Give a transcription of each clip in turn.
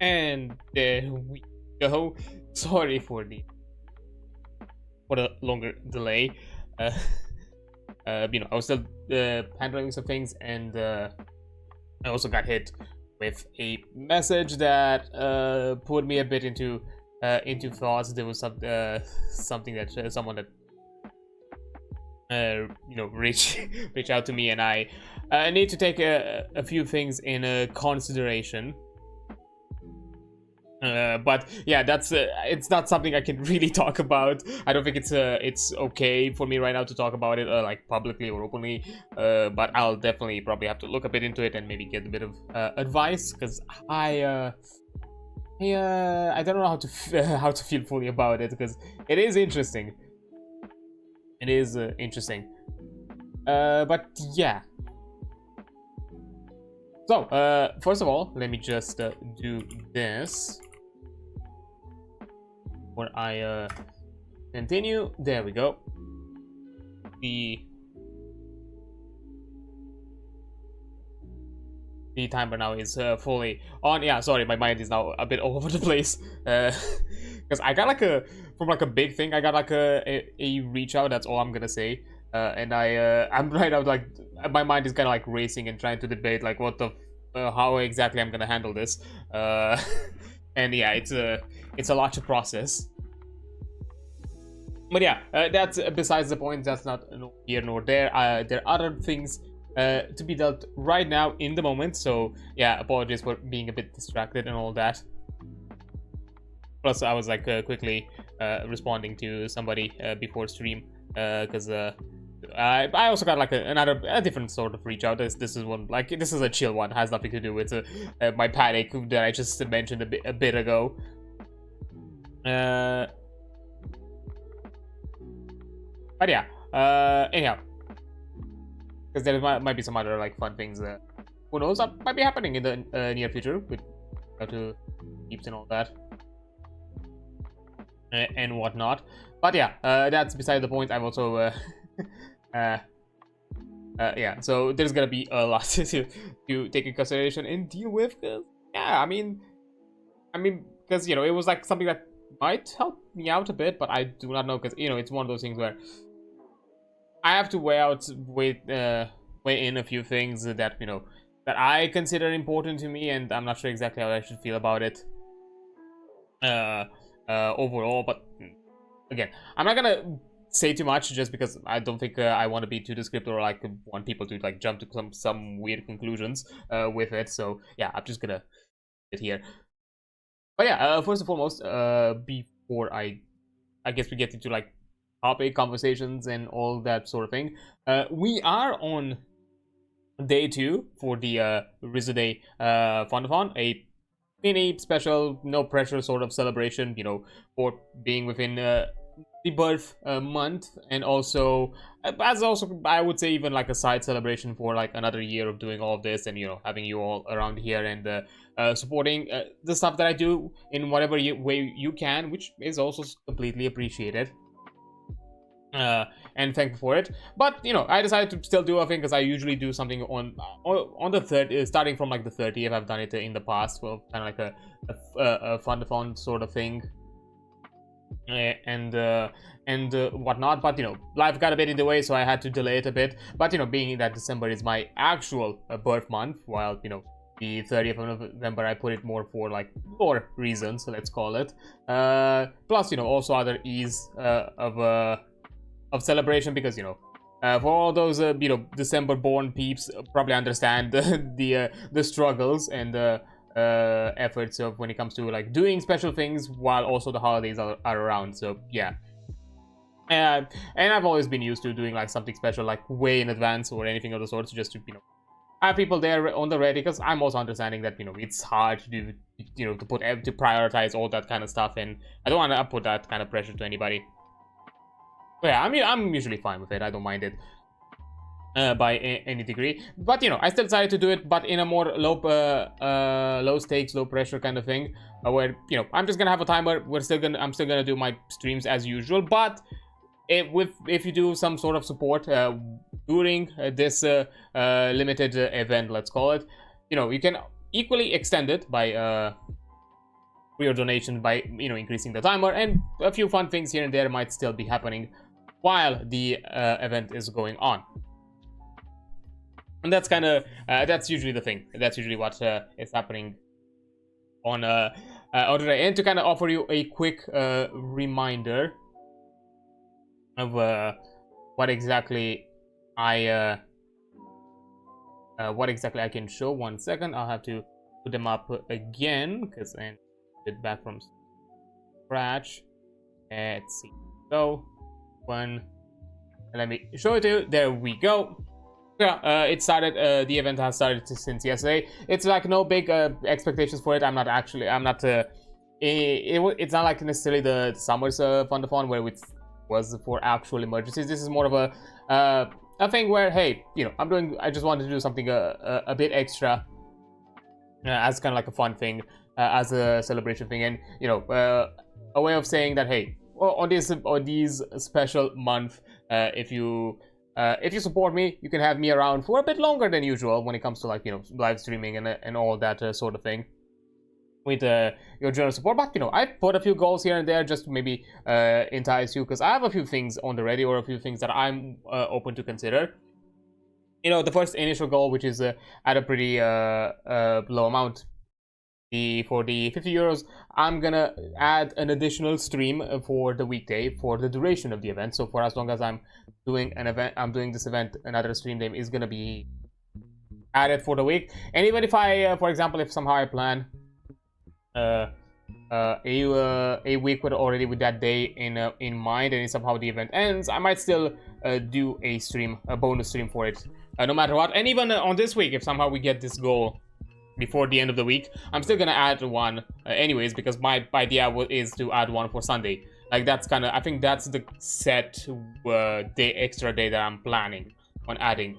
And there we go. Sorry for the longer delay. Uh, I was still handling some things, and I also got hit with a message that put me a bit into thoughts. There was something that someone that reach out to me, and I need to take a few things in consideration. But yeah, that's it's not something I can really talk about. I don't think it's okay for me right now to talk about it like publicly or openly. But I'll definitely probably have to look a bit into it and maybe get a bit of advice, because I don't know how to how to feel fully about it, because it is interesting. It is interesting. But yeah. So, first of all, let me just do this. When I continue, there we go. The timer now is fully on. Yeah, sorry, my mind is now a bit all over the place. Because I got like from a big thing, I got like a reach out. That's all I'm gonna say. And I'm right now like my mind is kind of like racing and trying to debate like what the how exactly I'm gonna handle this. And yeah, it's a lot to process. But yeah, that's besides the point. That's not here nor there. There are other things to be dealt right now in the moment. So yeah, apologies for being a bit distracted and all that. Plus, I was like quickly responding to somebody before stream, because I also got like a different sort of reach out. This is one, like, this is a chill one. It has nothing to do with my panic that I just mentioned a bit ago. But yeah, anyhow, because there might be some other like fun things that who knows that might be happening in the near future with how to keeps and all that. And whatnot. But yeah, that's beside the point. I've also yeah, so there's gonna be a lot to take in consideration and deal with. Cause yeah, I mean, because it was like something that might help me out a bit, but I do not know, because it's one of those things where I have to weigh in a few things that that I consider important to me, and I'm not sure exactly how I should feel about it. Overall, but again, I'm not gonna say too much just because I don't think I want to be too descriptive or like want people to like jump to some weird conclusions with it. So yeah, I'm just gonna sit here. But yeah, first and foremost, before I guess we get into like topic conversations and all that sort of thing, we are on day 2 for the Risenday Fundathon, a mini special, no pressure sort of celebration, for being within the birth month, and also as also I would say even like a side celebration for like another year of doing all of this, and having you all around here and supporting the stuff that I do in whatever way you can, which is also completely appreciated. And thankful for it. But I decided to still do a thing, because I usually do something on the third, starting from like the 30th. I've done it in the past, well, kind of like a fundathon sort of thing, and whatnot. But life got a bit in the way, so I had to delay it a bit. But being that December is my actual birth month, while the 30th of November I put it more for like lore reasons, let's call it. Plus also other ease of celebration, because for all those December born peeps probably understand the struggles and the efforts of when it comes to like doing special things while also the holidays are around. So yeah, and I've always been used to doing like something special like way in advance or anything of the sort, just to have people there on the ready, because I'm also understanding that it's hard to do to prioritize all that kind of stuff, and I don't want to put that kind of pressure to anybody. But yeah, I'm usually fine with it. I don't mind it by any degree. But I still decided to do it, but in a more low stakes, low pressure kind of thing, where I'm just gonna have a timer. I'm still gonna do my streams as usual. But if you do some sort of support during this limited event, let's call it, you can equally extend it by for your donation by, you know, increasing the timer, and a few fun things here and there might still be happening while the event is going on. And that's kind of that's usually the thing. That's usually what is happening on today. And to kind of offer you a quick reminder of what exactly I can show. 1 second, I'll have to put them up again because I did back from scratch. Let's see. So one, let me show it to you. There we go. Yeah, it started. The event has started since yesterday. It's like no big expectations for it. I'm not. It's not like necessarily the summer's Fundathon where it was for actual emergencies. This is more of a thing where, hey, you know, I just wanted to do something a bit extra as kind of like a fun thing, as a celebration thing, and you know, a way of saying that, hey, on these special month, if you support me, you can have me around for a bit longer than usual when it comes to, like, you know, live streaming and all that sort of thing with your general support. But you know, I put a few goals here and there just to maybe entice you, because I have a few things on the ready, or a few things that I'm open to consider. You know, the first initial goal, which is at a pretty low amount, for the 50 euros, I'm gonna add an additional stream for the weekday for the duration of the event. So for as long as I'm doing this event, another stream name is gonna be added for the week. And even if I, for example, if somehow I plan a week with that day in mind, and somehow the event ends, I might still do a bonus stream for it, no matter what. And even on this week, if somehow we get this goal before the end of the week, I'm still gonna add one anyways, because my idea is to add one for Sunday. Like, that's kind of, I think that's the set extra day that I'm planning on adding.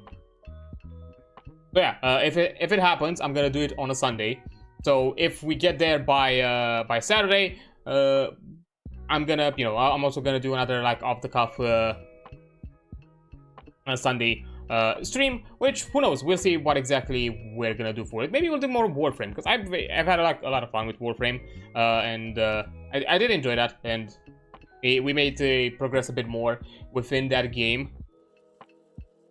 So yeah, if it happens, I'm gonna do it on a Sunday. So if we get there by Saturday, I'm gonna, you know, I'm also gonna do another, like, off the cuff Sunday stream, which, who knows, we'll see what exactly we're gonna do for it. Maybe we'll do more Warframe, because I've had like a lot of fun with Warframe, and I did enjoy that, and we made progress a bit more within that game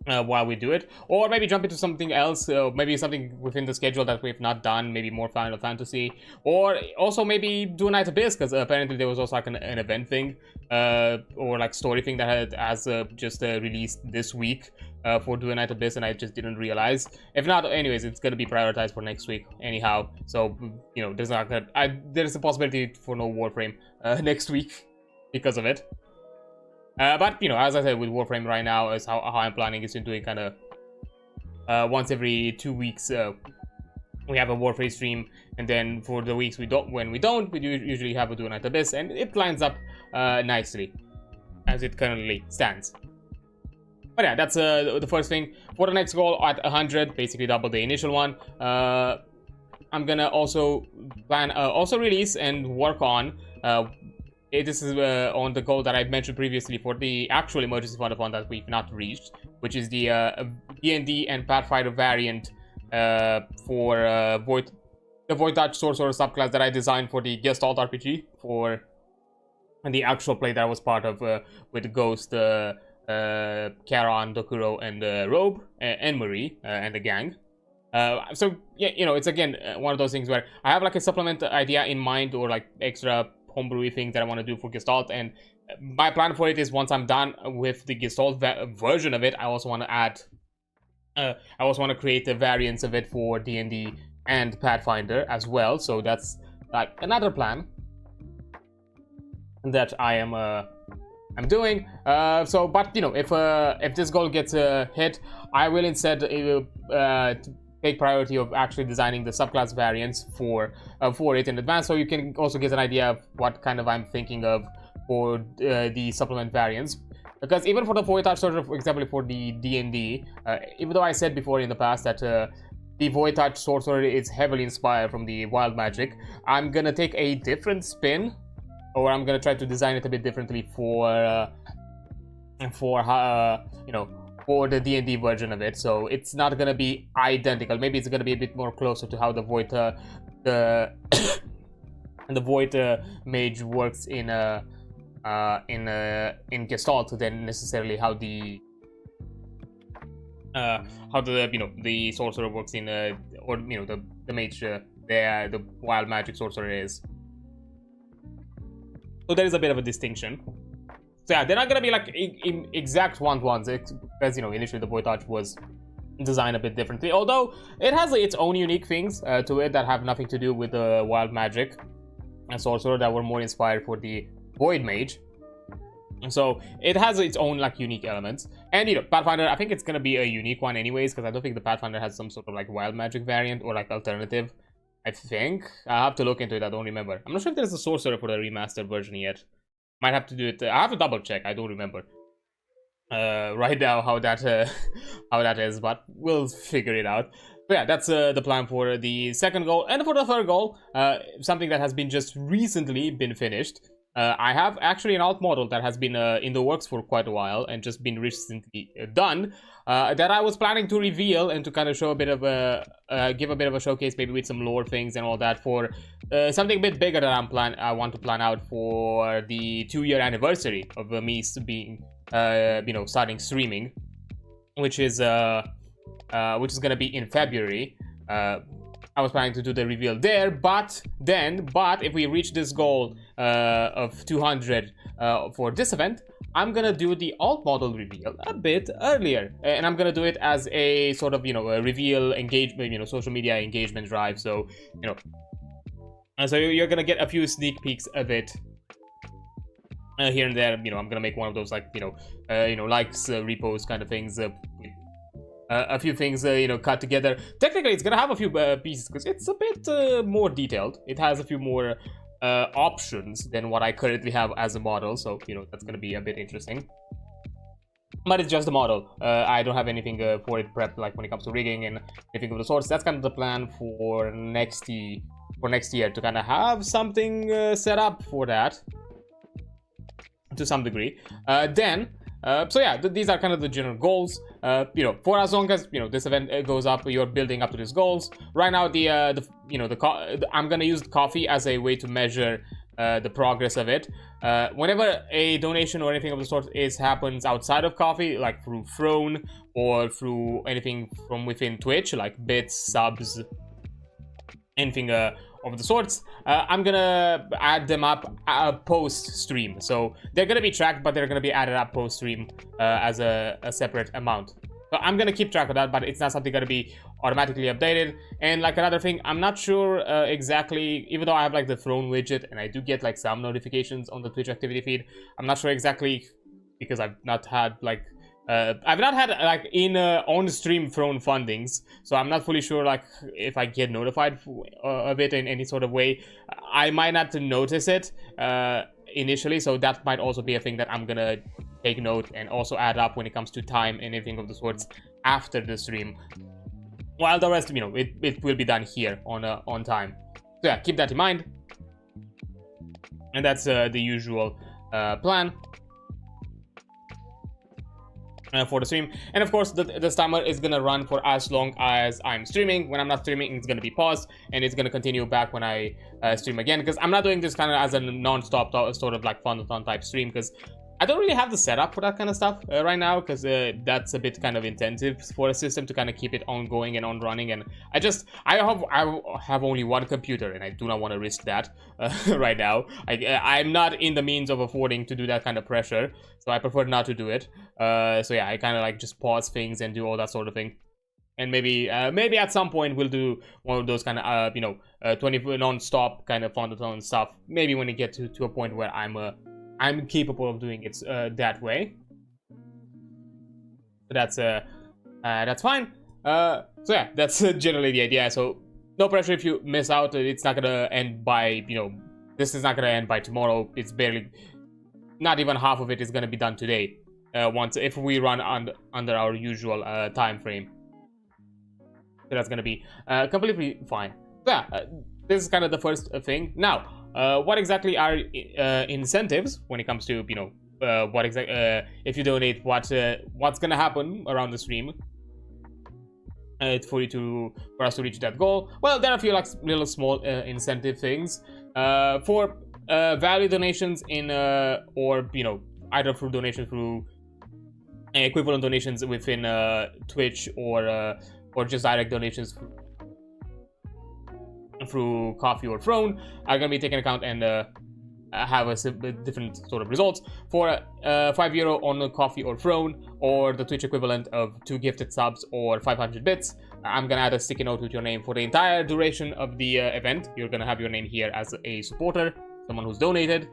while we do it. Or maybe jump into something else, maybe something within the schedule that we've not done, maybe more Final Fantasy, or also maybe do a Night Abyss, because apparently there was also like an event thing, or like story thing that has just released this week for Do a Night Abyss, and I just didn't realize. If not, anyways, it's gonna be prioritized for next week anyhow, so you know, there's a possibility for no Warframe next week because of it. But you know, as I said, with Warframe right now, is how I'm planning is to doing kind of once every 2 weeks. We have a Warframe stream, and then for the weeks we usually have a Do a Night Abyss, and it lines up nicely as it currently stands. But yeah, that's the first thing. For the next goal at 100, basically double the initial one, I'm gonna also plan, also release and work on. This is on the goal that I mentioned previously for the actual emergency Fundathon that we've not reached, which is the D&D and Pathfinder variant for the Void-Touched Sorcerer subclass that I designed for the Gestalt RPG for the actual play that I was part of with Ghost, Karan, Dokuro, and Robe, and Marie, and the gang. So yeah, you know, it's again one of those things where I have like a supplement idea in mind, or like extra homebrewy things that I want to do for Gestalt, and my plan for it is once I'm done with the Gestalt version of it, I also want to add, I also want to create the variants of it for D&D and Pathfinder as well. So that's like another plan that I'm doing. So, but you know, if this goal gets hit, I will instead take priority of actually designing the subclass variants for it in advance, so you can also get an idea of what kind of I'm thinking of for the supplement variants. Because even for the Void-Touched Sorcerer, for example, for the D&D, even though I said before in the past that the Void-Touched Sorcerer is heavily inspired from the wild magic, I'm gonna take a different spin, or I'm gonna try to design it a bit differently for you know, for the D&D version of it. So it's not gonna be identical. Maybe it's gonna be a bit more closer to how the and the Void Mage works in Gestalt than necessarily how the the sorcerer works in or the mage the wild magic sorcerer is. So there is a bit of a distinction. So yeah, they're not gonna be like exact one-to-ones, because initially the Void-Touched was designed a bit differently, although it has its own unique things to it that have nothing to do with the wild magic and sorcerer, that were more inspired for the Void Mage. So it has its own like unique elements. And Pathfinder, I think it's gonna be a unique one anyways, because I don't think the Pathfinder has some sort of like wild magic variant or like alternative. I think I have to look into it. I don't remember. I'm not sure if there's a sorcerer for the remastered version yet. Might have to do it. I have to double check. I don't remember right now how that is, but we'll figure it out. But yeah, that's the plan for the second goal. And for the third goal, something that has been just recently been finished. I have actually an alt model that has been in the works for quite a while and just been recently done, that I was planning to reveal and to kind of show a bit of a give a bit of a showcase, maybe with some lore things and all that, for something a bit bigger that I want to plan out for the 2-year anniversary of me being starting streaming, which is gonna be in February. I was planning to do the reveal there, but if we reach this goal of 200 for this event, I'm gonna do the alt model reveal a bit earlier, and I'm gonna do it as a sort of a reveal engagement, social media engagement drive. So so you're gonna get a few sneak peeks of it here and there. I'm gonna make one of those like likes, reposts kind of things. A few things, cut together. Technically, it's gonna have a few pieces because it's a bit more detailed. It has a few more options than what I currently have as a model, so that's gonna be a bit interesting. But it's just a model. I don't have anything for it prepped, like when it comes to rigging and anything of the sorts. That's kind of the plan for next year, to kind of have something set up for that to some degree. So yeah, these are kind of the general goals. For as long as this event goes up, you're building up to these goals. Right now, I'm gonna use coffee as a way to measure the progress of it. Whenever a donation or anything of the sort happens outside of coffee, like through Throne or through anything from within Twitch, like bits, subs, anything of the sorts, I'm gonna add them up post stream. So they're gonna be tracked, but they're gonna be added up post stream as a separate amount. So I'm gonna keep track of that, but it's not something gonna be automatically updated. And like another thing, I'm not sure exactly, even though I have like the Throne widget and I do get like some notifications on the Twitch activity feed, I'm not sure exactly, because I've not had like in on-stream Throne fundings, so I'm not fully sure like if I get notified of it in any sort of way. I might not notice it initially, so that might also be a thing that I'm gonna take note and also add up when it comes to time and anything of the sorts after the stream. While the rest, it will be done here on time. So yeah, keep that in mind. And that's the usual plan for the stream. And of course, this timer is gonna run for as long as I'm streaming. When I'm not streaming, it's gonna be paused, and it's gonna continue back when I stream again, because I'm not doing this kind of as a non-stop sort of like Fundathon type stream, because I don't really have the setup for that kind of stuff right now, because that's a bit kind of intensive for a system to kind of keep it ongoing and on running. And I have only one computer, and I do not want to risk that right now. I'm not in the means of affording to do that kind of pressure, so I prefer not to do it. So yeah, I kind of like just pause things and do all that sort of thing. And maybe at some point we'll do one of those kind of 20 non-stop kind of Fundathon stuff. Maybe when it gets to a point where I'm capable of doing it that way. So that's fine. So yeah, that's generally the idea. So no pressure if you miss out. It's not gonna end by this is not gonna end by tomorrow. It's barely, not even half of it is gonna be done today. If we run under our usual time frame. So that's gonna be completely fine. So yeah, this is kind of the first thing. Now, what exactly are incentives when it comes to if you donate, what's gonna happen around the stream? for us to reach that goal. Well, there are a few like little small incentive things for value donations in or either through donations through equivalent donations within Twitch or just direct donations through Coffee or Throne are gonna be taken account and have a different sort of results. For €5 on Coffee or Throne, or the Twitch equivalent of 2 gifted subs or 500 bits, I'm gonna add a sticky note with your name for the entire duration of the event. You're gonna have your name here as a supporter, someone who's donated.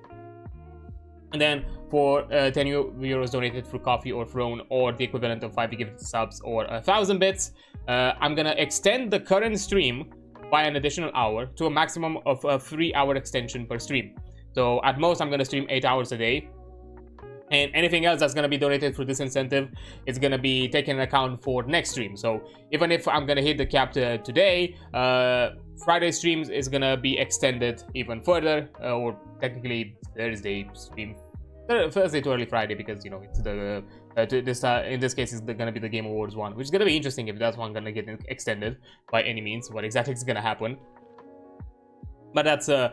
And then for €10 donated through Coffee or Throne, or the equivalent of 5 gifted subs or 1,000 bits, I'm gonna extend the current stream by an additional hour to a maximum of a 3-hour extension per stream. So at most, I'm going to stream 8 hours a day. And anything else that's going to be donated through this incentive is going to be taken into account for next stream. So even if I'm going to hit the cap today, Friday streams is going to be extended even further. Or technically Thursday stream. Thursday to early Friday, because, it's the... in this case, it's going to be the Game Awards one, which is going to be interesting if that's one going to get extended by any means. What exactly is going to happen? But that's how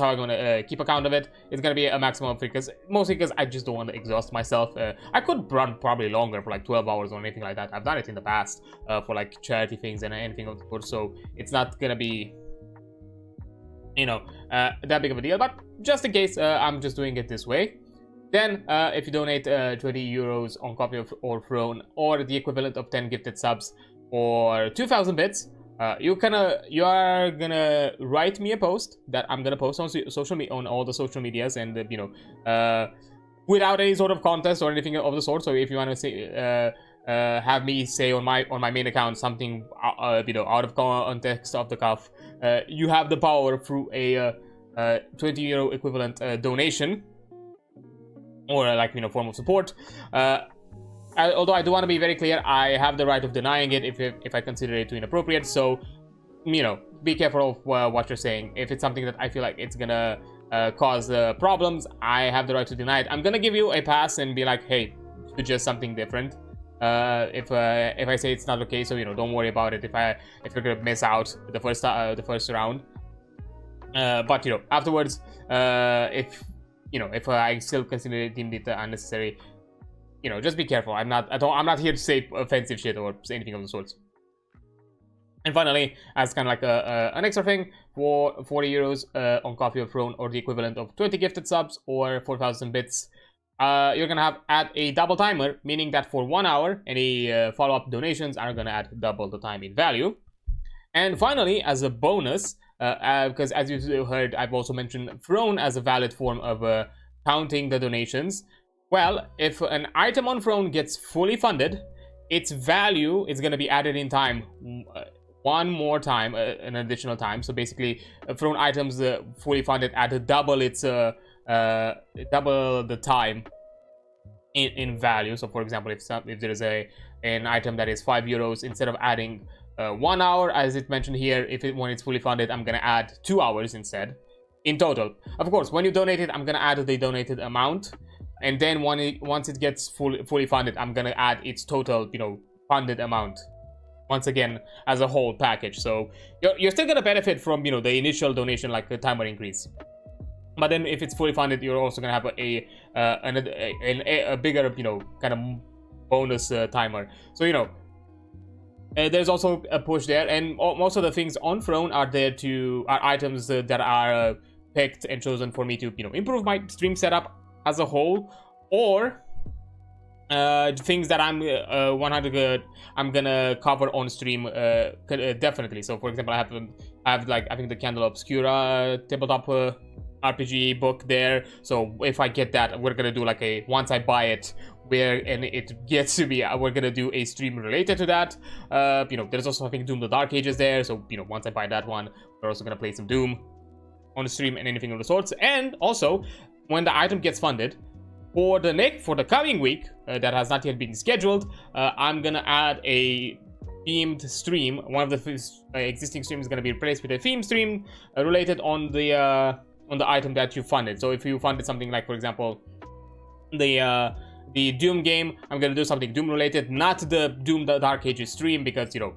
I'm gonna keep account of it. It's gonna be a maximum of 3, mostly because I just don't want to exhaust myself. I could run probably longer for like 12 hours or anything like that. I've done it in the past for like charity things and anything of the sort. So it's not gonna be, that big of a deal. But just in case, I'm just doing it this way. Then, if you donate €20 on Coffee or Throne, or the equivalent of 10 gifted subs or 2,000 bits. You are gonna write me a post that I'm gonna post on on all the social medias, and without any sort of contest or anything of the sort. So if you want to say have me say on my main account something out of context, off the cuff, you have the power through a €20 equivalent donation, or form of support. Although I do want to be very clear, I have the right of denying it if I consider it too inappropriate. So, be careful of what you're saying. If it's something that I feel like it's gonna cause problems, I have the right to deny it. I'm gonna give you a pass and be like, hey, suggest something different. If I say it's not okay, so don't worry about it. If you're gonna miss out the first round, but afterwards, if I still consider it deemed it unnecessary. Just be careful. I'm not here to say offensive shit or say anything of the sorts. And finally, as kind of like an extra thing, for €40 on Coffee or Throne, or the equivalent of 20 gifted subs or 4,000 bits, you're gonna add a double timer, meaning that for 1 hour, any follow-up donations are gonna add double the time in value. And finally, as a bonus, because as you heard, I've also mentioned Throne as a valid form of counting the donations. Well, if an item on Throne gets fully funded, its value is going to be added in time one more time, an additional time. So basically, Throne items fully funded add double its double the time in value. So for example, if there is an item that is €5, instead of adding 1 hour as it mentioned here, when it's fully funded, I'm going to add 2 hours instead in total. Of course, when you donate it, I'm going to add the donated amount. And then once it gets fully funded, I'm gonna add its total, funded amount once again as a whole package. So you're still gonna benefit from, the initial donation, like the timer increase. But then if it's fully funded, you're also gonna have a bigger, kind of bonus timer. So there's also a push there, and most of the things on Throne are items that are picked and chosen for me to, improve my stream setup as a whole, or things that I'm I'm gonna cover on stream definitely. So for example, I have I think the Candle Obscura tabletop RPG book there. So if I get that, we're gonna do like once I buy it, and it gets to be, we're gonna do a stream related to that. There's also, I think, Doom the Dark Ages there. So once I buy that one, we're also gonna play some Doom on the stream and anything of the sorts. And also, when the item gets funded, for the coming week that has not yet been scheduled, I'm gonna add a themed stream. One of the existing streams is gonna be replaced with a theme stream related on the item that you funded. So if you funded something like, for example, the the Doom game, I'm gonna do something Doom related, not the Doom the Dark Ages stream, because you know,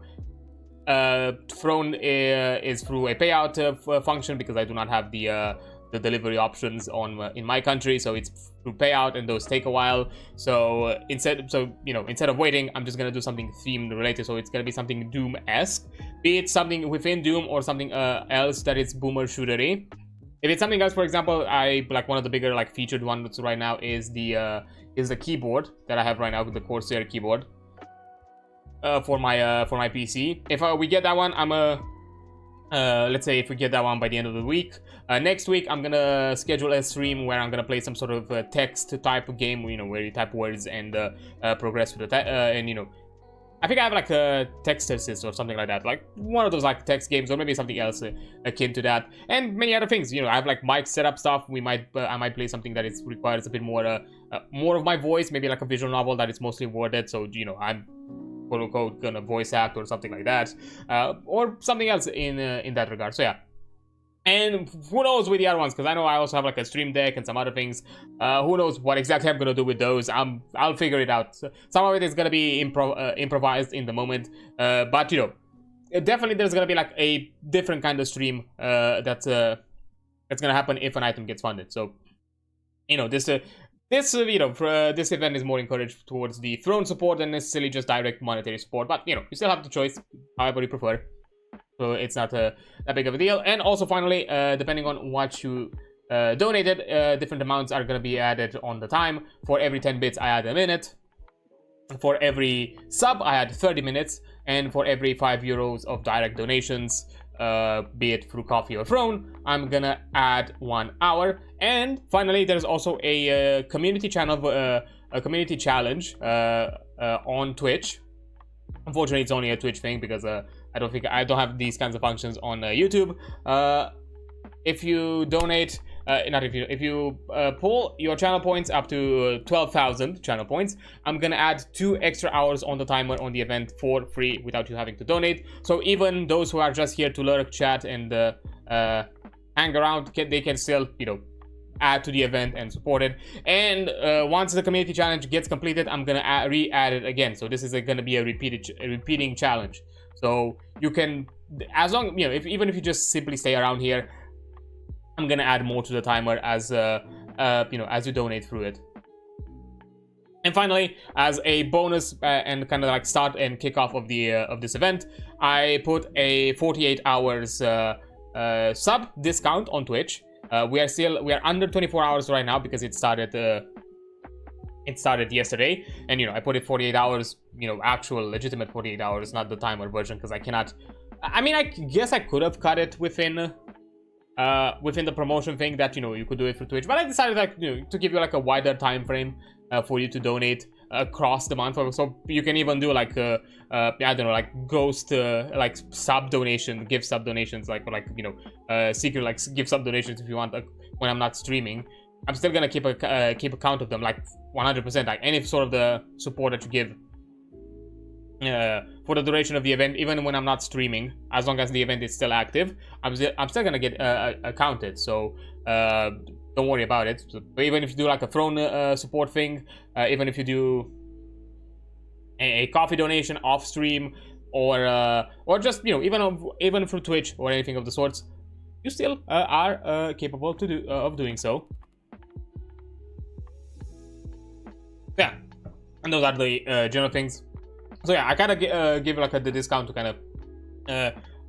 Throne is through a payout function, because I do not have the delivery options on in my country, so it's through payout, and those take a while. So instead of waiting, I'm just gonna do something themed related. So it's gonna be something Doom-esque, be it something within Doom or something else that is boomer shootery. If it's something else, for example, I like one of the bigger like featured ones right now is the keyboard that I have right now, with the Corsair keyboard for my PC. If we get that one, I'm let's say if we get that one by the end of the week, next week I'm gonna schedule a stream where I'm gonna play some sort of text type of game, you know, where you type words and progress with the and you know, I think I have like a text assist or something like that, like one of those like text games, or maybe something else akin to that, and many other things. You know, I have like mic setup stuff. I might play something that is requires a bit more of my voice, maybe like a visual novel that is mostly worded. So you know, I'm quote unquote gonna voice act or something like that, or something else in that regard. So yeah. And who knows with the other ones, because I know I also have like a stream deck and some other things. Who knows what exactly I'm gonna do with those. I'll figure it out. Some of it is gonna be improvised in the moment, but you know, definitely there's gonna be like a different kind of stream that's gonna happen if an item gets funded. So you know, this event is more encouraged towards the Throne support than necessarily just direct monetary support, but you know, you still have the choice, however you prefer. So it's not that big of a deal. And also finally, depending on what you donated, different amounts are going to be added on the time. For every 10 bits, I add a minute. For every sub, I add 30 minutes. And for every €5 of direct donations, be it through Coffee or Throne, I'm going to add 1 hour. And finally, there's also a community channel, a community challenge on Twitch. Unfortunately, it's only a Twitch thing, because I don't have these kinds of functions on YouTube. If you donate, if you pull your channel points up to 12,000 channel points, I'm gonna add 2 extra hours on the timer on the event for free without you having to donate. So even those who are just here to lurk, chat, and hang around, they can still, you know, add to the event and support it. And once the community challenge gets completed, I'm gonna re-add it again. So this is gonna be a repeating challenge. So you can, as long, you know, even if you just simply stay around here, I'm gonna add more to the timer as you know, as you donate through it. And finally, as a bonus and kind of like start and kickoff of the of this event, I put a 48 hours sub discount on Twitch. We are under 24 hours right now, because it started yesterday, and you know, I put it 48 hours, you know, actual legitimate 48 hours, not the timer version, because I cannot. I mean, I guess I could have cut it within the promotion thing that, you know, you could do it for Twitch, but I decided, like, you know, to give you like a wider time frame for you to donate across the month. So you can even do like I don't know, like ghost like sub donation, give sub donations, like you know, secret like give sub donations if you want, when I'm not streaming. I'm still gonna keep a count of them, like 100%, like any sort of the support that you give for the duration of the event, even when I'm not streaming, as long as the event is still active, I'm still gonna get counted. So don't worry about it. So even if you do like a Throne support thing, even if you do a coffee donation off stream, or just, you know, even through Twitch or anything of the sorts, you still are capable of doing so. Yeah, and those are the general things. So yeah, I kind of give like the discount to kind of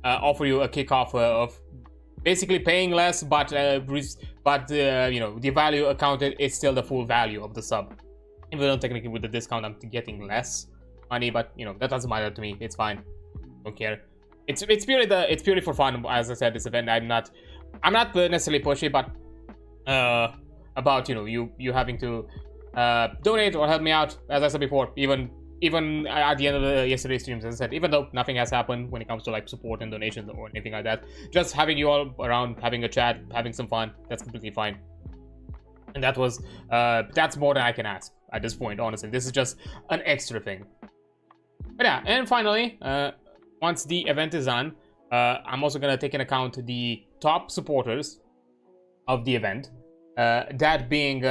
offer you a kickoff of basically paying less, but you know, the value accounted is still the full value of the sub. Even though technically with the discount I'm getting less money, but you know, that doesn't matter to me. It's fine. Don't care. It's purely for fun. As I said, this event, I'm not necessarily pushy, but about, you know, you having to donate or help me out. As I said before, even at the end of yesterday's streams, as I said, even though nothing has happened when it comes to like support and donations or anything like that, just having you all around, having a chat, having some fun, that's completely fine. And that was that's more than I can ask at this point, honestly. This is just an extra thing. But yeah, and finally, once the event is done, I'm also gonna take into account the top supporters of the event, that being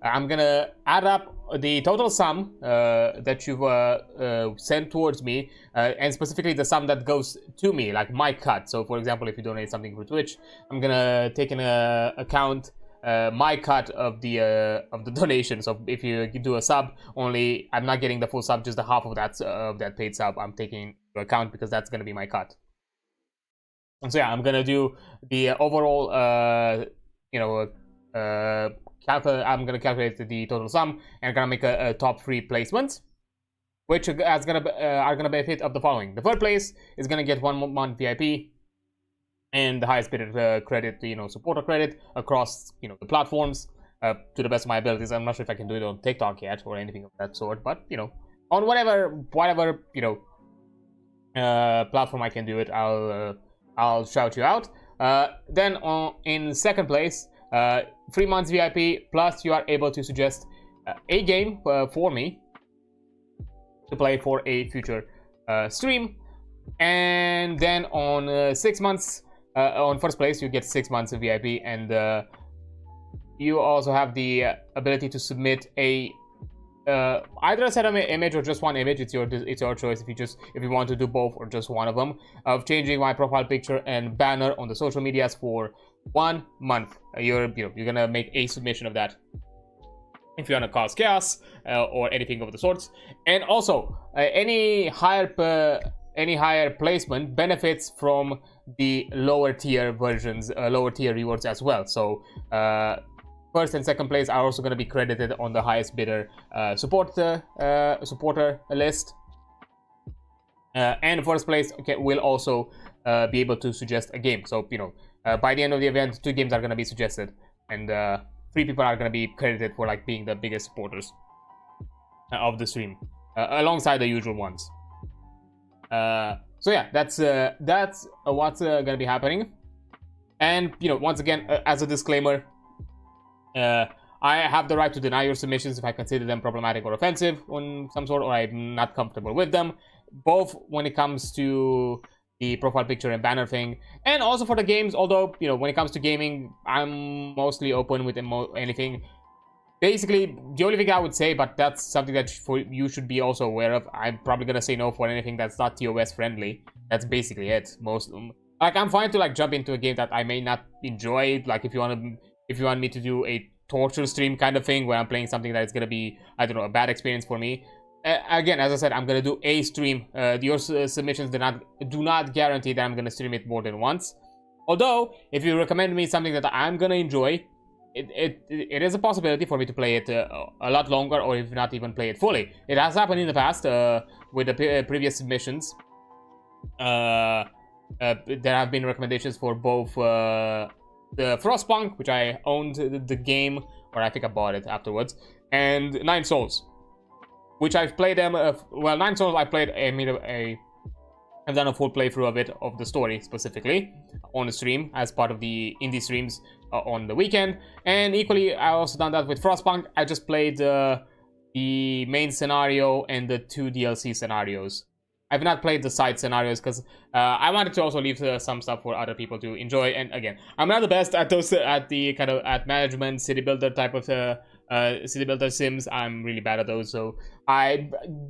I'm gonna add up the total sum that you've sent towards me, and specifically the sum that goes to me, like my cut. So, for example, if you donate something for Twitch, I'm gonna take into account my cut of the donation. So, if you do a sub, only I'm not getting the full sub, just the half of that paid sub. I'm taking into account because that's gonna be my cut. And so yeah, I'm gonna do the overall, I'm gonna calculate the total sum and gonna make a top 3 placements, which are gonna benefit of the following. The third place is gonna get 1 month VIP and the highest bidder credit, supporter credit across the platforms to the best of my abilities. I'm not sure if I can do it on TikTok yet or anything of that sort, but on whatever platform I can do it, I'll shout you out. Then in second place, 3 months VIP, plus you are able to suggest a game for me to play for a future stream. And then on 6 months, on first place, you get 6 months of VIP, and you also have the ability to submit a either a set image or just one image. It's your choice if you want to do both or just one of them, of changing my profile picture and banner on the social medias for 1 month. You're gonna make a submission of that if you want to cause chaos or anything of the sorts. And also any higher placement benefits from the lower tier versions, lower tier rewards as well. So first and second place are also going to be credited on the highest bidder supporter list. And first place will also be able to suggest a game. So, by the end of the event, 2 games are going to be suggested. And 3 people are going to be credited for being the biggest supporters of the stream, alongside the usual ones. So yeah, that's what's going to be happening. And, once again, as a disclaimer, I have the right to deny your submissions if I consider them problematic or offensive on some sort, or I'm not comfortable with them, both when it comes to the profile picture and banner thing, and also for the games. Although, when it comes to gaming, I'm mostly open with anything. Basically, the only thing I would say, but that's something that you should be also aware of, I'm probably gonna say no for anything that's not TOS friendly. That's basically it. I'm fine to jump into a game that I may not enjoy. If you want me to do a torture stream kind of thing where I'm playing something that is gonna be, I don't know, a bad experience for me. Again, as I said, I'm gonna do a stream. Your submissions do not guarantee that I'm gonna stream it more than once. Although, if you recommend me something that I'm gonna enjoy, it is a possibility for me to play it a lot longer, or if not even play it fully. It has happened in the past with the previous submissions. There have been recommendations for both the Frostpunk, which I owned the game, or I think I bought it afterwards, and 9 Souls, which I've played them. 9 Souls I played I've done a full playthrough of it, of the story specifically, on the stream as part of the indie streams on the weekend. And equally, I also done that with Frostpunk. I just played the main scenario and the 2 DLC scenarios. I've not played the side scenarios because I wanted to also leave some stuff for other people to enjoy. And again, I'm not the best at those at management, city builder type of city builder sims. I'm really bad at those. So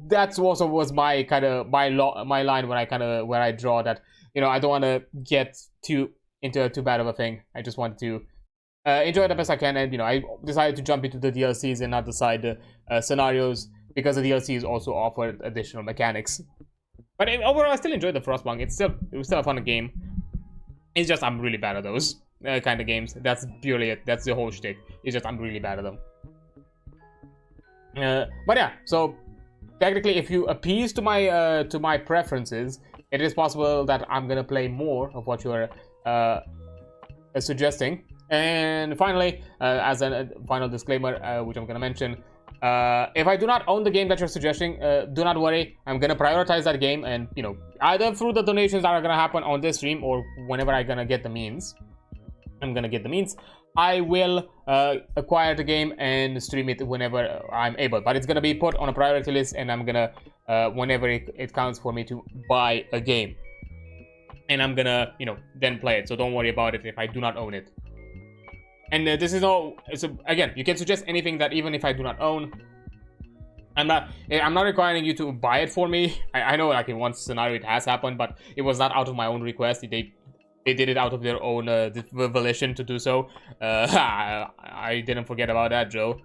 that's also was my my line where I draw that, I don't want to get into too bad of a thing. I just want to enjoy it the best I can, and I decided to jump into the DLCs and not the side scenarios, because the DLCs also offered additional mechanics. But overall, I still enjoyed the Frostpunk. It was still a fun game. It's just I'm really bad at those kind of games. That's purely it. That's the whole shtick. It's just I'm really bad at them. But yeah, so technically, if you appease to my preferences, it is possible that I'm gonna play more of what you're suggesting. And finally, as a final disclaimer, which I'm gonna mention, if I do not own the game that you're suggesting, do not worry. I'm gonna prioritize that game, and either through the donations that are gonna happen on this stream, or whenever I'm gonna get the means, I will acquire the game and stream it whenever I'm able. But it's gonna be put on a priority list, and I'm gonna whenever it counts for me to buy a game, and I'm gonna then play it. So don't worry about it if I do not own it. And this is all. So again, you can suggest anything that even if I do not own. I'm not requiring you to buy it for me. I know, like, in one scenario it has happened, but it was not out of my own request. They did it out of their own volition to do so. I didn't forget about that, Joe.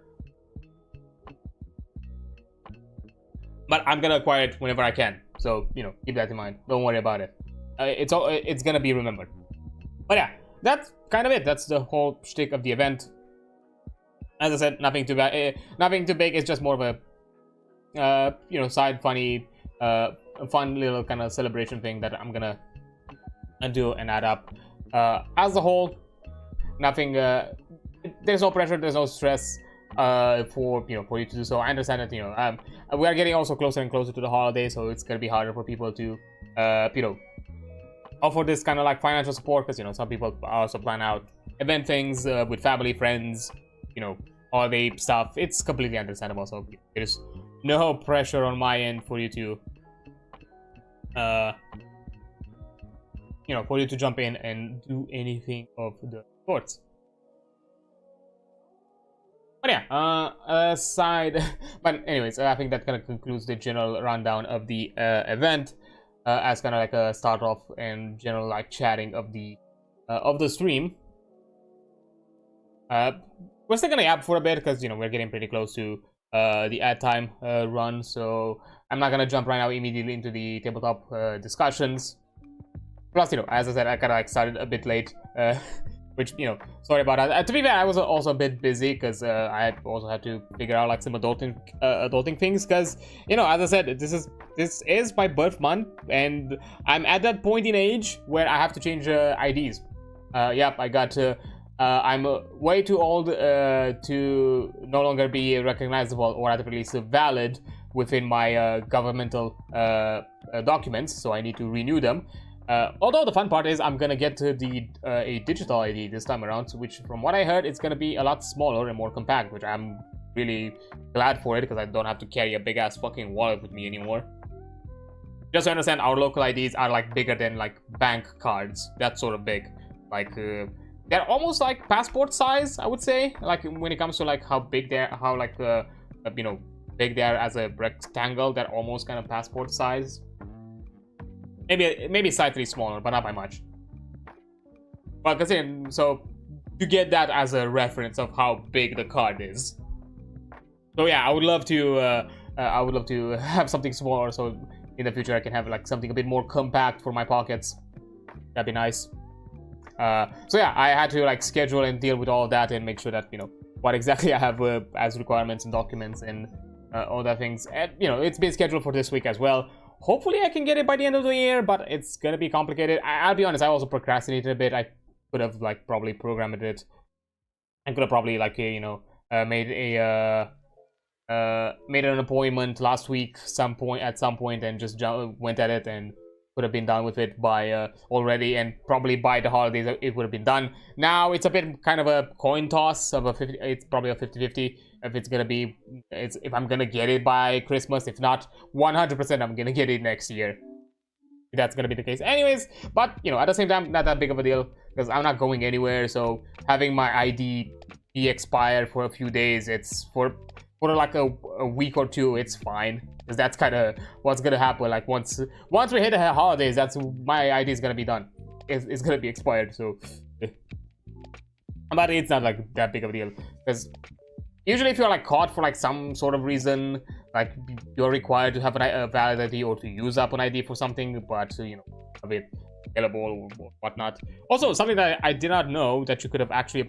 But I'm gonna acquire it whenever I can. So, you know, keep that in mind. Don't worry about it. It's gonna be remembered. But yeah, that's kind of it. That's the whole shtick of the event. As I said, nothing too bad. Nothing too big. It's just more of a, you know, side funny, fun little kind of celebration thing that I'm gonna do and add up. As a whole, nothing. There's no pressure. There's no stress. For you to do so. I understand that, you know, we are getting also closer and closer to the holiday, so it's gonna be harder for people to you know, offer this kind of like financial support, because, you know, some people also plan out event things with family, friends, you know, holiday stuff. It's completely understandable, so there's no pressure on my end for you to you know, for you to jump in and do anything of the sorts. But yeah, aside, but anyways, I think that kind of concludes the general rundown of the event, as kind of like a start off and general like chatting of the stream. We're still gonna yap for a bit because, you know, we're getting pretty close to the ad time run, so I'm not gonna jump right now immediately into the tabletop discussions. Plus, you know, as I said, I kind of like started a bit late. Which, you know, sorry about that. To be fair, I was also a bit busy because I also had to figure out like some adulting things. Because, you know, as I said, this is my birth month, and I'm at that point in age where I have to change IDs. Yep, I got to. I'm way too old to no longer be recognizable, or at the least valid within my governmental documents. So I need to renew them. Although the fun part is I'm gonna get to the a digital ID this time around, which from what I heard, it's gonna be a lot smaller and more compact, which I'm really glad for it, because I don't have to carry a big ass fucking wallet with me anymore. Just to understand, our local IDs are like bigger than like bank cards. That's sort of big. Like they're almost like passport size, I would say. Like when it comes to like how big they're, how like you know, big they are as a rectangle, they're almost kind of passport size. Maybe slightly smaller, but not by much. But considering, so to get that as a reference of how big the card is. So yeah, I would love to have something smaller, so in the future I can have like something a bit more compact for my pockets. That'd be nice. So yeah, I had to like schedule and deal with all of that and make sure that, you know, what exactly I have as requirements and documents and all that things. And, you know, it's been scheduled for this week as well. Hopefully I can get it by the end of the year, but it's gonna be complicated. I'll be honest, I also procrastinated a bit. I could have like probably programmed it. I could have probably like you know, made an appointment last week at some point and just went at it, and could have been done with it by already, and probably by the holidays it would have been done. Now it's a bit kind of a coin toss of it's probably a 50-50 if it's gonna be, if I'm gonna get it by Christmas. If not, 100% I'm gonna get it next year. That's gonna be the case anyways. But, you know, at the same time, not that big of a deal, because I'm not going anywhere. So having my ID be expired for a few days, it's for like a week or two, it's fine, because that's kind of what's gonna happen. Like once we hit the holidays, that's my ID is gonna be done. It's gonna be expired. So but it's not like that big of a deal, because usually if you're like caught for like some sort of reason, like you're required to have a valid ID or to use up an ID for something, but you know, a bit available or whatnot. Also, something that I did not know, that you could have actually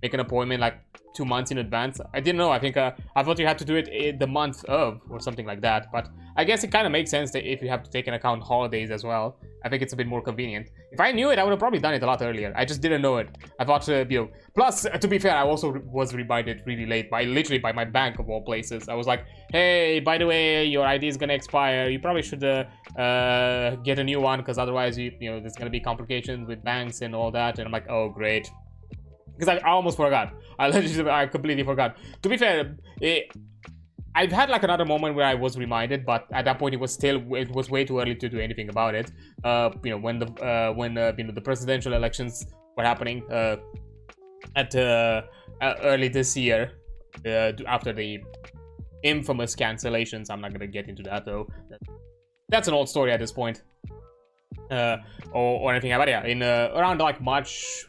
make an appointment like 2 months in advance. I didn't know. I think I thought you had to do it in the month of or something like that, but I guess it kind of makes sense that if you have to take into account holidays as well. I think it's a bit more convenient. If I knew it, I would have probably done it a lot earlier. I just didn't know it. I thought, you know, plus to be fair, I also was reminded really late literally by my bank of all places. I was like, hey, by the way, your ID is gonna expire. You probably should get a new one, because otherwise you know, there's gonna be complications with banks and all that. And I'm like, oh great, because I almost forgot. I completely forgot. To be fair, I've had like another moment where I was reminded, but at that point it was way too early to do anything about it. You know, when you know, the presidential elections were happening, at early this year, after the infamous cancellations. I'm not gonna get into that though. That's an old story at this point. Or anything. But yeah, in around like March,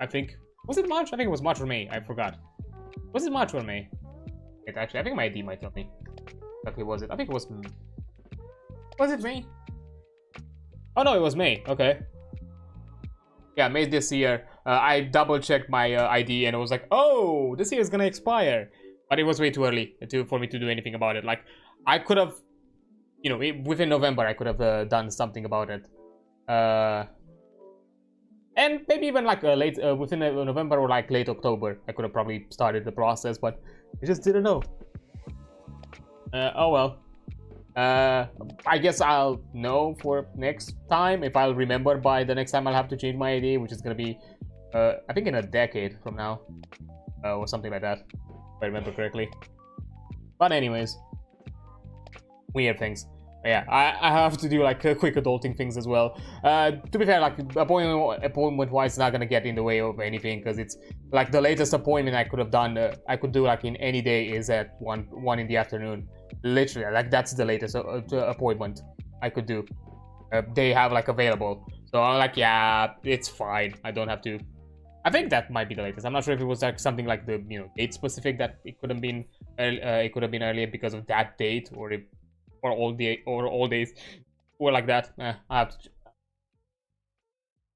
I think. Was it March? I think it was March or May. I forgot. Was it March or May? Actually, I think my ID might tell me. Exactly, was it? I think it was. Was it May? Oh no, it was May. Okay. Yeah, May this year. I double checked my ID and it was like, oh, this year is gonna expire. But it was way too early for me to do anything about it. Like, I could have, you know, within November, I could have done something about it. And maybe even like late within November or like late October, I could have probably started the process, but I just didn't know. Oh well. I guess I'll know for next time, if I'll remember by the next time I'll have to change my ID, which is gonna be, I think in a decade from now, or something like that, if I remember correctly. But anyways, weird things. Yeah, I have to do like quick adulting things as well. To be fair, like appointment-wise, not gonna get in the way of anything, because it's like the latest appointment I could have done, I could do like in any day is at 1 in the afternoon. Literally, like that's the latest appointment I could do. They have like available, so I'm like, yeah, it's fine. I don't have to. I think that might be the latest. I'm not sure if it was like something like the date specific that it could have been. It could have been earlier because of that date, or all days, or like that. I have to.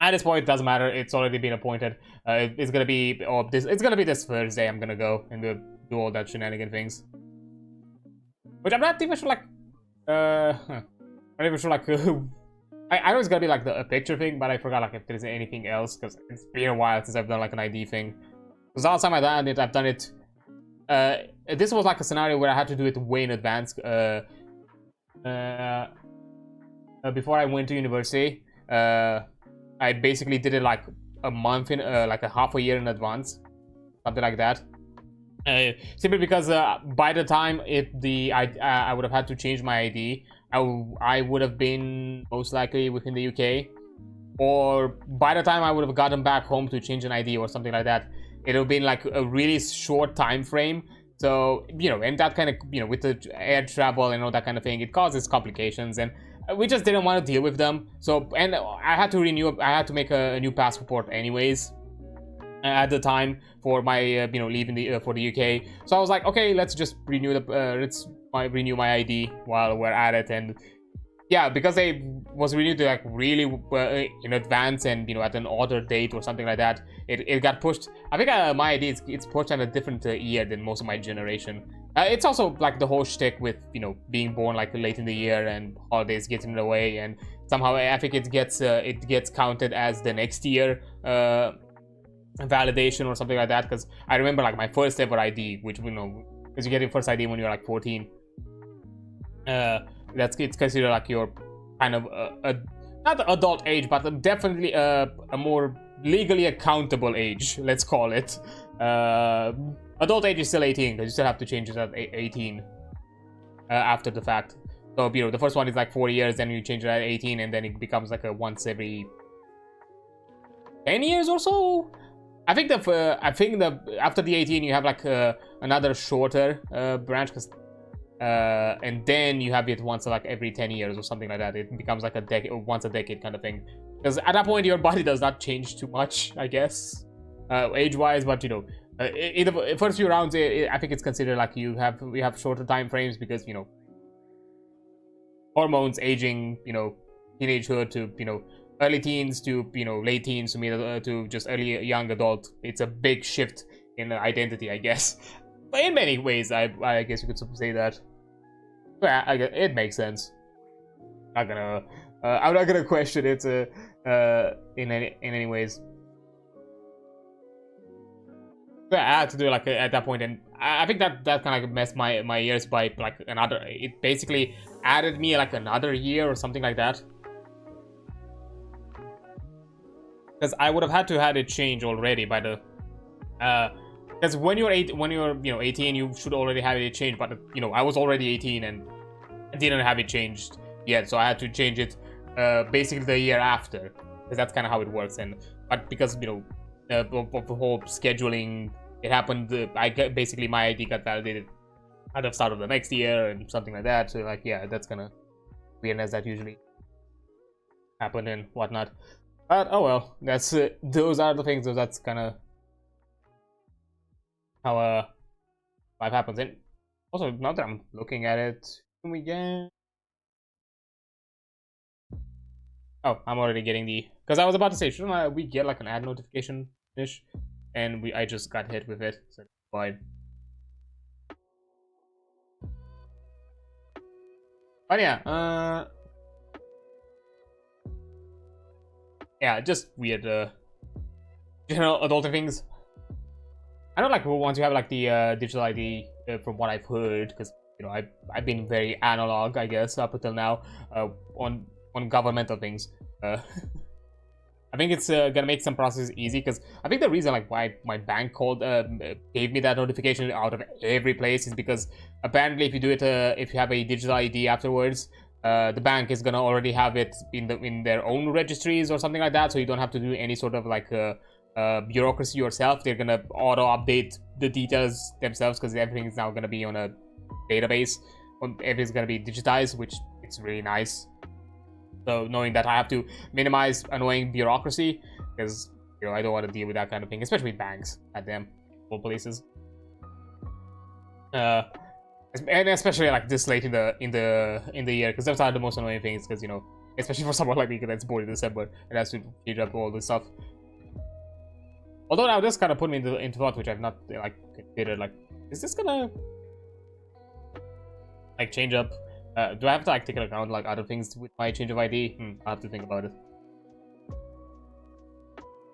At this point, it doesn't matter. It's already been appointed. It's gonna be It's gonna be this Thursday. I'm gonna go and do all that shenanigan things. Which I'm not even sure, like, I'm not even sure, like, I know it's gonna be, like, a picture thing, but I forgot, like, if there's anything else, because it's been a while since I've done, like, an ID thing. Because the last time I've done it, this was, like, a scenario where I had to do it way in advance, before I went to university. I basically did it, like, a month in, like, a half a year in advance, something like that. Simply because by the time I would have had to change my ID, I would have been most likely within the UK, or by the time I would have gotten back home to change an ID or something like that, it would have been like a really short time frame. So and that kind of with the air travel and all that kind of thing, it causes complications, and we just didn't want to deal with them. So, and I had to make a new passport anyways at the time for my leaving for the UK. So I was like, okay, let's just renew renew my ID while we're at it. And yeah, because I was renewed to like really in advance and at an order date or something like that, it got pushed. I think my ID it's pushed at a different year than most of my generation. It's also like the whole shtick with being born like late in the year and holidays getting in the way, and somehow I think it gets counted as the next year validation or something like that. Because I remember like my first ever ID, which because you get your first ID when you're like 14. It's considered like your kind of not the adult age, but definitely a more legally accountable age, let's call it. Adult age is still 18, because you still have to change it at 18 after the fact. So the first one is like 4 years, then you change it at 18, and then it becomes like a once every 10 years or so. I think after the 18 you have like another shorter branch, and then you have it once like every 10 years or something like that. It becomes like a decade, or once a decade kind of thing. Because at that point your body does not change too much, I guess, age-wise. But in the first few rounds, I think it's considered like we have shorter time frames, because hormones aging, teenagehood to early teens to late teens to just early young adult. It's a big shift in identity, I guess. But in many ways, I guess you could say that. Yeah, I guess it makes sense. I'm not gonna question it in any ways. But I had to do like at that point, and I think that kind of messed my years by like another. It basically added me like another year or something like that. Because I would have had to had it change already by the because when you're 18, you should already have it changed. But I was already 18 and I didn't have it changed yet, so I had to change it basically the year after, because that's kind of how it works. But because of the whole scheduling. It happened. Basically my ID got validated at the start of the next year and something like that. So like, yeah, that's kind of weird as that usually happen and whatnot. But oh well, that's those are the things. So that's kind of how life happens. And also, now that I'm looking at it, can we get? Oh, I'm already getting the, because I was about to say, shouldn't we get like an ad notification ish? And I just got hit with it, so fine. But yeah, yeah, just weird general adulting things. I don't like once you have like the digital ID, from what I've heard, because you know I've been very analog, I guess, up until now, on governmental things. I think it's gonna make some processes easy, because I think the reason like why my bank gave me that notification out of every place is because apparently if you do it if you have a digital ID afterwards, the bank is gonna already have it in their own registries or something like that, so you don't have to do any sort of like bureaucracy yourself. They're gonna auto update the details themselves, because everything is now gonna be on a database. Everything's gonna be digitized, which it's really nice. So knowing that I have to minimize annoying bureaucracy, because you know I don't want to deal with that kind of thing, especially banks at them all places. And especially like this late in the year, because those are the most annoying things. Because you know, especially for someone like me that's born in December and has to feed up all this stuff. Although now this kind of put me into thought, which I've not like considered. Like, is this gonna like change up? Do I have to like take into account like other things with my change of ID? I'll have to think about it.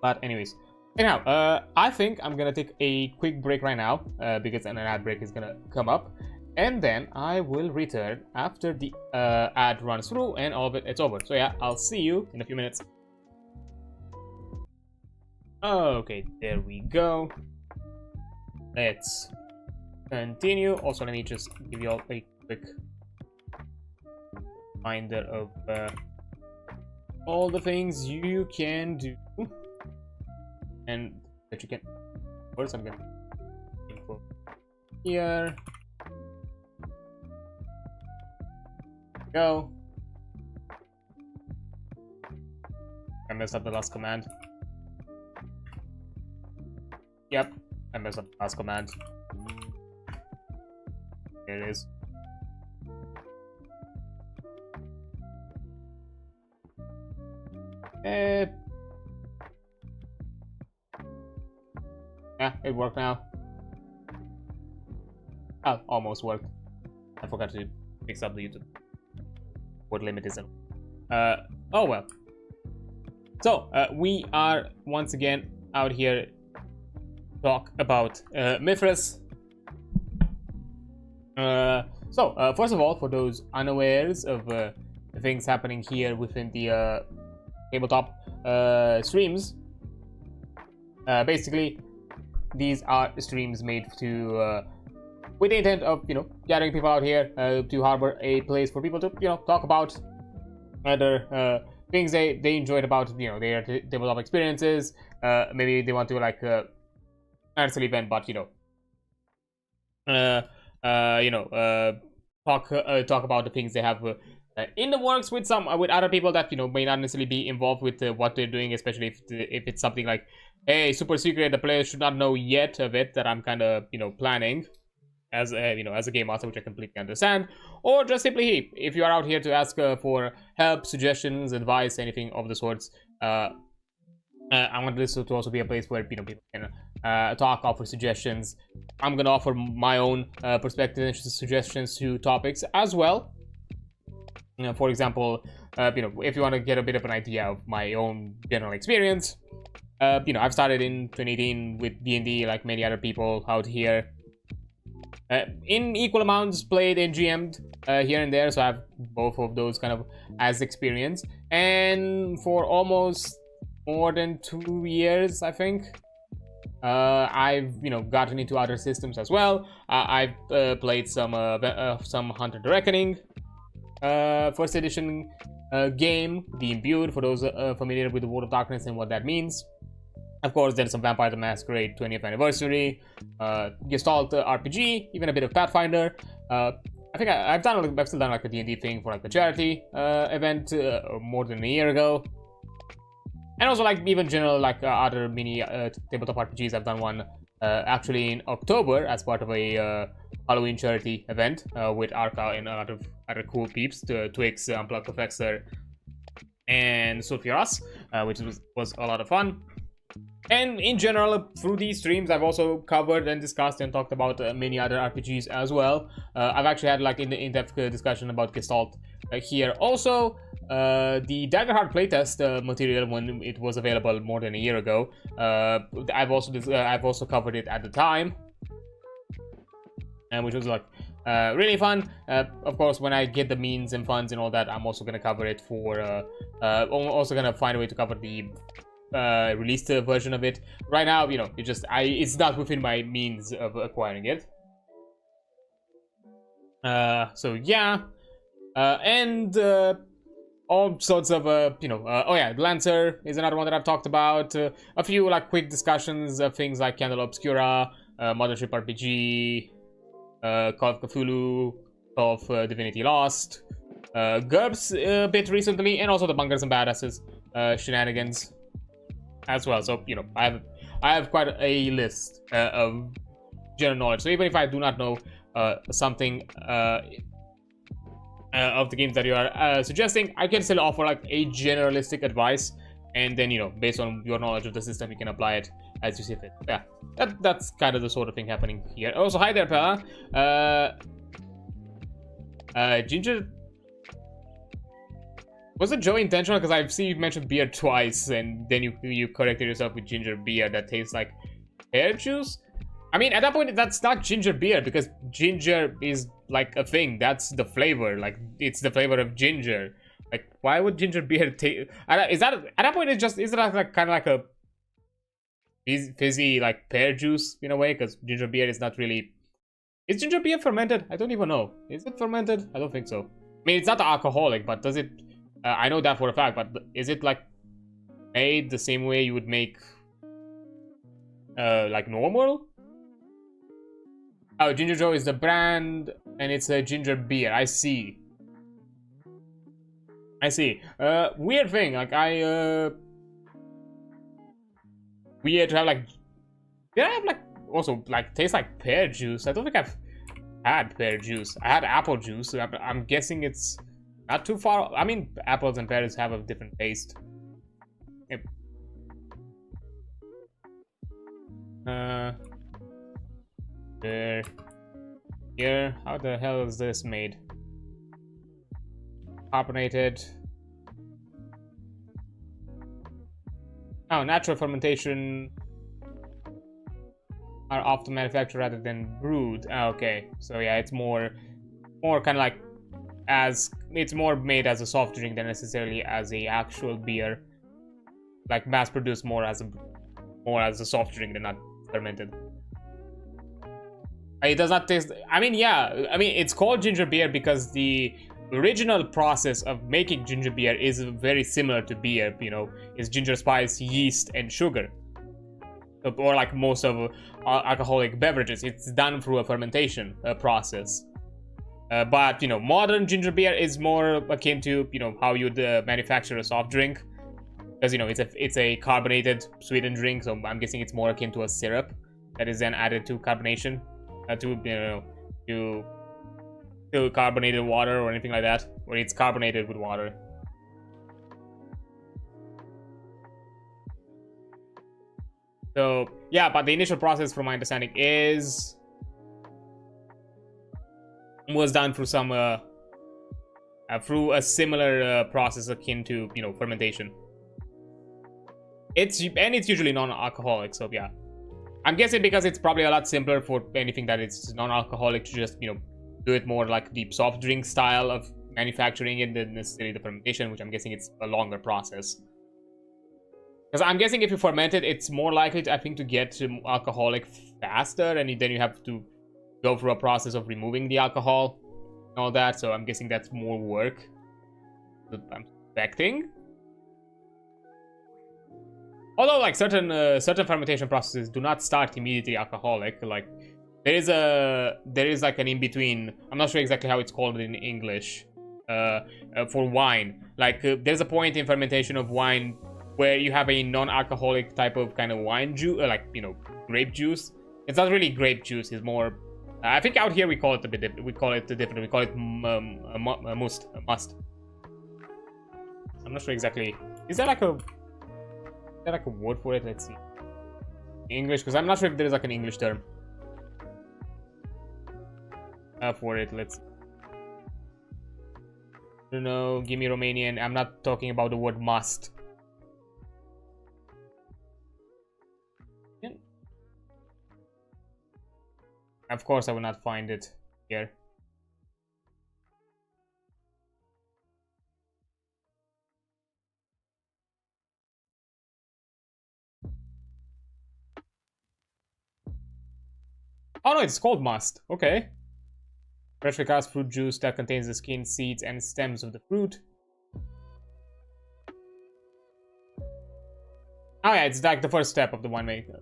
But anyways, anyhow, I think I'm gonna take a quick break right now, because an ad break is gonna come up, and then I will return after the ad runs through and all of it's over. So yeah, I'll see you in a few minutes. Okay, there we go. Let's continue. Also, let me just give you all a quick reminder of all the things you can do and that you can. First, I'm gonna go here. Go. I messed up the last command. Yep, I messed up the last command. Here it is. Yeah, it worked now. Oh, almost worked. I forgot to fix up the YouTube. What limit is it? Oh well. So, we are once again out here to talk about Mythras. So, first of all, for those unawares of the things happening here within the tabletop streams, basically these are streams made to with the intent of, you know, gathering people out here to harbor a place for people to, you know, talk about other things they enjoyed about, you know, their tabletop experiences. Maybe they want to like not necessarily event, but you know, talk about the things they have in the works with other people that, you know, may not necessarily be involved with what they're doing, especially if it's something like, hey, super secret, the players should not know yet of it, that I'm kind of, you know, planning as a, you know, as a game master, which I completely understand. Or just simply, if you are out here to ask for help, suggestions, advice, anything of the sorts, I want this to also be a place where, you know, people can talk, offer suggestions. I'm gonna offer my own perspective and suggestions to topics as well. You know, for example, you know, if you want to get a bit of an idea of my own general experience, you know, I've started in 2018 with D&D, like many other people out here. In equal amounts, played and GM'd here and there, so I have both of those kind of as experience. And for almost more than 2 years, I think, I've, you know, gotten into other systems as well. I've played some Hunter the Reckoning first edition game, the Imbued, for those familiar with the World of Darkness and what that means. Of course, there's some Vampire the Masquerade 20th anniversary, Gestalt RPG, even a bit of Pathfinder. I think I've still done like a D&D thing for like the charity event more than a year ago. And also like even general like other mini tabletop RPGs. I've done one actually in October as part of a Halloween charity event with Arca and a lot of other cool peeps, Twix, Unplugged Professor, and Sulfiras, which was a lot of fun. And in general, through these streams, I've also covered and discussed and talked about many other RPGs as well. I've actually had like in-depth discussion about Gestalt here. Also, the Daggerheart playtest material when it was available more than a year ago. I've also covered it at the time, and which was like really fun. Of course, when I get the means and funds and all that, I'm also gonna cover it for. I'm also gonna find a way to cover the released version of it. Right now, you know, it's not within my means of acquiring it. So yeah, and all sorts of oh yeah, Lancer is another one that I've talked about. A few like quick discussions of things like Candle Obscura, Mothership RPG, Call of Cthulhu, Call of Divinity Lost, GURPS a bit recently, and also the Bunkers and Badasses shenanigans as well. So you know, I have quite a list of general knowledge. So even if I do not know something of the games that you are suggesting, I can still offer like a generalistic advice, and then you know, based on your knowledge of the system, you can apply it as you see fit. Yeah, that's kind of the sort of thing happening here. Also, hi there, Pella. Ginger. Was it Joe intentional? Because I've seen you mentioned beer twice, and then you corrected yourself with ginger beer that tastes like pear juice. I mean, at that point, that's not ginger beer, because ginger is like a thing. That's the flavor. Like, it's the flavor of ginger. Like, why would ginger beer taste? Is that at that point? Is it like kind of like a fizzy like pear juice in a way? Because ginger beer is not really. Is ginger beer fermented? I don't even know. Is it fermented? I don't think so. I mean, it's not alcoholic, but does it? I know that for a fact, but is it like made the same way you would make like normal? Oh, Ginger Joe is the brand, and it's a ginger beer. I see. Weird thing, like weird to have like. Did I have like also like taste like pear juice? I don't think I've had pear juice. I had apple juice. So I'm guessing it's not too far. I mean, apples and pears have a different taste. Yep. Here, how the hell is this made? Carbonated. Oh, natural fermentation are often manufactured rather than brewed. Oh, okay, so yeah, it's more kind of like it's more made as a soft drink than necessarily as a actual beer. Like mass produced more as a soft drink than not fermented. It does not taste. I mean, yeah. I mean, it's called ginger beer because the original process of making ginger beer is very similar to beer. You know, it's ginger spice, yeast, and sugar. Or like most of alcoholic beverages, it's done through a fermentation process. But you know, modern ginger beer is more akin to how you'd manufacture a soft drink, because it's a carbonated sweetened drink. So I'm guessing it's more akin to a syrup that is then added to carbonation. To carbonated water or anything like that, or it's carbonated with water. So yeah, but the initial process, from my understanding, was done through some through a similar process akin to fermentation. It's usually non-alcoholic, so yeah. I'm guessing because it's probably a lot simpler for anything that it's non-alcoholic to just, do it more like the soft drink style of manufacturing it than necessarily the fermentation, which I'm guessing it's a longer process. Because I'm guessing if you ferment it, it's more likely, I think, to get to alcoholic faster, and then you have to go through a process of removing the alcohol and all that. So I'm guessing that's more work. I'm expecting. Although like certain fermentation processes do not start immediately alcoholic. Like there is like an in between. I'm not sure exactly how it's called in English. For wine, like there's a point in fermentation of wine where you have a non-alcoholic type of kind of wine juice, like grape juice. It's not really grape juice. It's more. I think out here we call it a bit different. We call it different. We call it must. I'm not sure exactly. Is there like a word for it? Let's see. English, because I'm not sure if there is like an English term for it. Let's see. No, give me Romanian. I'm not talking about the word must. Yeah. Of course, I will not find it here. Oh no, it's called must. Okay. Freshly cast fruit juice that contains the skin, seeds, and stems of the fruit. Oh yeah, it's like the first step of the winemaker.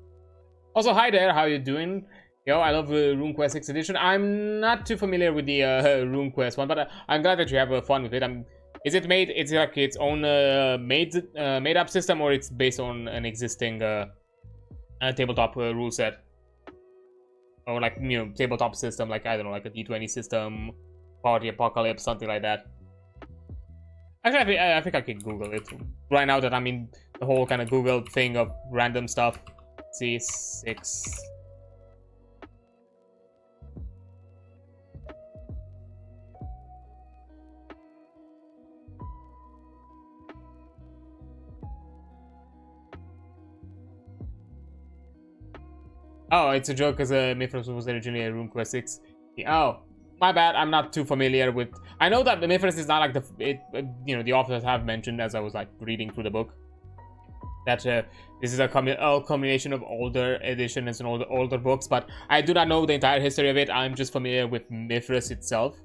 Also, hi there, how you doing? Yo, I love RuneQuest 6th edition. I'm not too familiar with the RuneQuest one, but I'm glad that you have fun with it. Is it made? It's like its own made up system, or it's based on an existing tabletop rule set? Or like, tabletop system, like, I don't know, like a D20 system, Party Apocalypse, something like that. Actually, I think I can Google it. Right now that I'm in the whole kind of Google thing of random stuff. Let's see, 6. Oh, it's a joke because Mythras was originally a RuneQuest 6. Oh, my bad. I'm not too familiar with. I know that the Mythras is not like the authors have mentioned as I was like reading through the book that this is a combination of older editions and older books, but I do not know the entire history of it. I'm just familiar with Mythras itself,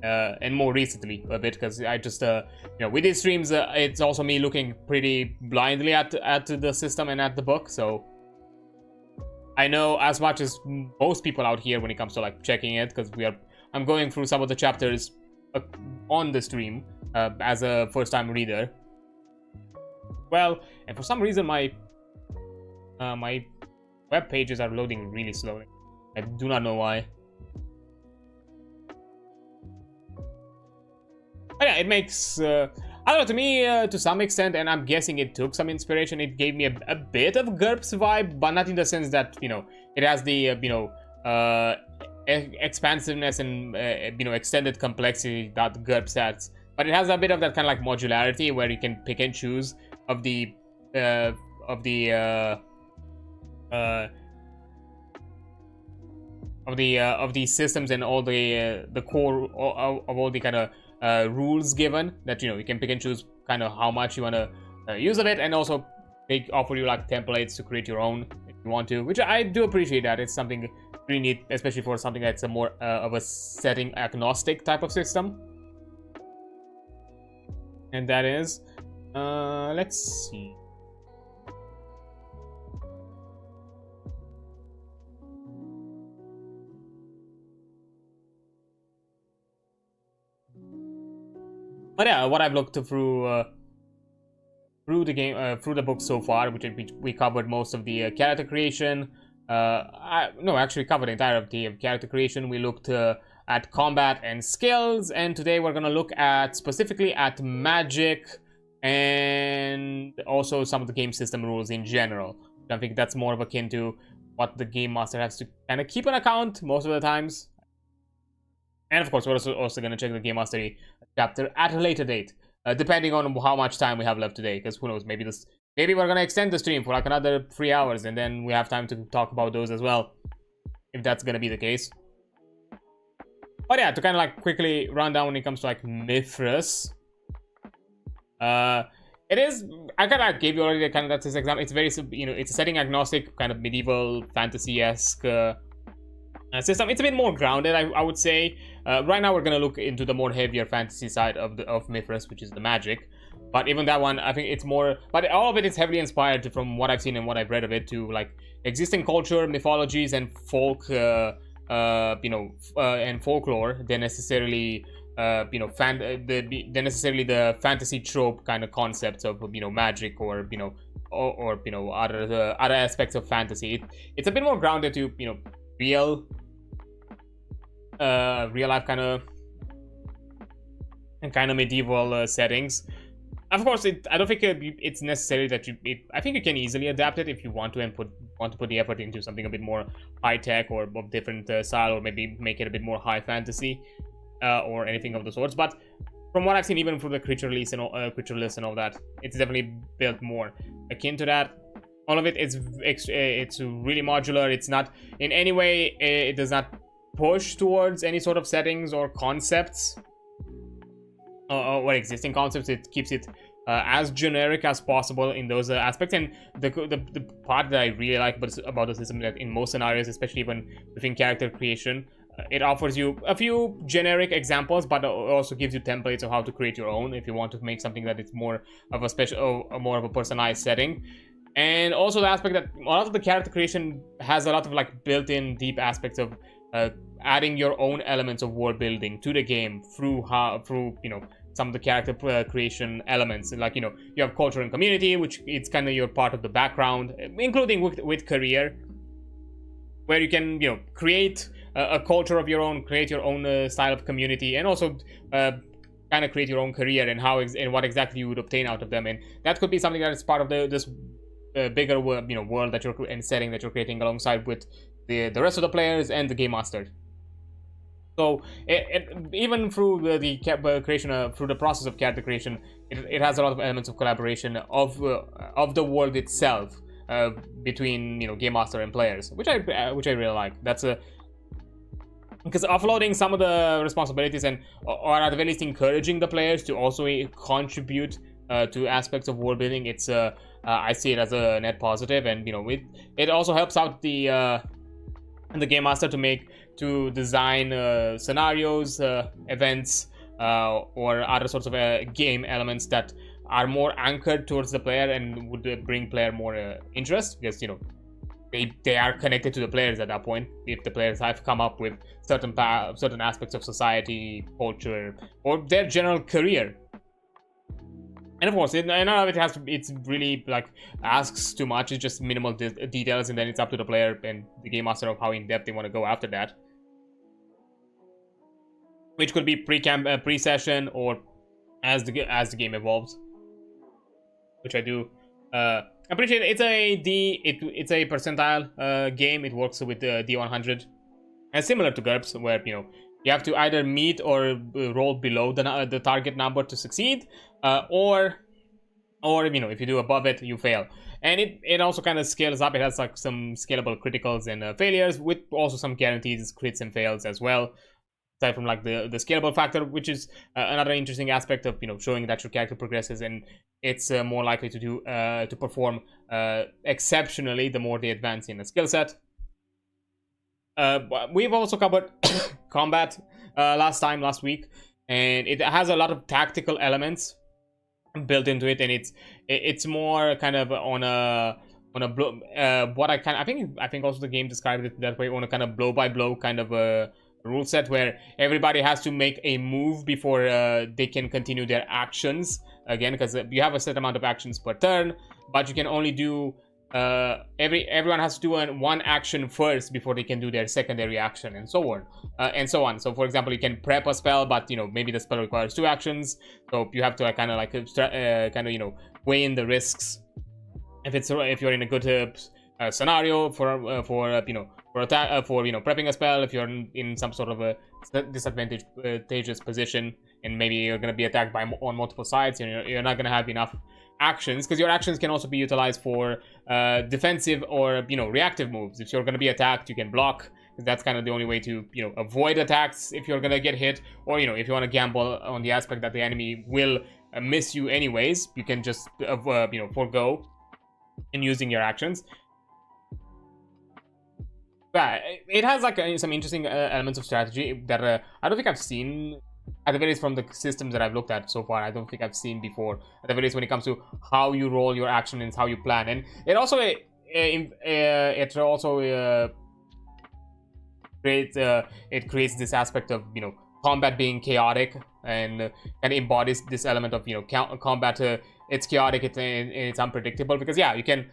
and more recently a bit because I just with these streams, it's also me looking pretty blindly at the system and at the book, so. I know as much as most people out here when it comes to like checking it, because I'm going through some of the chapters on the stream as a first-time reader. Well, and for some reason my web pages are loading really slowly. I do not know why. But yeah, it makes I don't know, to me, to some extent, and I'm guessing it took some inspiration, it gave me a bit of GURPS vibe, but not in the sense that, it has the, expansiveness and, extended complexity that GURPS has. But it has a bit of that kind of like modularity where you can pick and choose of the systems and all the core of all the kind of rules given that you can pick and choose kind of how much you want to use of it, and also they offer you like templates to create your own if you want to, which I do appreciate. That it's something really neat, especially for something that's a more of a setting agnostic type of system. And that is let's see. But yeah, what I've looked through the game, through the book so far, which we covered most of the character creation. Actually covered the entirety of character creation. We looked at combat and skills, and today we're gonna look at specifically at magic and also some of the game system rules in general. I think that's more of akin to what the game master has to kind of keep an account most of the times. And of course, we're also going to check the Game Mastery chapter at a later date, depending on how much time we have left today. Because who knows, maybe we're going to extend the stream for like another 3 hours, and then we have time to talk about those as well, if that's going to be the case. But yeah, to kind of like quickly run down when it comes to like Mythras, it is. I kind of gave you already kind of this example. It's very it's a setting agnostic kind of medieval fantasy-esque system. It's a bit more grounded, I would say. Right now we're gonna look into the more heavier fantasy side of Mythras, which is the magic. But even that one, I think it's more, but all of it is heavily inspired from what I've seen and what I've read of it to like existing culture, mythologies, and folk, and folklore than necessarily, than necessarily the fantasy trope kind of concepts of magic or other aspects of fantasy. It's a bit more grounded to real life kind of medieval settings. Of course, I don't think it's necessary that I think you can easily adapt it if you want to and put the effort into something a bit more high tech or of different style, or maybe make it a bit more high fantasy or anything of the sorts. But from what I've seen, even for the creature list and all that, it's definitely built more akin to that. All of it is it's really modular. It's not in any way, it does not push towards any sort of settings or concepts or existing concepts. It keeps it as generic as possible in those aspects. And the part that I really like about the system, that in most scenarios, especially when within character creation, it offers you a few generic examples, but it also gives you templates of how to create your own if you want to make something that is more of a special, more of a personalized setting. And also the aspect that a lot of the character creation has a lot of like built-in deep aspects of adding your own elements of world building to the game through some of the character creation elements. Like you have culture and community, which it's kind of your part of the background, including with career, where you can create a culture of your own, create your own style of community, and also kind of create your own career and and what exactly you would obtain out of them. And that could be something that is part of this bigger world that you're and setting that you're creating alongside with the rest of the players and the game master. So even through the creation, through the process of character creation, it has a lot of elements of collaboration of the world itself between game master and players, which I really like. That's because offloading some of the responsibilities or at the very least encouraging the players to also contribute to aspects of world building. It's I see it as a net positive, and it also helps out the game master to design scenarios, events, or other sorts of game elements that are more anchored towards the player and would bring player more interest, because they are connected to the players at that point. If the players have come up with certain aspects of society, culture, or their general career. And of course, none of it it's really like asks too much. It's just minimal details, and then it's up to the player and the game master of how in depth they want to go after that. Which could be pre-session or as the game evolves, which I do appreciate. It's a percentile game. It works with the D100, and similar to GURPS, where you have to either meet or roll below the target number to succeed, or if you do above it, you fail. And it also kind of scales up. It has like some scalable criticals and failures, with also some guarantees, crits and fails as well. Aside from like the scalable factor, which is another interesting aspect of showing that your character progresses, and it's more likely to perform exceptionally the more they advance in a skill set. We've also covered combat last week, and it has a lot of tactical elements built into it, and it's more kind of on a I think also the game described it that way, on a kind of blow by blow kind of a rule set, where everybody has to make a move before they can continue their actions again, because you have a set amount of actions per turn, but you can only do everyone has to do one action first before they can do their secondary action, and so on. So for example, you can prep a spell, but maybe the spell requires 2 actions, so you have to kind of weigh in the risks. If you're in a good scenario for prepping a spell, if you're in some sort of a disadvantageous position, and maybe you're going to be attacked on multiple sides, and you're not going to have enough actions, because your actions can also be utilized for defensive or reactive moves. If you're going to be attacked, you can block, because that's kind of the only way to avoid attacks if you're going to get hit, or if you want to gamble on the aspect that the enemy will miss you anyways, you can just forego in using your actions. But it has like some interesting elements of strategy that I don't think I've seen at the very least from the systems that I've looked at so far, I don't think I've seen before. At the very least when it comes to how you roll your action and how you plan. And it also creates this aspect of, you know, combat being chaotic, and embodies this element of, you know, combat. It's chaotic, it's unpredictable, because yeah, you can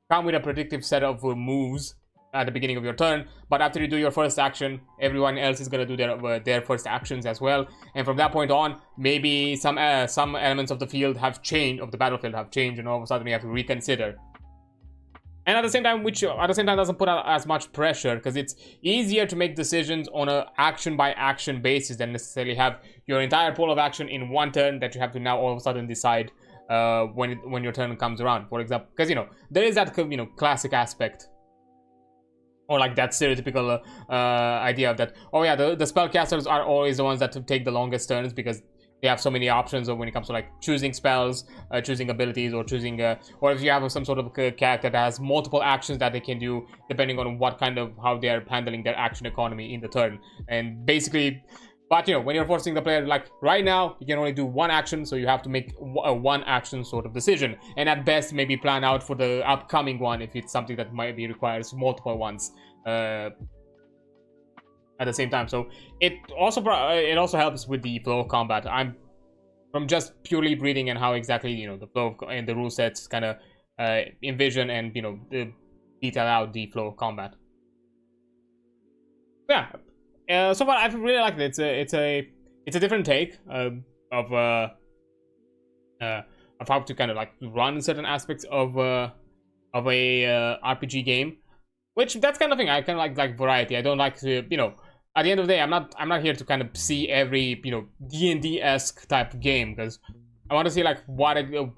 come with a predictive set of moves at the beginning of your turn, but after you do your first action, everyone else is gonna do their first actions as well, and from that point on, maybe some elements of the field have changed, of the battlefield have changed, and all of a sudden we have to reconsider. And at the same time, which at the same time doesn't put out as much pressure, because it's easier to make decisions on a action by action basis than necessarily have your entire pool of action in one turn that you have to now all of a sudden decide when your turn comes around. For example, because, you know, there is that, you know, classic aspect, or like that stereotypical idea of that, oh yeah, the spellcasters are always the ones that take the longest turns because they have so many options when it comes to like choosing spells, choosing abilities, or choosing or if you have some sort of character that has multiple actions that they can do depending on what kind of, how they are handling their action economy in the turn. And basically, but you know, when you're forcing the player, like right now you can only do one action, so you have to make a one action sort of decision, and at best maybe plan out for the upcoming one if it's something that maybe requires multiple ones at the same time. So it also helps with the flow of combat. I'm from just purely reading and how exactly, you know, the flow of, and the rule sets kind of envision and, you know, detail out the flow of combat. Yeah, so far I've really liked it. It's a different take of how to kind of like run certain aspects of a RPG game, which that's kind of thing I kind of like variety. I don't like to, you know, at the end of the day, I'm not here to kind of see every, you know, D&D-esque type of game, because I want to see like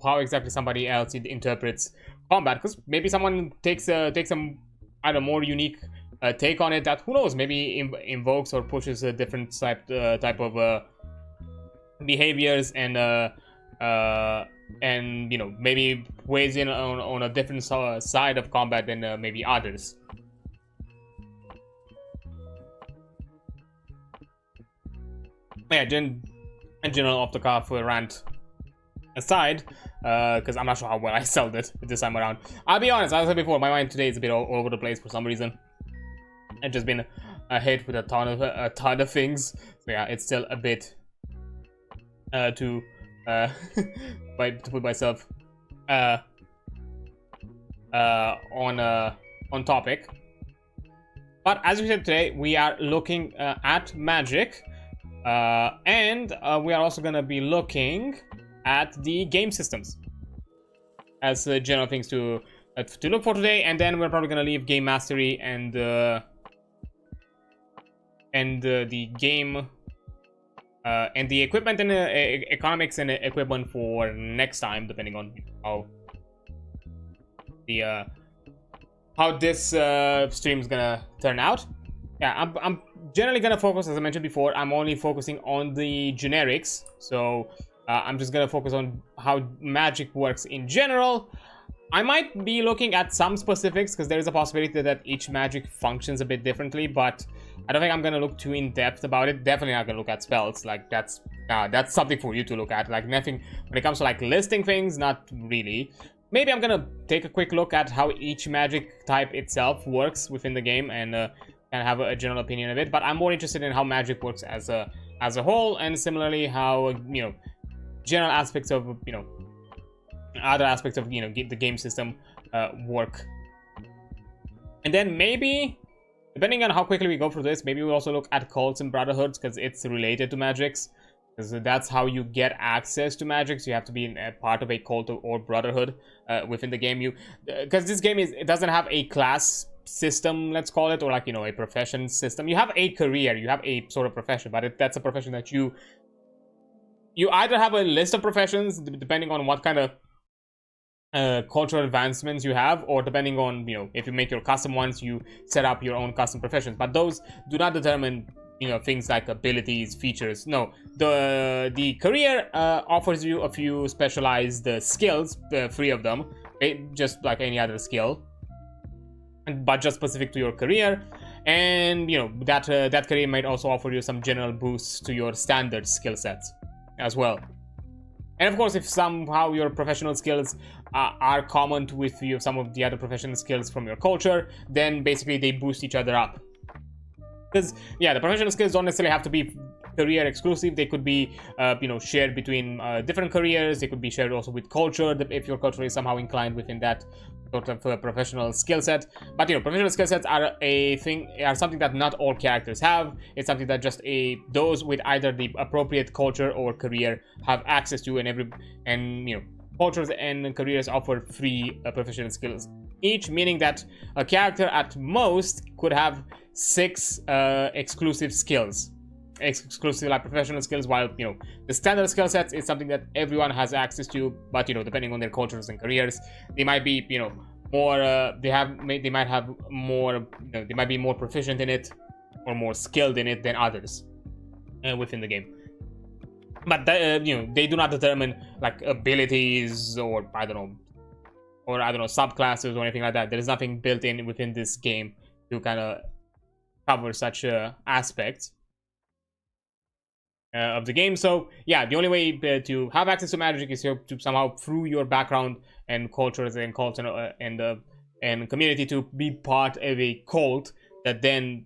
how exactly somebody else interprets combat, because maybe someone takes some either more unique take on it that, who knows, maybe invokes or pushes a different type of behaviors, and you know, maybe weighs in on a different side of combat than maybe others. Yeah, general off-the-cuff rant aside, because I'm not sure how well I sold it this time around. I'll be honest, as I said before, my mind today is a bit all over the place for some reason. I've just been hit with a ton of things. So yeah, it's still a bit to put myself on topic. But as we said, today we are looking at magic. And we are also going to be looking at the game systems as general things to look for today, and then we're probably going to leave game mastery and the game and the equipment and economics and equipment for next time, depending on how this stream is gonna turn out. Yeah, I'm generally gonna focus, as I mentioned before, I'm only focusing on the generics, so I'm just gonna focus on how magic works in general. I might be looking at some specifics, because there is a possibility that each magic functions a bit differently, but I don't think I'm gonna look too in depth about it. Definitely not gonna look at spells, like that's something for you to look at. Like nothing when it comes to like listing things, not really. Maybe I'm gonna take a quick look at how each magic type itself works within the game, and have a general opinion of it. But I'm more interested in how magic works as a whole, and similarly how, you know, general aspects of, you know, other aspects of, you know, the game system work. And then maybe, depending on how quickly we go through this, maybe we'll also look at cults and brotherhoods, because it's related to magics. Because that's how you get access to magic. So you have to be a part of a cult or brotherhood within the game. Because this game it doesn't have a class system, let's call it, or like, you know, a profession system. You have a career, you have a sort of profession, but that's a profession that you either have a list of professions depending on what kind of cultural advancements you have, or depending on, you know, if you make your custom ones, you set up your own custom professions. But those do not determine, you know, things like abilities, features. No, the career offers you a few specialized skills, 3 of them, just like any other skill, but just specific to your career. And you know that career might also offer you some general boosts to your standard skill sets as well. And of course, if somehow your professional skills are common with you, some of the other professional skills from your culture, then basically they boost each other up. Because yeah, the professional skills don't necessarily have to be career exclusive. They could be you know, shared between different careers. They could be shared also with culture, if your culture is somehow inclined within that sort of professional skill set. But you know, professional skill sets are something that not all characters have. It's something that just those with either the appropriate culture or career have access to, and you know, cultures and careers offer free professional skills each, meaning that a character at most could have 6 exclusive skills, exclusive like professional skills, while you know the standard skill sets is something that everyone has access to. But you know, depending on their cultures and careers, they might be, you know, more they might have more, you know, they might be more proficient in it or more skilled in it than others within the game. But you know, they do not determine like abilities or I don't know subclasses or anything like that. There is nothing built in within this game to kind of cover such aspects of the game. So yeah, the only way to have access to magic is to somehow, through your background and cultures and culture and community, to be part of a cult that then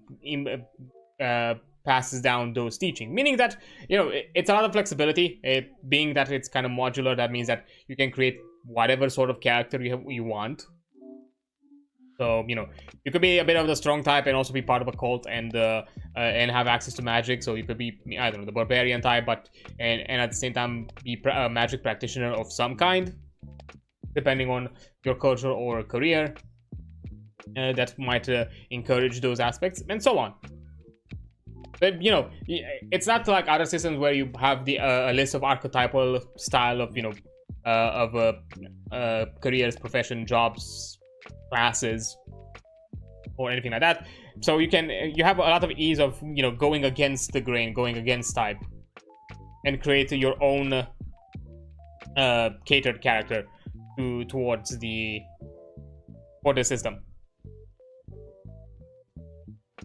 passes down those teachings. Meaning that, you know, it's a lot of flexibility. Being that it's kind of modular, that means that you can create whatever sort of character you want. So, you know, you could be a bit of the strong type and also be part of a cult and have access to magic. So you could be, I don't know, the barbarian type, but and at the same time be a magic practitioner of some kind, depending on your culture or career. That might encourage those aspects and so on. But you know, it's not like other systems where you have a list of archetypal style of, you know, careers, profession, jobs, classes, or anything like that. So you have a lot of ease of, you know, going against the grain, going against type, and create your own catered character towards for the system.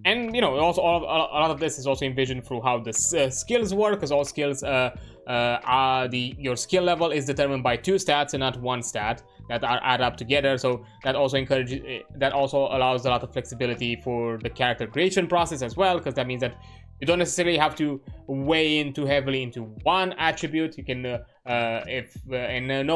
And you know, also a lot of this is also envisioned through how the skills work, because all skills your skill level is determined by 2 stats and not 1 stat that are add up together. So that also allows a lot of flexibility for the character creation process as well, because that means that you don't necessarily have to weigh in too heavily into one attribute. You can no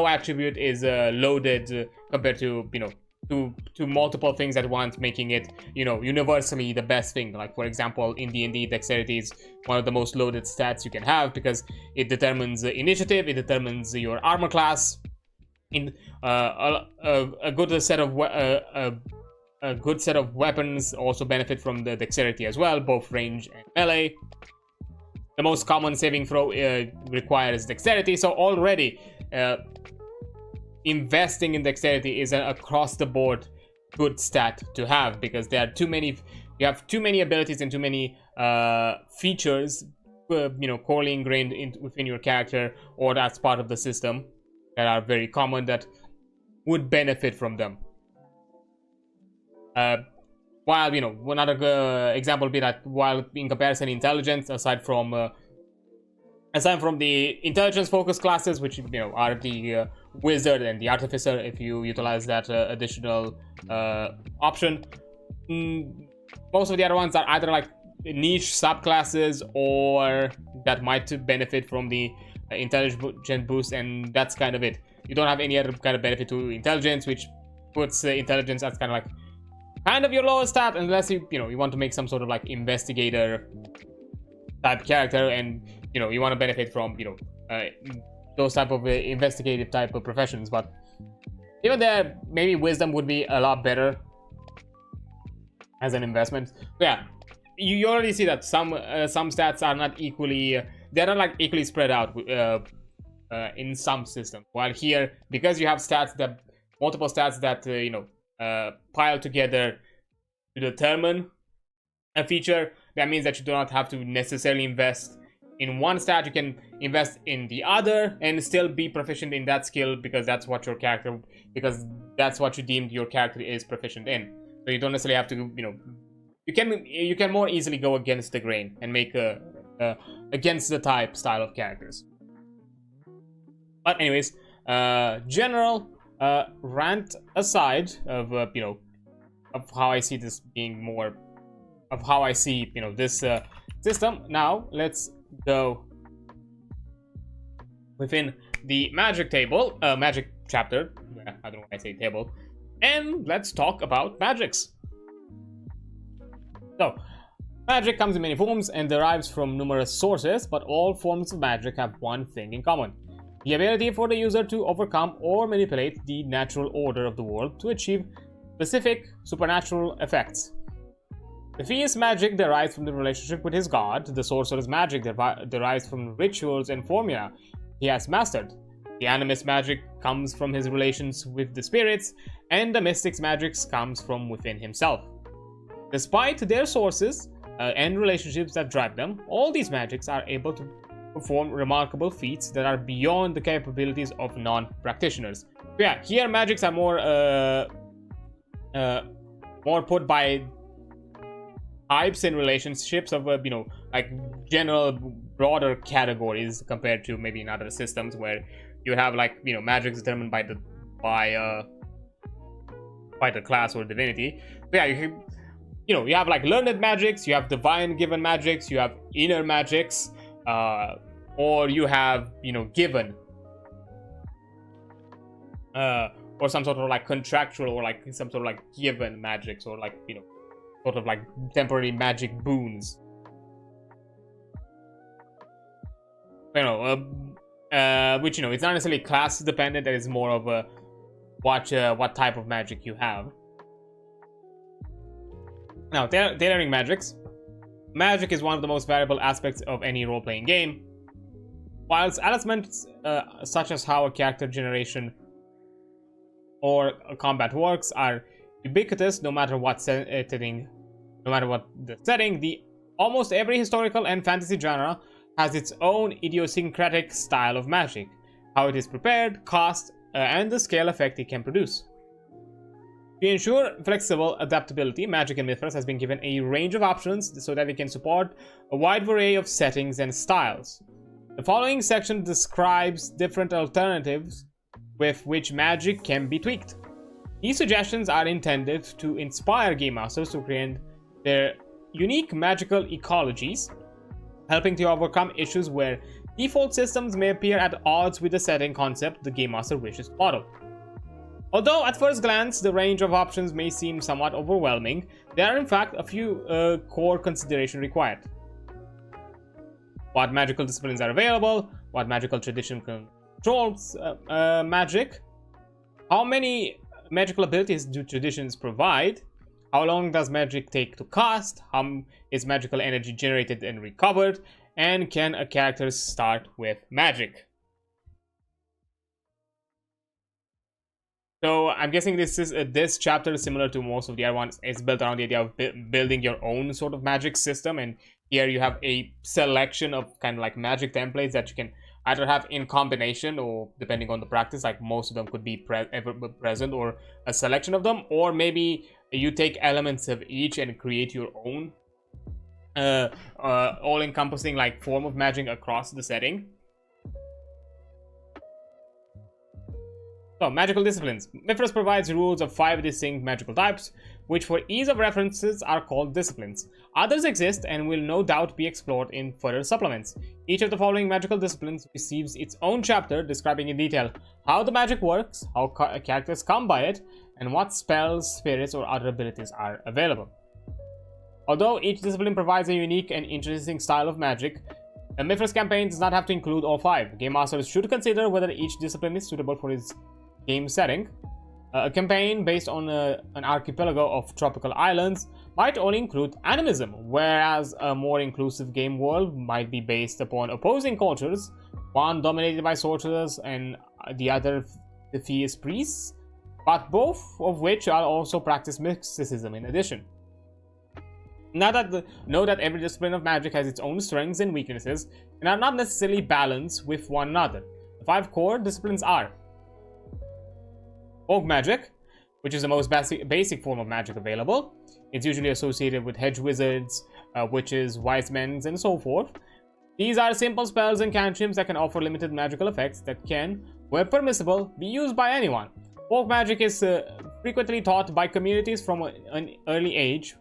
attribute is loaded compared to, you know, to multiple things at once, making it, you know, universally the best thing. Like for example, in D&D, dexterity is one of the most loaded stats you can have, because it determines initiative, it determines your armor class. In a good set of weapons also benefit from the dexterity as well, both range and melee. The most common saving throw requires dexterity, so already investing in dexterity is an across the board good stat to have, because there are you have too many abilities and too many features you know, corely ingrained within your character, or that's part of the system, that are very common, that would benefit from them. While, you know, another example would be that, while in comparison, intelligence, aside from the intelligence focused classes, which, you know, are the wizard and the artificer, if you utilize that additional option, most of the other ones are either like niche subclasses, or that might benefit from the intelligence boost, and that's kind of it. You don't have any other kind of benefit to intelligence, which puts intelligence as kind of your lowest stat, unless you want to make some sort of like investigator type character, and you know, you want to benefit from, you know, those type of investigative type of professions. But even there, maybe wisdom would be a lot better as an investment. So yeah, you already see that some stats are not equally, they're not like equally spread out in some systems, while here, because you have multiple stats that you know, pile together to determine a feature, that means that you do not have to necessarily invest in one stat. You can invest in the other and still be proficient in that skill, because that's what you deemed your character is proficient in. So you don't necessarily have to, you know, you can more easily go against the grain and make a against the type style of characters. But anyways, general rant aside of of how I see this being more of how I see this system. Now let's go within the magic table, magic chapter. I don't know why I say table, and let's talk about magics. So, magic comes in many forms and derives from numerous sources, but all forms of magic have one thing in common: the ability for the user to overcome or manipulate the natural order of the world to achieve specific supernatural effects. The theist's magic derives from the relationship with his god. The sorcerer's magic derives from rituals and formula he has mastered. The animist's magic comes from his relations with the spirits, and the mystic's magic comes from within himself. Despite their sources and relationships that drive them, all these magics are able to perform remarkable feats that are beyond the capabilities of non-practitioners. Yeah, here magics are more put by types and relationships of like general broader categories compared to maybe in other systems where you have like magics determined by the class or divinity. But yeah, you have like learned magics, you have divine given magics, you have inner magics, or you have given or some sort of like contractual or like some sort of like given magics, or like sort of like temporary magic boons. Which it's not necessarily class dependent. That is more of a what type of magic you have. Now, tailoring magics. Magic is one of the most valuable aspects of any role-playing game. Whilst elements such as how a character generation or a combat works are ubiquitous, no matter what setting, no matter what the setting, almost every historical and fantasy genre has its own idiosyncratic style of magic, how it is prepared, cost, and the scale effect it can produce. To ensure flexible adaptability, Magic in Mythras has been given a range of options so that it can support a wide variety of settings and styles. The following section describes different alternatives with which magic can be tweaked. These suggestions are intended to inspire game masters to create their unique magical ecologies, helping to overcome issues where default systems may appear at odds with the setting concept the game master wishes to follow. Although at first glance the range of options may seem somewhat overwhelming, there are in fact a few core considerations required. What magical disciplines are available, what magical tradition controls magic, how many magical abilities do traditions provide, how long does magic take to cast, how is magical energy generated and recovered, and can a character start with magic? So I'm guessing this chapter is similar to most of the other ones. It's built around the idea of building your own sort of magic system, and here you have a selection of kind of like magic templates that you can either have in combination, or depending on the practice, like most of them could be ever present, or a selection of them, or maybe you take elements of each and create your own all-encompassing like form of magic across the setting. So, magical disciplines. Mythras provides rules of 5 distinct magical types, which for ease of references are called disciplines. Others exist and will no doubt be explored in further supplements. Each of the following magical disciplines receives its own chapter describing in detail how the magic works, how characters come by it, and what spells, spirits, or other abilities are available. Although each discipline provides a unique and interesting style of magic, a Mythras campaign does not have to include all 5. Game masters should consider whether each discipline is suitable for his game setting. A campaign based on an archipelago of tropical islands might only include animism, whereas a more inclusive game world might be based upon opposing cultures, one dominated by sorcerers and the other the theist priests, but both of which are also practice mysticism in addition. Note that every discipline of magic has its own strengths and weaknesses and are not necessarily balanced with one another. The 5 core disciplines are Folk magic, which is the most basic form of magic available. It's usually associated with hedge wizards, witches, wise men, and so forth. These are simple spells and cantrips that can offer limited magical effects that can, where permissible, be used by anyone. Folk magic is frequently taught by communities from an early age,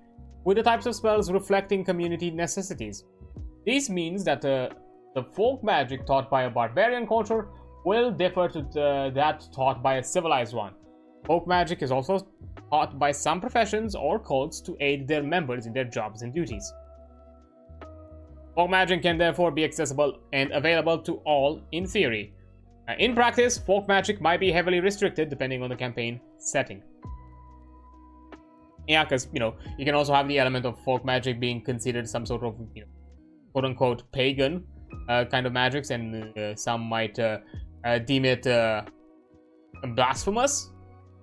with the types of spells reflecting community necessities. This means that the folk magic taught by a barbarian culture will differ to that taught by a civilized one. Folk magic is also taught by some professions or cults to aid their members in their jobs and duties. Folk magic can therefore be accessible and available to all in theory. In practice, folk magic might be heavily restricted depending on the campaign setting. Yeah, because, you can also have the element of folk magic being considered some sort of, quote-unquote pagan kind of magics, and some might deem it blasphemous.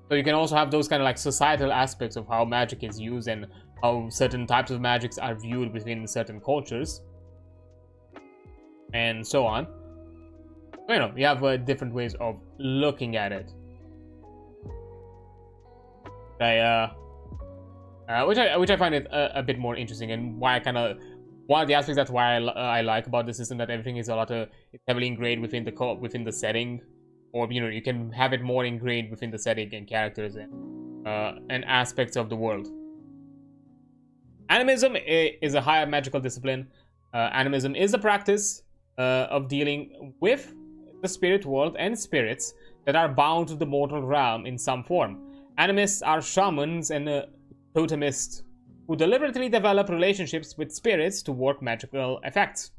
So you can also have those kind of like societal aspects of how magic is used and how certain types of magics are viewed within certain cultures, and so on. You have different ways of looking at it. Which I find it a bit more interesting, and why one of the aspects that's why I like about the system, that everything is it's heavily ingrained within the setting, or you can have it more ingrained within the setting and characters and aspects of the world. Animism is a higher magical discipline. Animism is a practice of dealing with the spirit world and spirits that are bound to the mortal realm in some form. Animists are shamans and totemists who deliberately develop relationships with spirits to work magical effects,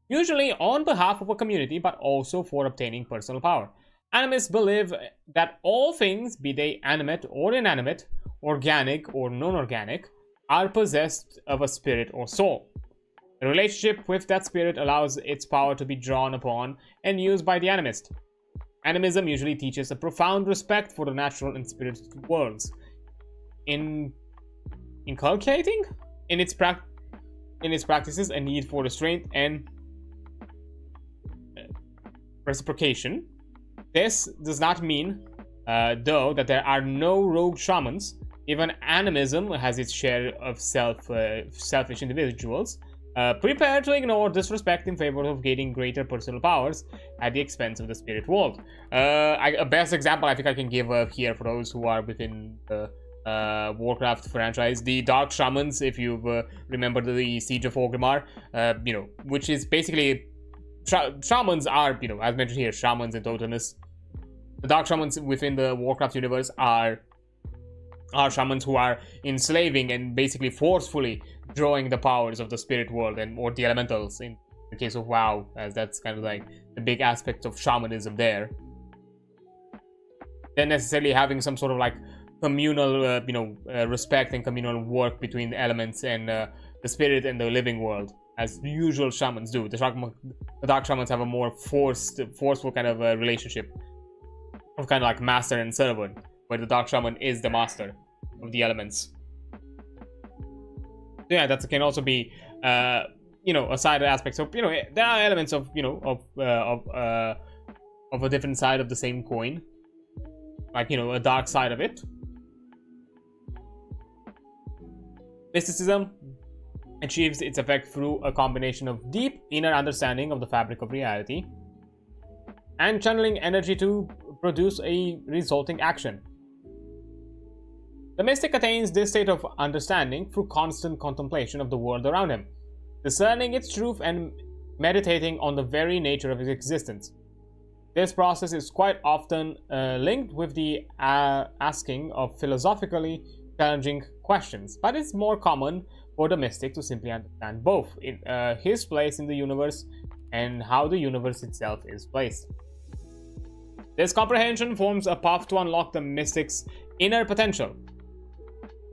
usually on behalf of a community, but also for obtaining personal power. Animists believe that all things, be they animate or inanimate, organic or non-organic, are possessed of a spirit or soul. The relationship with that spirit allows its power to be drawn upon and used by the animist. Animism usually teaches a profound respect for the natural and spiritual worlds, inculcating in its practices a need for restraint and reciprocation. This does not mean, though, that there are no rogue shamans. Even animism has its share of selfish individuals, prepared to ignore disrespect in favor of gaining greater personal powers at the expense of the spirit world. A best example I think I can give here for those who are within the Warcraft franchise, the Dark Shamans, if you've remembered the Siege of Orgrimmar, which is basically shamans are, as mentioned here, shamans and totemists. The Dark Shamans within the Warcraft universe are shamans who are enslaving and basically forcefully drawing the powers of the spirit world or the elementals in the case of WoW, as that's kind of like the big aspect of shamanism there. Then necessarily having some sort of like communal, respect and communal work between the elements and the spirit and the living world, as the usual shamans do. The Dark Shamans have a more forceful kind of relationship of kind of like master and servant, where the Dark Shaman is the master of the elements. So yeah, that can also be, a side aspect. So there are elements of of a different side of the same coin, like a dark side of it. Mysticism achieves its effect through a combination of deep inner understanding of the fabric of reality and channeling energy to produce a resulting action. The mystic attains this state of understanding through constant contemplation of the world around him, discerning its truth and meditating on the very nature of his existence. This process is quite often linked with the asking of philosophically challenging questions, but it's more common for the mystic to simply understand both his place in the universe and how the universe itself is placed. This comprehension forms a path to unlock the mystic's inner potential.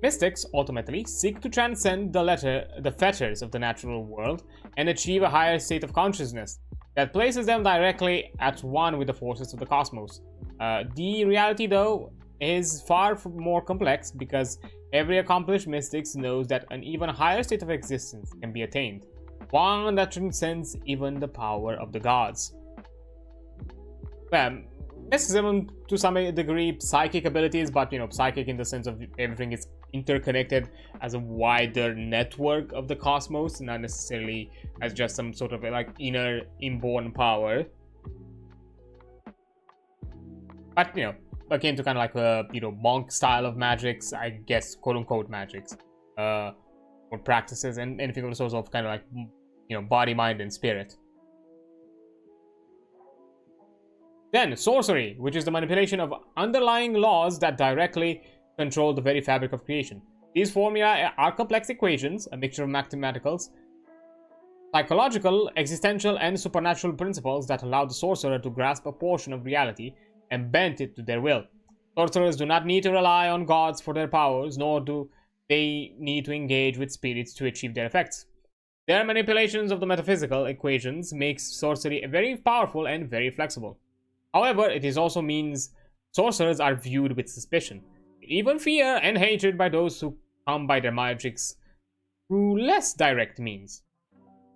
Mystics ultimately seek to transcend the fetters of the natural world and achieve a higher state of consciousness that places them directly at one with the forces of the cosmos. The reality, though, is far more complex, because every accomplished mystic knows that an even higher state of existence can be attained, one that transcends even the power of the gods. Mysticism, to some degree, psychic abilities, but psychic in the sense of everything is interconnected as a wider network of the cosmos, not necessarily as just some sort of like inner inborn power. But you know, akin to kind of like monk style of magics, I guess, quote unquote magics, or practices, and anything of the sort of kind of like body, mind, and spirit. Then sorcery, which is the manipulation of underlying laws that directly control the very fabric of creation. These formulae are complex equations, a mixture of mathematicals, psychological, existential, and supernatural principles that allow the sorcerer to grasp a portion of reality and bend it to their will. Sorcerers do not need to rely on gods for their powers, nor do they need to engage with spirits to achieve their effects. Their manipulations of the metaphysical equations makes sorcery very powerful and very flexible. However, it also means sorcerers are viewed with suspicion, even fear and hatred by those who come by their magics through less direct means.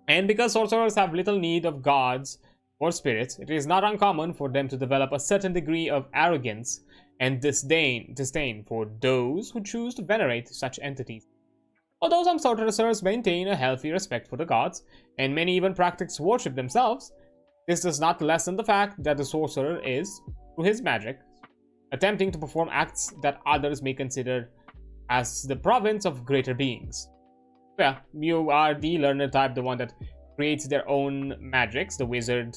And because sorcerers have little need of gods or spirits, it is not uncommon for them to develop a certain degree of arrogance and disdain for those who choose to venerate such entities. Although some sorcerers maintain a healthy respect for the gods, and many even practice worship themselves, this does not lessen the fact that the sorcerer is, through his magic, attempting to perform acts that others may consider as the province of greater beings. Yeah, you are the learner type, the one that creates their own magics, the wizard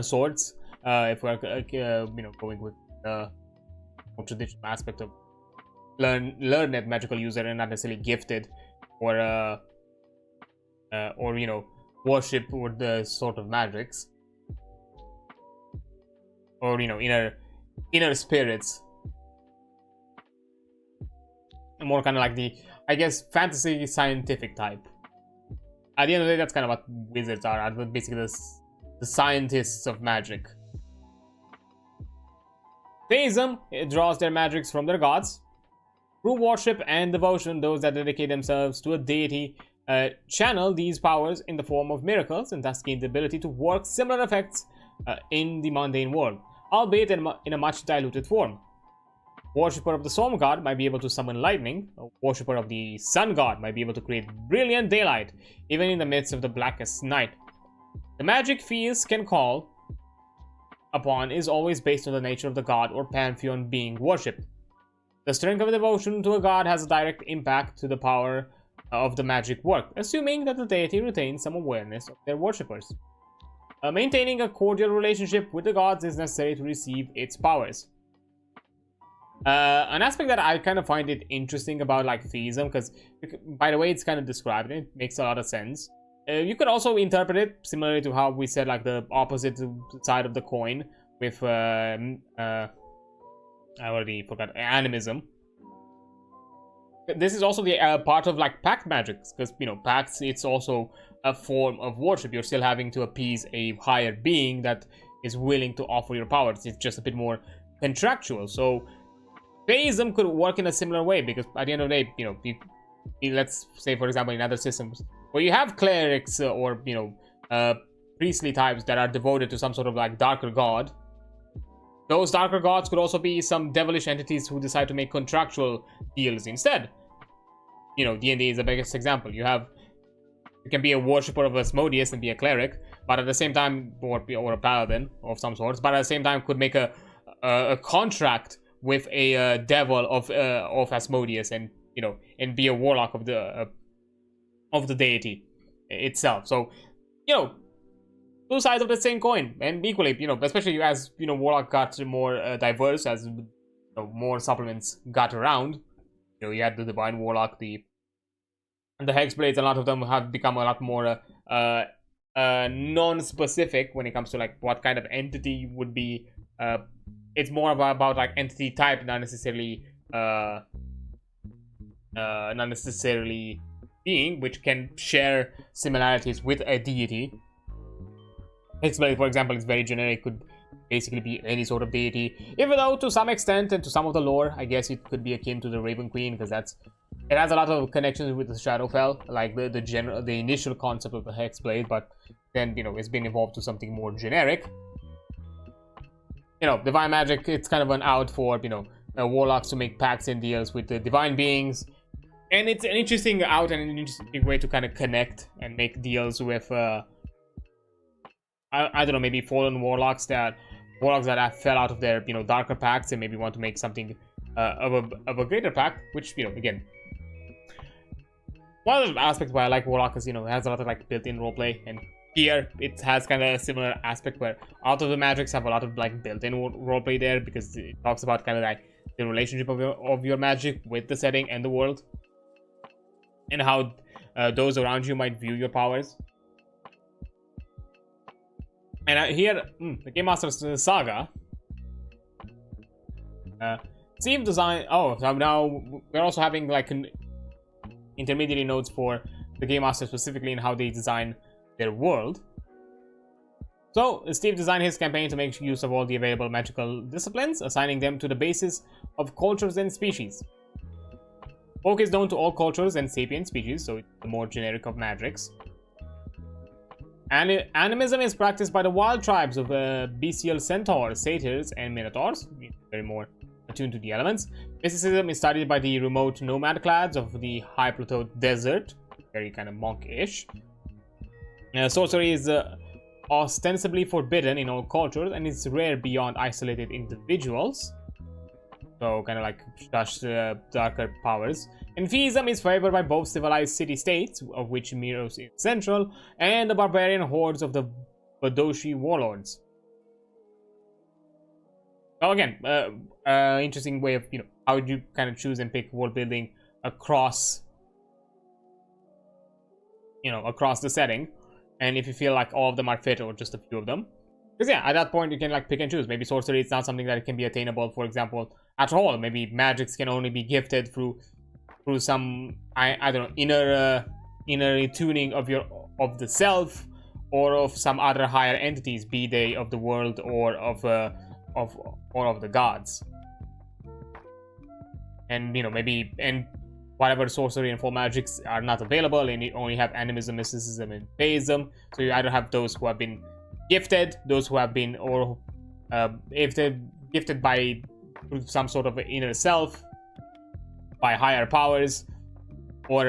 sorts. If we're going with the more traditional aspect of learned magical user and not necessarily gifted or worship with the sort of magics, or inner spirits, more kind of like the, I guess, fantasy scientific type. At the end of the day, that's kind of what wizards are basically the scientists of magic. Theism draws their magics from their gods. Through worship and devotion, those that dedicate themselves to a deity channel these powers in the form of miracles, and thus gain the ability to work similar effects in the mundane world, albeit in a much diluted form. Worshipper of the storm god might be able to summon lightning. A worshipper of the sun god might be able to create brilliant daylight, even in the midst of the blackest night. The magic Fees can call upon is always based on the nature of the god or pantheon being worshipped. The strength of devotion to a god has a direct impact to the power of the magic work, assuming that the deity retains some awareness of their worshippers. Maintaining a cordial relationship with the gods is necessary to receive its powers. An aspect that I kind of find it interesting about like theism, because by the way it's kind of described, it makes a lot of sense. You could also interpret it similarly to how we said like the opposite side of the coin with I already forgot, animism. This is also the part of like pact magics, because pacts, it's also a form of worship. You're still having to appease a higher being that is willing to offer your powers. It's just a bit more contractual. So theism could work in a similar way, because at the end of the day, let's say for example in other systems where you have clerics or priestly types that are devoted to some sort of like darker god. Those darker gods could also be some devilish entities who decide to make contractual deals instead. D&D is the biggest example. You can be a worshipper of Asmodeus and be a cleric, but at the same time, or a paladin of some sorts, but at the same time could make a contract with a devil of Asmodeus, and and be a warlock of the deity itself. So two sides of the same coin, and equally, especially as warlock got more diverse, as more supplements got around. You had the divine warlock, the hexblades. A lot of them have become a lot more non-specific when it comes to like what kind of entity would be. It's more about like entity type, not necessarily being, which can share similarities with a deity. Hexblade, for example, is very generic, could basically be any sort of deity, even though to some extent and to some of the lore, I guess it could be akin to the Raven Queen, because it has a lot of connections with the Shadowfell, like the initial concept of the Hexblade, but then it's been evolved to something more generic. Divine magic, it's kind of an out for warlocks to make pacts and deals with the divine beings. And it's an interesting out and an interesting way to kind of connect and make deals with, I don't know, maybe fallen warlocks that have fell out of their, darker pacts and maybe want to make something of a greater pact, which, again, one of the aspects why I like Warlock is, it has a lot of like built-in roleplay, and here it has kind of a similar aspect where out of the magics have a lot of like built-in roleplay there, because it talks about kind of like the relationship of your magic with the setting and the world, and how those around you might view your powers. And here, the Game Master's Saga. Theme design. Oh, so now we're also having like intermediary notes for the Game Master specifically in how they design their world. So Steve designed his campaign to make use of all the available magical disciplines, assigning them to the basis of cultures and species. Folk is known to all cultures and sapient species, so it's the more generic of magics. And animism is practiced by the wild tribes of bestial centaurs, satyrs, and minotaurs, very more attuned to the elements. Mysticism is studied by the remote nomad clads of the high plateau desert, very kind of monk-ish. Sorcery is ostensibly forbidden in all cultures and is rare beyond isolated individuals. So kind of like darker powers. Envtuber is favored by both civilized city-states, of which Mythras is central, and the barbarian hordes of the Badoshi warlords. So again, interesting way of, how would you kind of choose and pick world building across, across the setting, and if you feel like all of them are fit or just a few of them. Because yeah, at that point you can like pick and choose. Maybe sorcery is not something that can be attainable, for example, at all. Maybe magics can only be gifted through some I don't know, inner tuning of the self, or of some other higher entities, be they of the world or of the gods. And maybe, and whatever sorcery and full magics are not available, and you only have animism, mysticism, and theism. So you either have those who have been gifted, those who have been, or if they're gifted by some sort of inner self, by higher powers, or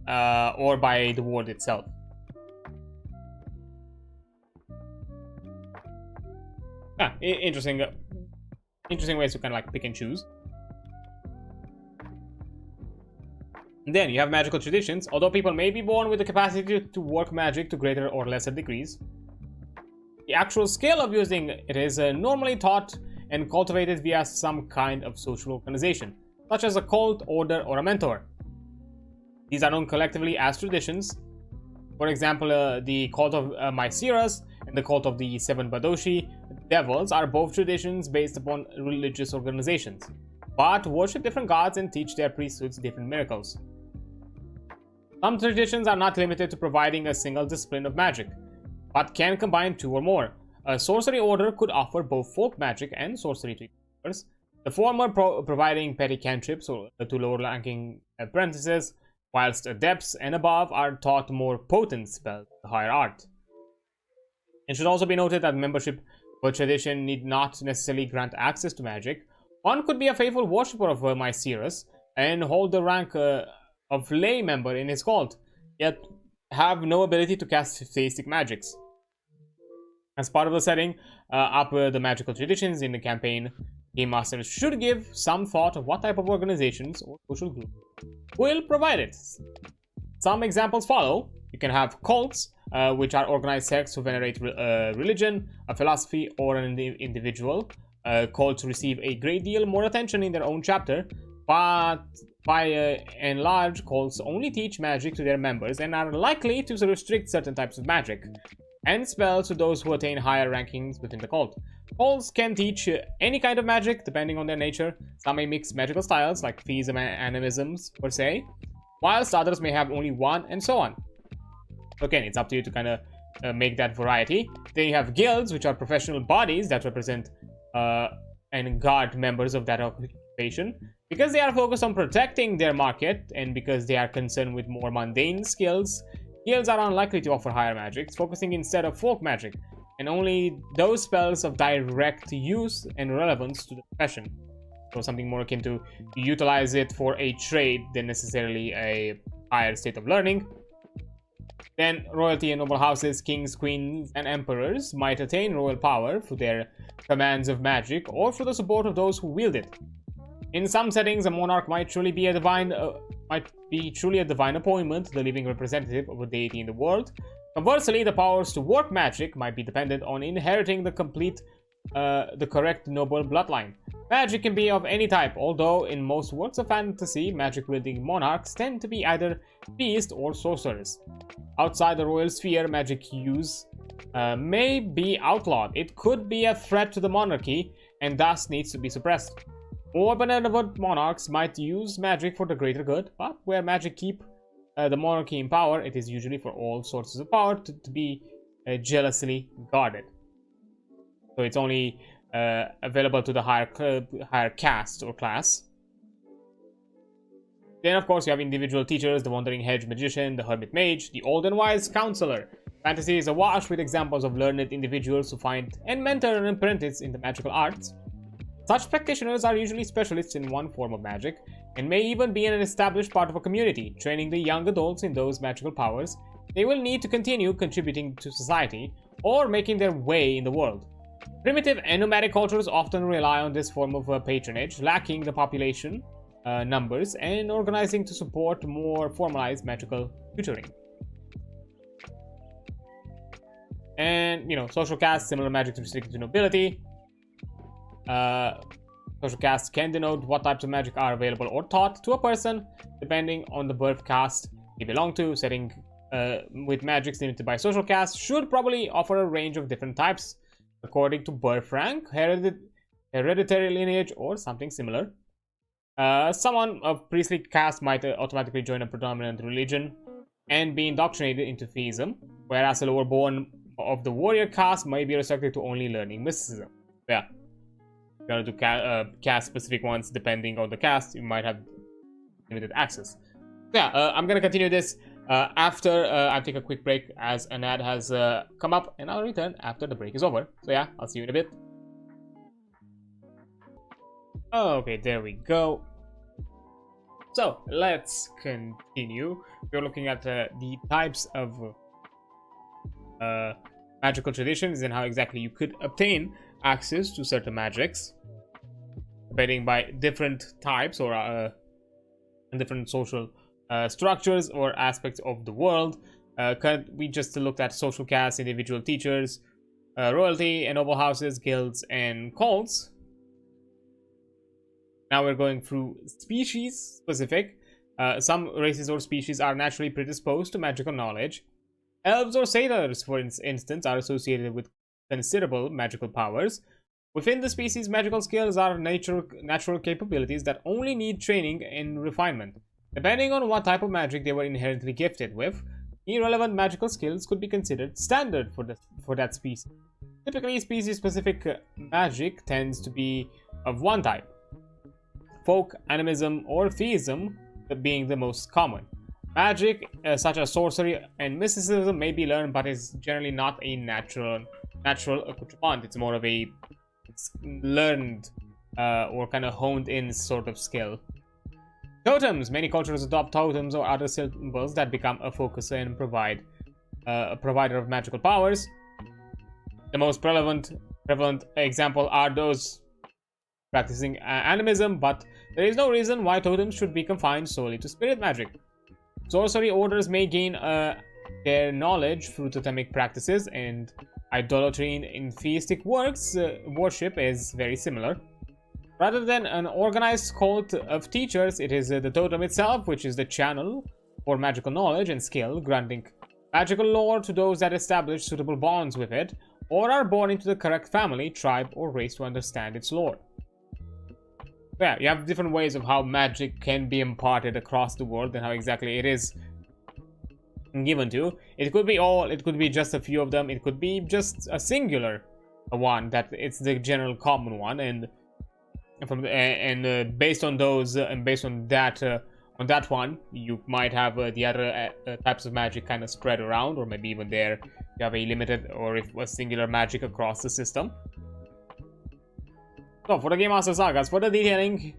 by the world itself. Yeah, interesting ways to kind of like pick and choose. And then you have magical traditions. Although people may be born with the capacity to work magic to greater or lesser degrees, the actual skill of using it is normally taught and cultivated via some kind of social organization, such as a cult, order, or a mentor. These are known collectively as traditions. For example, the cult of Mythras and the cult of the Seven Badoshi Devils are both traditions based upon religious organizations, but worship different gods and teach their priesthoods different miracles. Some traditions are not limited to providing a single discipline of magic, but can combine two or more. A sorcery order could offer both folk magic and sorcery to users, the former providing petty cantrips to lower-ranking apprentices, whilst adepts and above are taught more potent spells, the higher art. It should also be noted that membership for tradition need not necessarily grant access to magic. One could be a faithful worshipper of Mythras and hold the rank of lay member in his cult, yet have no ability to cast theistic magics. As part of the setting up the magical traditions in the campaign, Game Masters should give some thought of what type of organizations or social group will provide it. Some examples follow. You can have cults, which are organized sects who venerate religion, a philosophy, or an individual. Cults receive a great deal more attention in their own chapter, but by and large, cults only teach magic to their members and are likely to restrict certain types of magic and spells to those who attain higher rankings within the cult. Cults can teach any kind of magic depending on their nature. Some may mix magical styles like theism and animisms per se, whilst others may have only one, and so on. Again, it's up to you to kind of make that variety. Then you have guilds, which are professional bodies that represent and guard members of that occupation. Because they are focused on protecting their market, and because they are concerned with more mundane skills, guilds are unlikely to offer higher magics, focusing instead of folk magic. and only those spells of direct use and relevance to the profession. So something more akin to utilize it for a trade than necessarily a higher state of learning. Then royalty and noble houses, kings, queens, and emperors might attain royal power through their commands of magic or through the support of those who wield it. In some settings, a monarch might truly be a divine appointment, the living representative of a deity in the world. Conversely, the powers to work magic might be dependent on inheriting the correct noble bloodline. Magic can be of any type, although in most works of fantasy, magic-wielding monarchs tend to be either theists or sorcerers. Outside the royal sphere, magic use may be outlawed. It could be a threat to the monarchy and thus needs to be suppressed. More benevolent monarchs might use magic for the greater good, but where magic keep the monarchy in power, it is usually for all sources of power to be jealously guarded. So it's only available to the higher caste or class. Then, of course, you have individual teachers: the wandering hedge magician, the hermit mage, the old and wise counselor. Fantasy is awash with examples of learned individuals who find and mentor an apprentice in the magical arts. Such practitioners are usually specialists in one form of magic, and may even be an established part of a community, training the young adults in those magical powers they will need to continue contributing to society or making their way in the world. Primitive and nomadic cultures often rely on this form of patronage, lacking the population numbers and organizing to support more formalized magical tutoring. And, social caste, similar magic restricted to nobility. Social castes can denote what types of magic are available or taught to a person, depending on the birth caste they belong to. Setting with magics limited by social caste should probably offer a range of different types, according to birth rank, hereditary lineage, or something similar. Someone of priestly caste might automatically join a predominant religion and be indoctrinated into theism, whereas a lower born of the warrior caste may be restricted to only learning mysticism. Yeah, you gotta do caste specific ones. Depending on the caste, you might have limited access. Yeah, I'm gonna continue this after I take a quick break, as an ad has come up, and I'll return after the break is over. So yeah, I'll see you in a bit. Okay, there we go. So let's continue. We're looking at the types of magical traditions and how exactly you could obtain access to certain magics, depending by different types or different social structures or aspects of the world. We just looked at social castes, individual teachers, royalty and noble houses, guilds, and cults. Now we're going through species specific. Some races or species are naturally predisposed to magical knowledge. Elves or satyrs, for instance, are associated with considerable magical powers. Within the species, magical skills are natural capabilities that only need training and refinement. Depending on what type of magic they were inherently gifted with, irrelevant magical skills could be considered standard for that species. Typically, species-specific magic tends to be of one type: folk, animism, or theism being the most common. Magic, such as sorcery and mysticism, may be learned, but is generally not a natural accoutrement. It's more of a learned or kind of honed in sort of skill. Totems. Many cultures adopt totems or other symbols that become a focus and provide a provider of magical powers. The most prevalent example are those practicing animism, but there is no reason why totems should be confined solely to spirit magic. Sorcery orders may gain their knowledge through totemic practices, and idolatry in theistic worship is very similar. Rather than an organized cult of teachers, it is the totem itself which is the channel for magical knowledge and skill, granting magical lore to those that establish suitable bonds with it, or are born into the correct family, tribe, or race to understand its lore. Yeah, you have different ways of how magic can be imparted across the world and how exactly it is given to. It could be all, it could be just a few of them, it could be just a singular one, that it's the general common one, and based on those and based on that On that one, you might have the other types of magic kind of spread around, or maybe even there you have a limited or if a singular magic across the system. So for the Game Master Sagas, for the detailing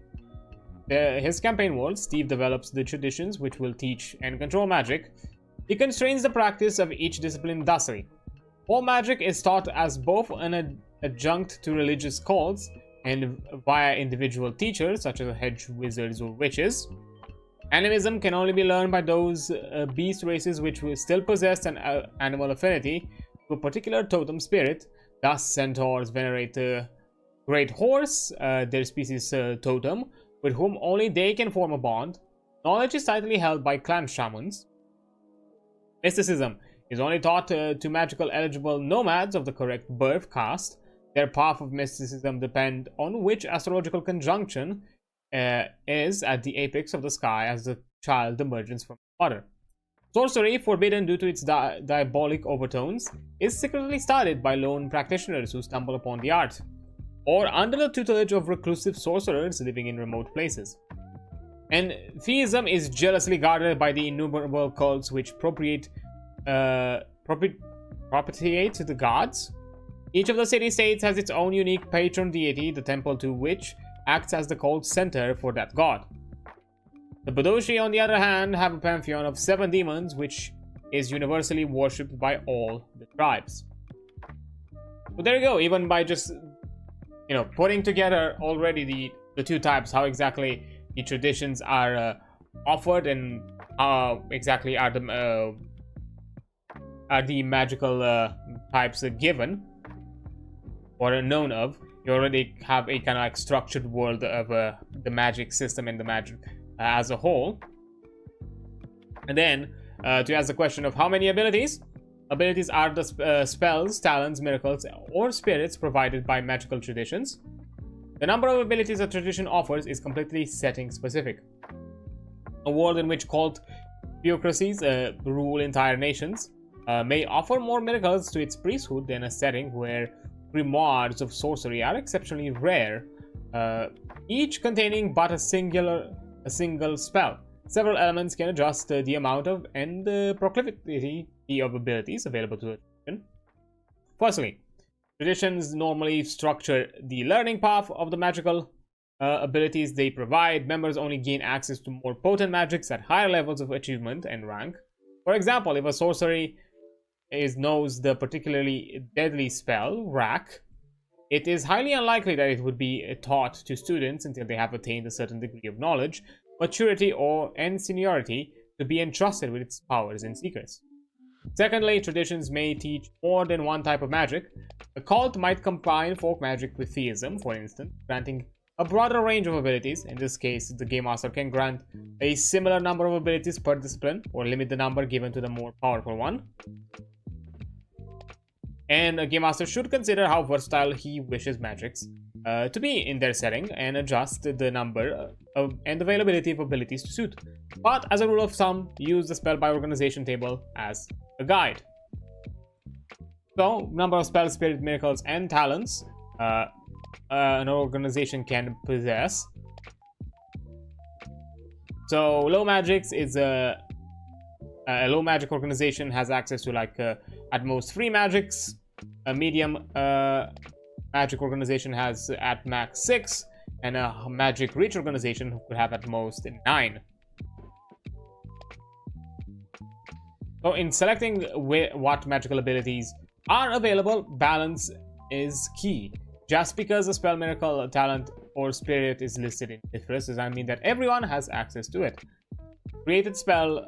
his campaign world, Steve develops the traditions which will teach and control magic. He constrains the practice of each discipline thusly. All magic is taught as both an adjunct to religious cults and via individual teachers such as hedge wizards or witches. Animism can only be learned by those beast races which will still possess an animal affinity to a particular totem spirit. Thus, centaurs venerate the great horse, their species totem, with whom only they can form a bond. Knowledge is tightly held by clan shamans. Mysticism is only taught to magical eligible nomads of the correct birth caste. Their path of mysticism depend on which astrological conjunction is at the apex of the sky as the child emerges from the mother. Sorcery, forbidden due to its diabolic overtones, is secretly studied by lone practitioners who stumble upon the art, or under the tutelage of reclusive sorcerers living in remote places. And theism is jealously guarded by the innumerable cults which propitiate the gods. Each of the city-states has its own unique patron deity, the temple to which acts as the cult center for that god. The Badoshi, on the other hand, have a pantheon of 7 demons, which is universally worshipped by all the tribes. So there you go. Even by just, putting together already the 2 types, how exactly the traditions are offered and how exactly are the magical types given or known of, you already have a kind of like structured world of the magic system and the magic as a whole. And then to ask the question of how many abilities are the spells, talents, miracles, or spirits provided by magical traditions. The number of abilities a tradition offers is completely setting specific. A world in which cult bureaucracies rule entire nations may offer more miracles to its priesthood than a setting where grimoires of sorcery are exceptionally rare, each containing but a single spell. Several elements can adjust the amount of and the proclivity of abilities available to the tradition. Firstly, traditions normally structure the learning path of the magical abilities they provide. Members only gain access to more potent magics at higher levels of achievement and rank. For example, if a sorcery knows the particularly deadly spell, Rack, it is highly unlikely that it would be taught to students until they have attained a certain degree of knowledge, maturity, and seniority to be entrusted with its powers and secrets. Secondly, traditions may teach more than one type of magic. A cult might combine folk magic with theism, for instance, granting a broader range of abilities. In this case, the Game Master can grant a similar number of abilities per discipline, or limit the number given to the more powerful one. And a Game Master should consider how versatile he wishes magics to be in their setting and adjust the number and availability of abilities to suit. But as a rule of thumb, use the spell by organization table as a guide. So, number of spells, spirit, miracles, and talents an organization can possess. So, low magics is a low magic organization has access to at most 3 magics. A medium magic organization has at max 6, and a magic rich organization could have at most 9. So in selecting what magical abilities are available, balance is key. Just because a spell, miracle, talent, or spirit is listed in Mythras does not mean that everyone has access to it. Create a spell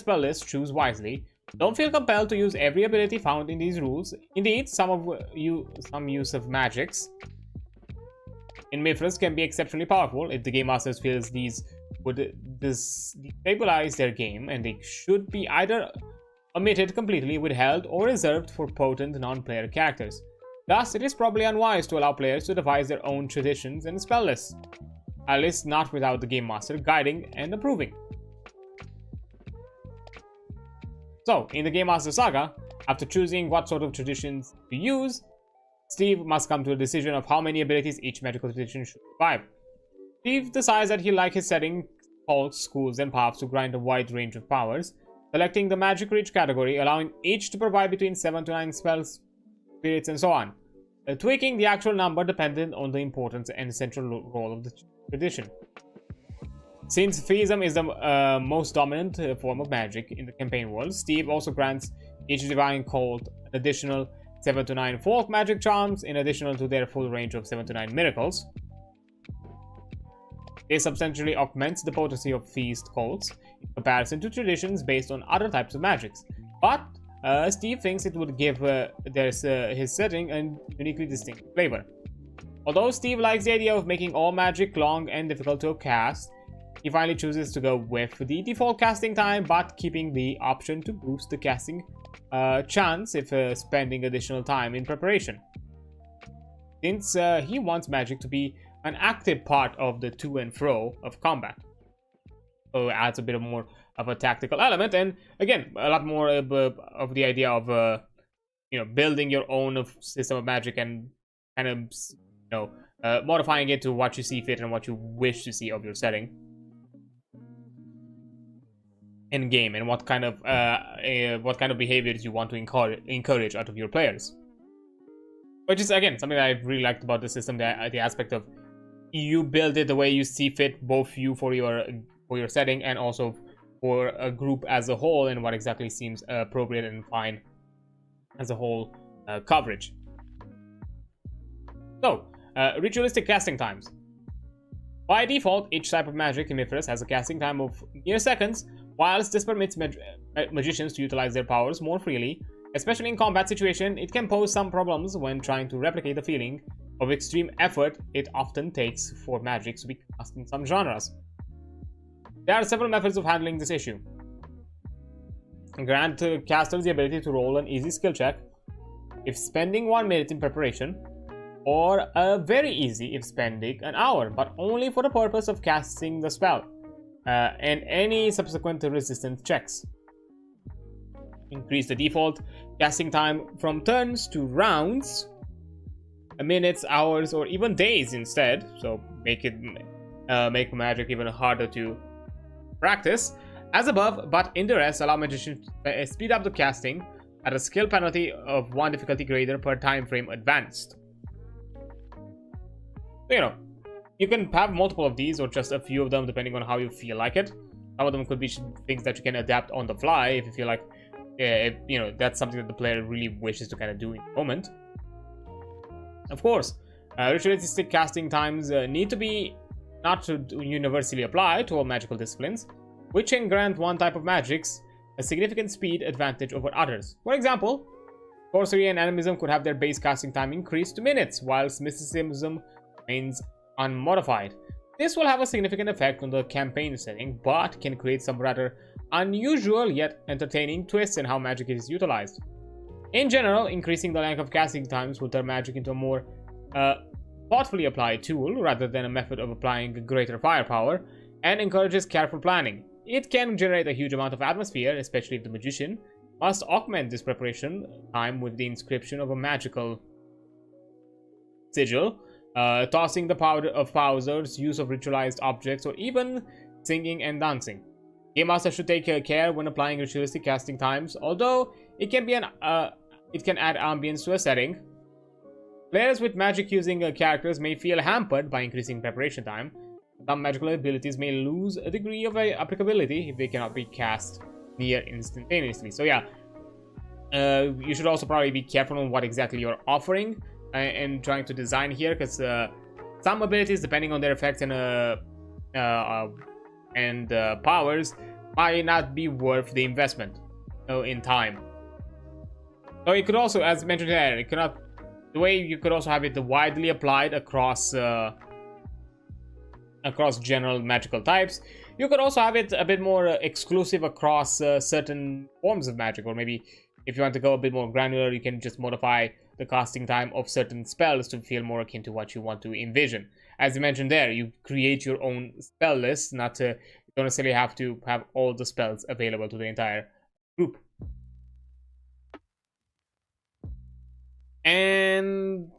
list, choose wisely. Don't feel compelled to use every ability found in these rules. Indeed, some use of magics in Mythras can be exceptionally powerful if the Game Masters feels these would destabilize their game, and they should be either omitted completely, withheld, or reserved for potent non-player characters. Thus, it is probably unwise to allow players to devise their own traditions and spell lists, a list not without the Game Master guiding and approving. So, in the Game Master Saga, after choosing what sort of traditions to use, Steve must come to a decision of how many abilities each magical tradition should survive. Steve decides that he likes his setting cults, schools, and paths to grind a wide range of powers, selecting the Magic Reach category, allowing each to provide between 7 to 9 spells, spirits, and so on, tweaking the actual number dependent on the importance and central role of the tradition. Since theism is the most dominant form of magic in the campaign world, Steve also grants each divine cult an additional 7 to 9 folk magic charms in addition to their full range of 7 to 9 miracles. This substantially augments the potency of theist cults in comparison to traditions based on other types of magics. But Steve thinks it would give his setting a uniquely distinct flavor. Although Steve likes the idea of making all magic long and difficult to cast, he finally chooses to go with the default casting time, but keeping the option to boost the casting chance if spending additional time in preparation. Since he wants magic to be an active part of the to and fro of combat. So it adds a bit more of a tactical element, and again, a lot more of the idea of building your own system of magic and kind of modifying it to what you see fit and what you wish to see of your setting in game, and what kind of behaviors you want to encourage out of your players. Which is again something that I really liked about the system, the aspect of you build it the way you see fit, both you for your setting and also for a group as a whole, and what exactly seems appropriate and fine as a whole coverage. So, ritualistic casting times. By default, each type of magic in Mythras has a casting time of mere seconds, whilst this permits magicians to utilize their powers more freely. Especially in combat situation, it can pose some problems when trying to replicate the feeling of extreme effort it often takes for magic to be cast in some genres. There are several methods of handling this issue. Grant casters the ability to roll an easy skill check if spending 1 minute in preparation, or very easy if spending an hour, but only for the purpose of casting the spell, and any subsequent resistance checks. Increase the default casting time from turns to rounds, minutes, hours, or even days instead. So make magic even harder to practice. As above, but in the rest, allow magicians to speed up the casting at a skill penalty of 1 difficulty grader per time frame advanced. So, you can have multiple of these or just a few of them depending on how you feel like it. Some of them could be things that you can adapt on the fly if you feel like that's something that the player really wishes to kind of do in the moment. Of course, ritualistic casting times need to be not to universally apply to all magical disciplines, which can grant one type of magics a significant speed advantage over others. For example, sorcery and animism could have their base casting time increased to minutes, whilst mysticism remains unmodified. This will have a significant effect on the campaign setting, but can create some rather unusual yet entertaining twists in how magic is utilized. In general, increasing the length of casting times will turn magic into a more thoughtfully applied tool rather than a method of applying greater firepower, and encourages careful planning. It can generate a huge amount of atmosphere, especially if the magician must augment this preparation time with the inscription of a magical sigil, tossing the powder of powders, use of ritualized objects, or even singing and dancing. Game Master should take care when applying ritualistic casting times, although it can add ambience to a setting. Players with magic using characters may feel hampered by increasing preparation time. Some magical abilities may lose a degree of applicability if they cannot be cast near instantaneously. So yeah, you should also probably be careful on what exactly you're offering and trying to design here, because some abilities, depending on their effects and powers, might not be worth the investment in time. So it could also, as mentioned there, the way you could also have it widely applied across general magical types. You could also have it a bit more exclusive across certain forms of magic, or maybe if you want to go a bit more granular, you can just modify the casting time of certain spells to feel more akin to what you want to envision. As you mentioned there, you create your own spell list, you don't necessarily have to have all the spells available to the entire group. And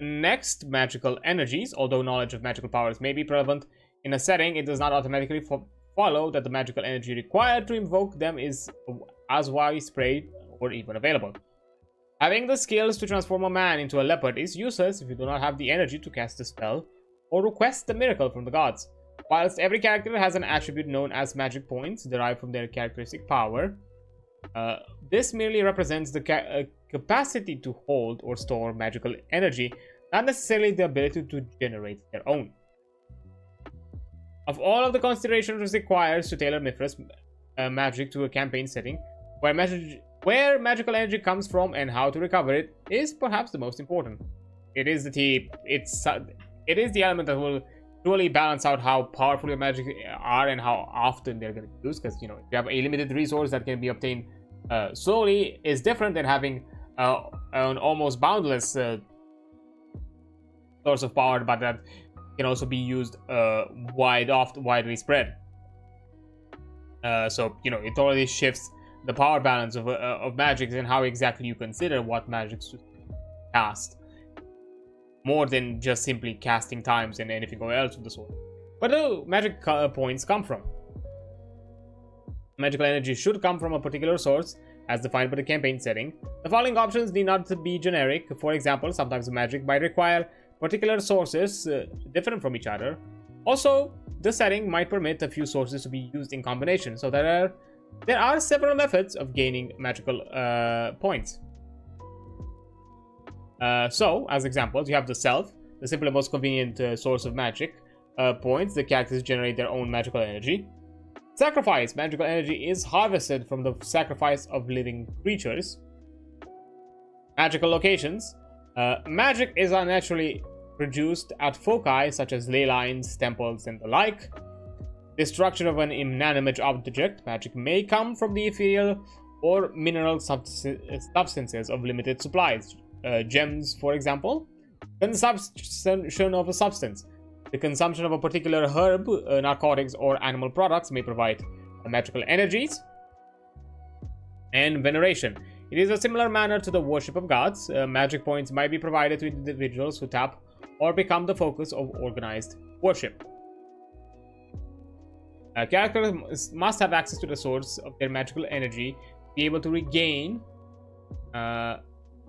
next, magical energies. Although knowledge of magical powers may be relevant in a setting, it does not automatically follow that the magical energy required to invoke them is as widespread or even available. Having the skills to transform a man into a leopard is useless if you do not have the energy to cast the spell or request the miracle from the gods. Whilst every character has an attribute known as magic points derived from their characteristic power, this merely represents the capacity to hold or store magical energy, not necessarily the ability to generate their own. Of all of the considerations required to tailor Mythras magic to a campaign setting, where magical energy comes from and how to recover it is perhaps the most important. It is the element that will truly balance out how powerful your magic are and how often they're going to be used. Because, you know, if you have a limited resource that can be obtained slowly, is different than having an almost boundless source of power, but that can also be used widely spread. So, you know, it totally shifts the power balance of magics and how exactly you consider what magics to cast, more than just simply casting times and anything else of the sort. Where do magic points come from? Magical energy should come from a particular source as defined by the campaign setting. The following options need not be generic. For example, sometimes magic might require particular sources different from each other. Also, the setting might permit a few sources to be used in combination, so there are several methods of gaining magical points. So, as examples, you have the self, the simple and most convenient source of magic points. The characters generate their own magical energy. Sacrifice. Magical energy is harvested from the sacrifice of living creatures. Magical locations. Magic is unnaturally produced at foci such as ley lines, temples, and the like. Destruction of an inanimate object. Magic may come from the ethereal or mineral substances of limited supplies. Gems, for example. Consumption of a substance. The consumption of a particular herb, narcotics, or animal products may provide magical energies. And veneration. It is a similar manner to the worship of gods. Magic points might be provided to individuals who tap or become the focus of organized worship. Characters must have access to the source of their magical energy to be able to regain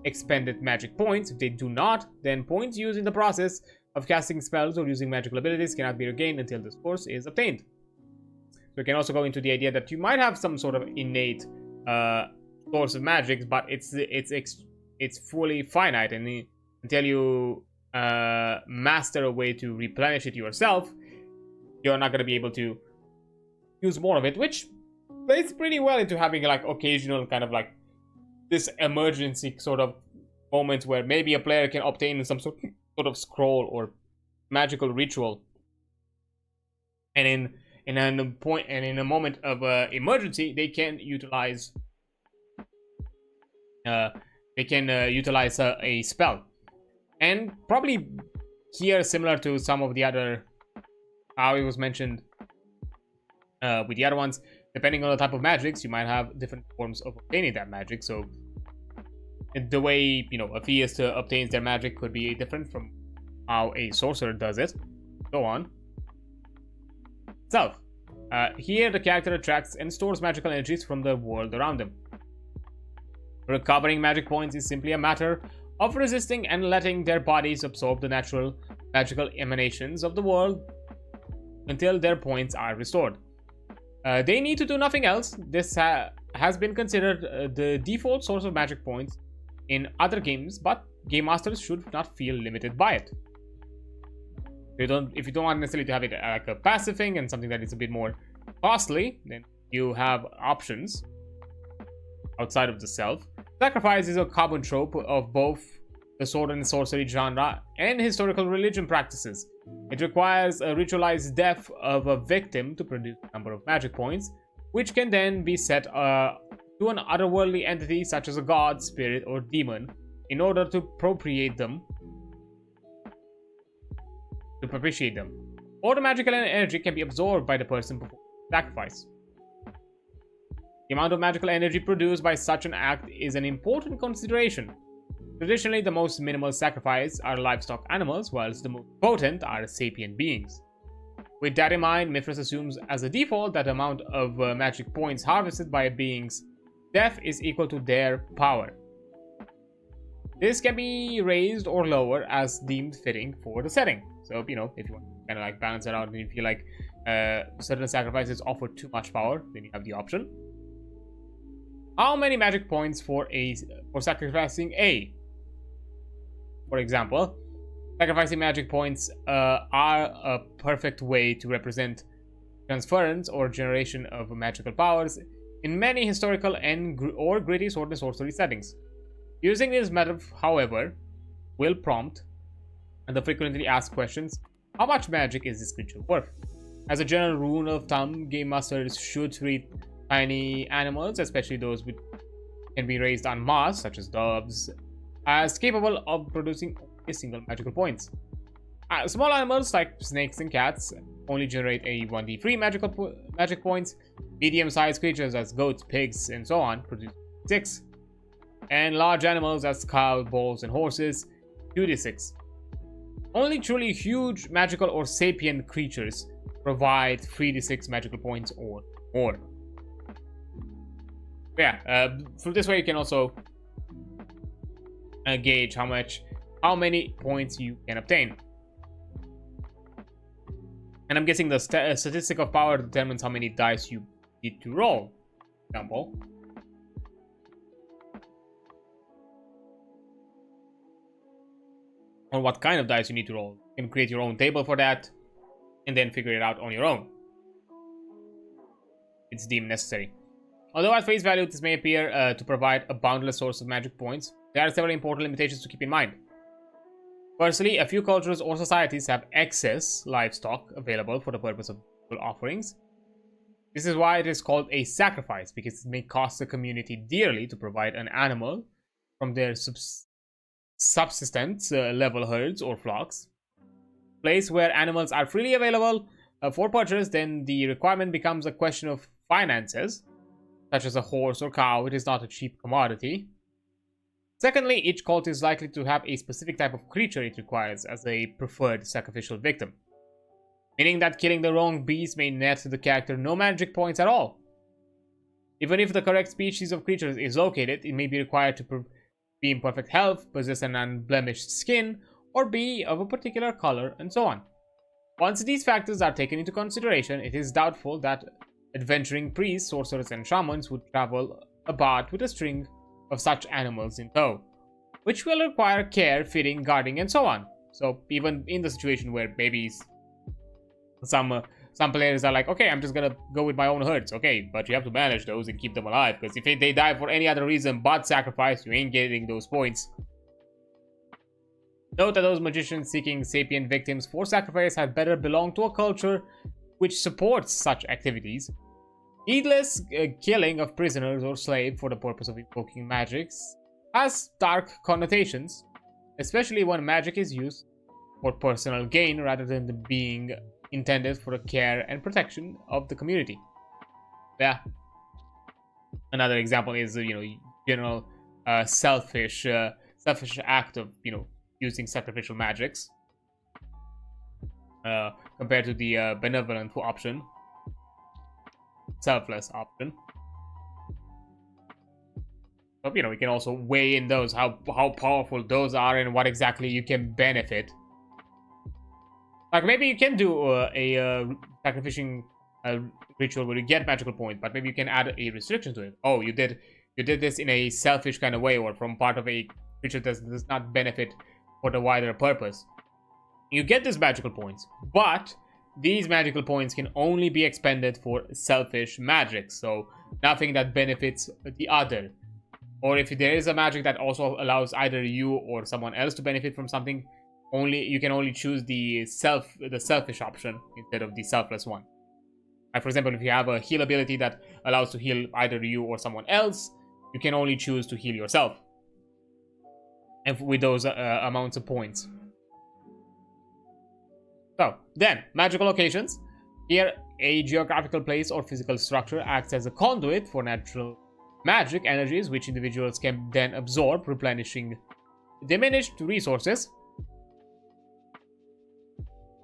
expended magic points. If they do not, then points used in the process of casting spells or using magical abilities cannot be regained until the source is obtained. So we can also go into the idea that you might have some sort of innate source of magic, but it's fully finite, and until you master a way to replenish it yourself, you're not going to be able to use more of it, which plays pretty well into having like occasional kind of like this emergency sort of moments where maybe a player can obtain some sort of scroll or magical ritual, and in a moment of emergency they can utilize a spell. And probably here, similar to some of the other how it was mentioned with the other ones, depending on the type of magics, you might have different forms of obtaining that magic. So the way, you know, a theist obtains their magic could be different from how a sorcerer does it. Go on. Self. Here the character attracts and stores magical energies from the world around them. Recovering magic points is simply a matter of resisting and letting their bodies absorb the natural magical emanations of the world until their points are restored. They need to do nothing else. This has been considered the default source of magic points in other games, but game masters should not feel limited by it. If you don't want necessarily to have it like a passive thing and something that is a bit more costly, then you have options outside of the self. Sacrifice is a common trope of both the sword and sorcery genre and historical religion practices. It requires a ritualized death of a victim to produce a number of magic points, which can then be set to an otherworldly entity such as a god, spirit, or demon in order to propitiate them. Or the magical energy can be absorbed by the person performing the sacrifice. The amount of magical energy produced by such an act is an important consideration. Traditionally, the most minimal sacrifice are livestock animals, whilst the most potent are sapient beings. With that in mind, Mythras assumes as a default that the amount of magic points harvested by a being's death is equal to their power. This can be raised or lowered as deemed fitting for the setting. So, you know, if you want to kind of like balance it out and you feel like certain sacrifices offer too much power, then you have the option. How many magic points for sacrificing A? For example, sacrificing magic points are a perfect way to represent transference or generation of magical powers in many historical or gritty sword and sorcery settings. Using this method, however, will prompt the frequently asked questions: how much magic is this creature worth? As a general rule of thumb, game masters should treat tiny animals, especially those which can be raised en masse, such as doves, as capable of producing a single magical points. Small animals like snakes and cats only generate a 1d3 magic points. Medium-sized creatures as goats, pigs, and so on produce 6. And large animals as cows, bulls, and horses 2d6. Only truly huge magical or sapient creatures provide 3d6 magical points or more. Yeah, through this way you can also gauge how many points you can obtain. And I'm guessing the statistic of power determines how many dice you need to roll. For example, or what kind of dice you need to roll. You can create your own table for that and then figure it out on your own. It's deemed necessary. Although at face value this may appear to provide a boundless source of magic points, there are several important limitations to keep in mind. Firstly, a few cultures or societies have excess livestock available for the purpose of offerings. This is why it is called a sacrifice, because it may cost the community dearly to provide an animal from their subsistence level herds or flocks. Place where animals are freely available for purchase, then the requirement becomes a question of finances, such as a horse or cow. It is not a cheap commodity. Secondly, each cult is likely to have a specific type of creature it requires as a preferred sacrificial victim, meaning that killing the wrong beast may net the character no magic points at all. Even if the correct species of creatures is located, it may be required to be in perfect health, possess an unblemished skin, or be of a particular color, and so on. Once these factors are taken into consideration, it is doubtful that adventuring priests, sorcerers, and shamans would travel about with a string of such animals in tow, which will require care, feeding, guarding, and so on. So even in the situation where maybe some players are like, okay, I'm just gonna go with my own herds, okay, but you have to manage those and keep them alive, because if they die for any other reason but sacrifice, you ain't getting those points. Note that those magicians seeking sapient victims for sacrifice had better belong to a culture which supports such activities. Needless killing of prisoners or slaves for the purpose of invoking magics has dark connotations, especially when magic is used for personal gain rather than being intended for the care and protection of the community. Yeah. Another example is, general selfish act of, using sacrificial magics compared to the benevolent option, selfless option. But we can also weigh in those, how powerful those are and what exactly you can benefit. Like maybe you can do a sacrificing ritual where you get magical points, but maybe you can add a restriction to it. Oh, you did this in a selfish kind of way, or from part of a creature that does not benefit for the wider purpose. You get these magical points, but these magical points can only be expended for selfish magic, so nothing that benefits the other. Or if there is a magic that also allows either you or someone else to benefit from something, you can only choose the selfish option instead of the selfless one. Like for example, if you have a heal ability that allows to heal either you or someone else, you can only choose to heal yourself, and with those amounts of points. So then, magical locations. Here, a geographical place or physical structure acts as a conduit for natural magic energies, which individuals can then absorb, replenishing diminished resources.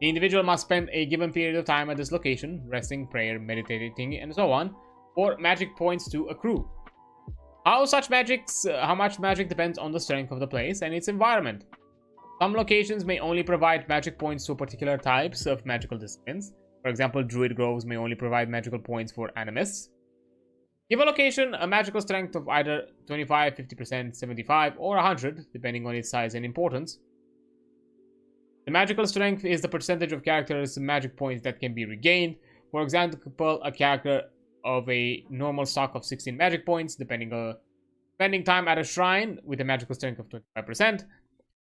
The individual must spend a given period of time at this location, resting, prayer, meditating, and so on, for magic points to accrue. How much magic depends on the strength of the place and its environment. Some locations may only provide magic points to particular types of magical disciplines. For example, druid groves may only provide magical points for animists. Give a location a magical strength of either 25, 50%, 75, or 100, depending on its size and importance. The magical strength is the percentage of characters' magic points that can be regained. For example, a character of a normal stock of 16 magic points, spending time at a shrine with a magical strength of 25%,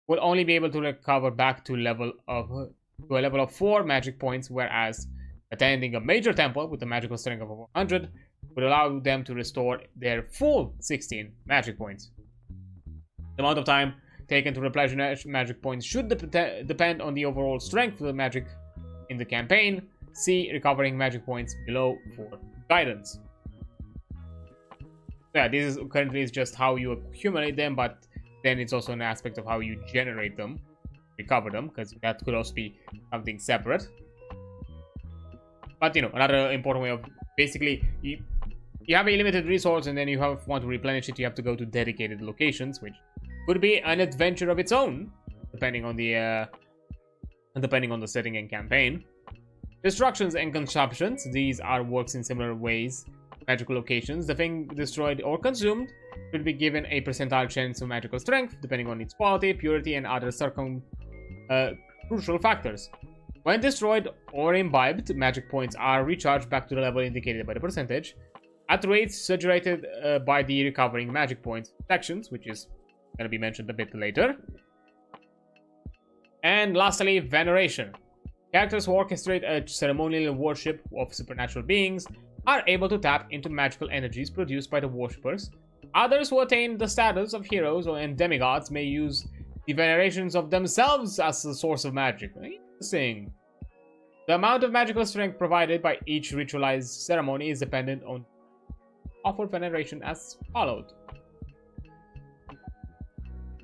will only be able to recover back to a level of 4 magic points, whereas attending a major temple with a magical strength of 100 would allow them to restore their full 16 magic points. The amount of time taken to replenish magic points should depend on the overall strength of the magic in the campaign. See recovering magic points below for guidance. Yeah, this is currently is just how you accumulate them, but then it's also an aspect of how you generate them, recover them, because that could also be something separate. But you know, another important way of basically you have a limited resource, and then you want to replenish it, you have to go to dedicated locations, which could be an adventure of its own, depending on the setting and campaign. Destructions and consumptions, these are works in similar ways. Magical locations, the thing destroyed or consumed should be given a percentile chance of magical strength, depending on its quality, purity, and other crucial factors. When destroyed or imbibed, magic points are recharged back to the level indicated by the percentage, at rates suggested by the recovering magic points sections, which is going to be mentioned a bit later. And lastly, veneration. Characters who orchestrate a ceremonial worship of supernatural beings are able to tap into magical energies produced by the worshippers. Others who attain the status of heroes and demigods may use the venerations of themselves as a source of magic. Interesting. The amount of magical strength provided by each ritualized ceremony is dependent on offered veneration as followed.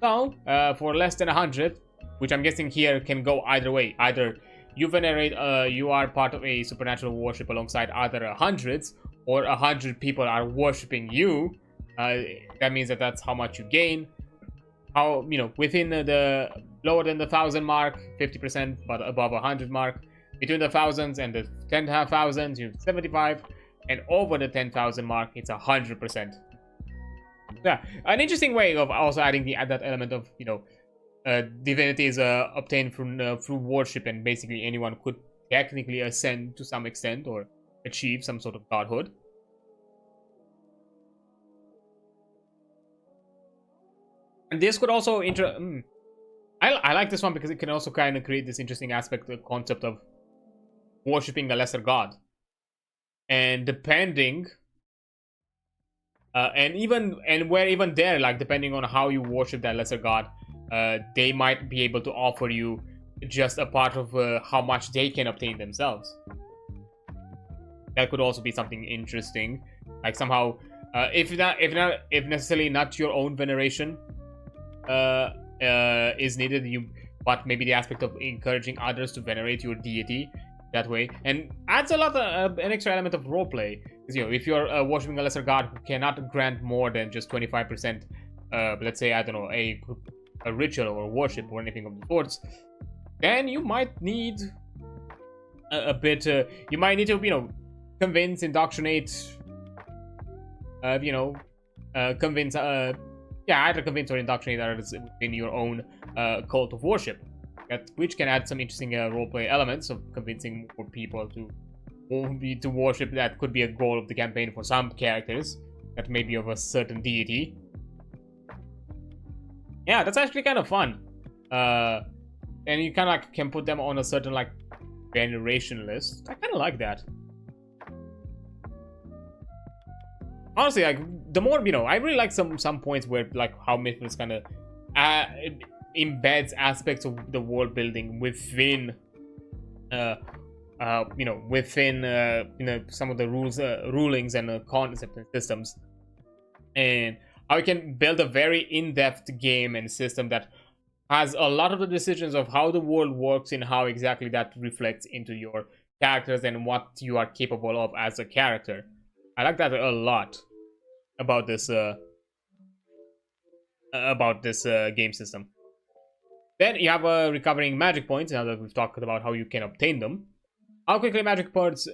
So, for less than 100, which I'm guessing here can go either way. Either you venerate, you are part of a supernatural worship alongside other hundreds, or 100 people are worshipping you. That means that's how much you gain. How, you know, within the lower than the 1,000 mark, 50%, but above 100 mark. Between the thousands and the 10,000s, you 75, and over the 10,000 mark, it's 100%. Yeah, an interesting way of also adding that element of, you know, divinity is obtained through worship, and basically anyone could technically ascend to some extent or achieve some sort of godhood. And this could also I like this one because it can also kind of create this interesting aspect, the concept of worshipping a lesser god, and depending and where even there, like depending on how you worship that lesser god, they might be able to offer you just a part of how much they can obtain themselves. That could also be something interesting, like somehow if necessarily not your own veneration is needed, but maybe the aspect of encouraging others to venerate your deity that way, and adds a lot of an extra element of roleplay. Because, you know, if you're worshiping a lesser god who cannot grant more than just 25%, let's say, I don't know, a ritual or worship or anything of the sorts, then you might need a bit. You might need to, you know, convince, indoctrinate, convince. Either convince or indoctrinate others in your own cult of worship, which can add some interesting roleplay elements of convincing more people to worship. That could be a goal of the campaign for some characters that may be of a certain deity. Yeah, that's actually kind of fun. And you kind of like can put them on a certain like veneration list. I kind of like that. Honestly, like the more, you know, I really like some points where like how Mythras kind of embeds aspects of the world building within some of the rulings and concepts and systems, and how you can build a very in-depth game and system that has a lot of the decisions of how the world works and how exactly that reflects into your characters and what you are capable of as a character. I like that a lot about this game system. Then you have recovering magic points. Now that we've talked about how you can obtain them, how quickly magic points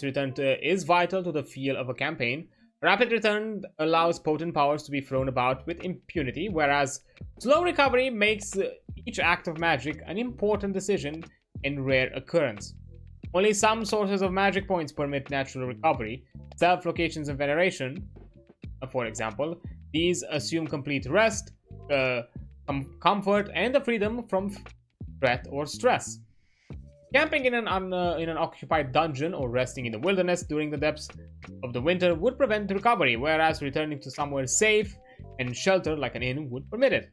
returned is vital to the feel of a campaign. Rapid return allows potent powers to be thrown about with impunity, whereas slow recovery makes each act of magic an important decision and rare occurrence. Only some sources of magic points permit natural recovery, self-locations and veneration, for example. These assume complete rest, comfort, and the freedom from threat or stress. Camping in an occupied dungeon or resting in the wilderness during the depths of the winter would prevent recovery, whereas returning to somewhere safe and sheltered like an inn would permit it.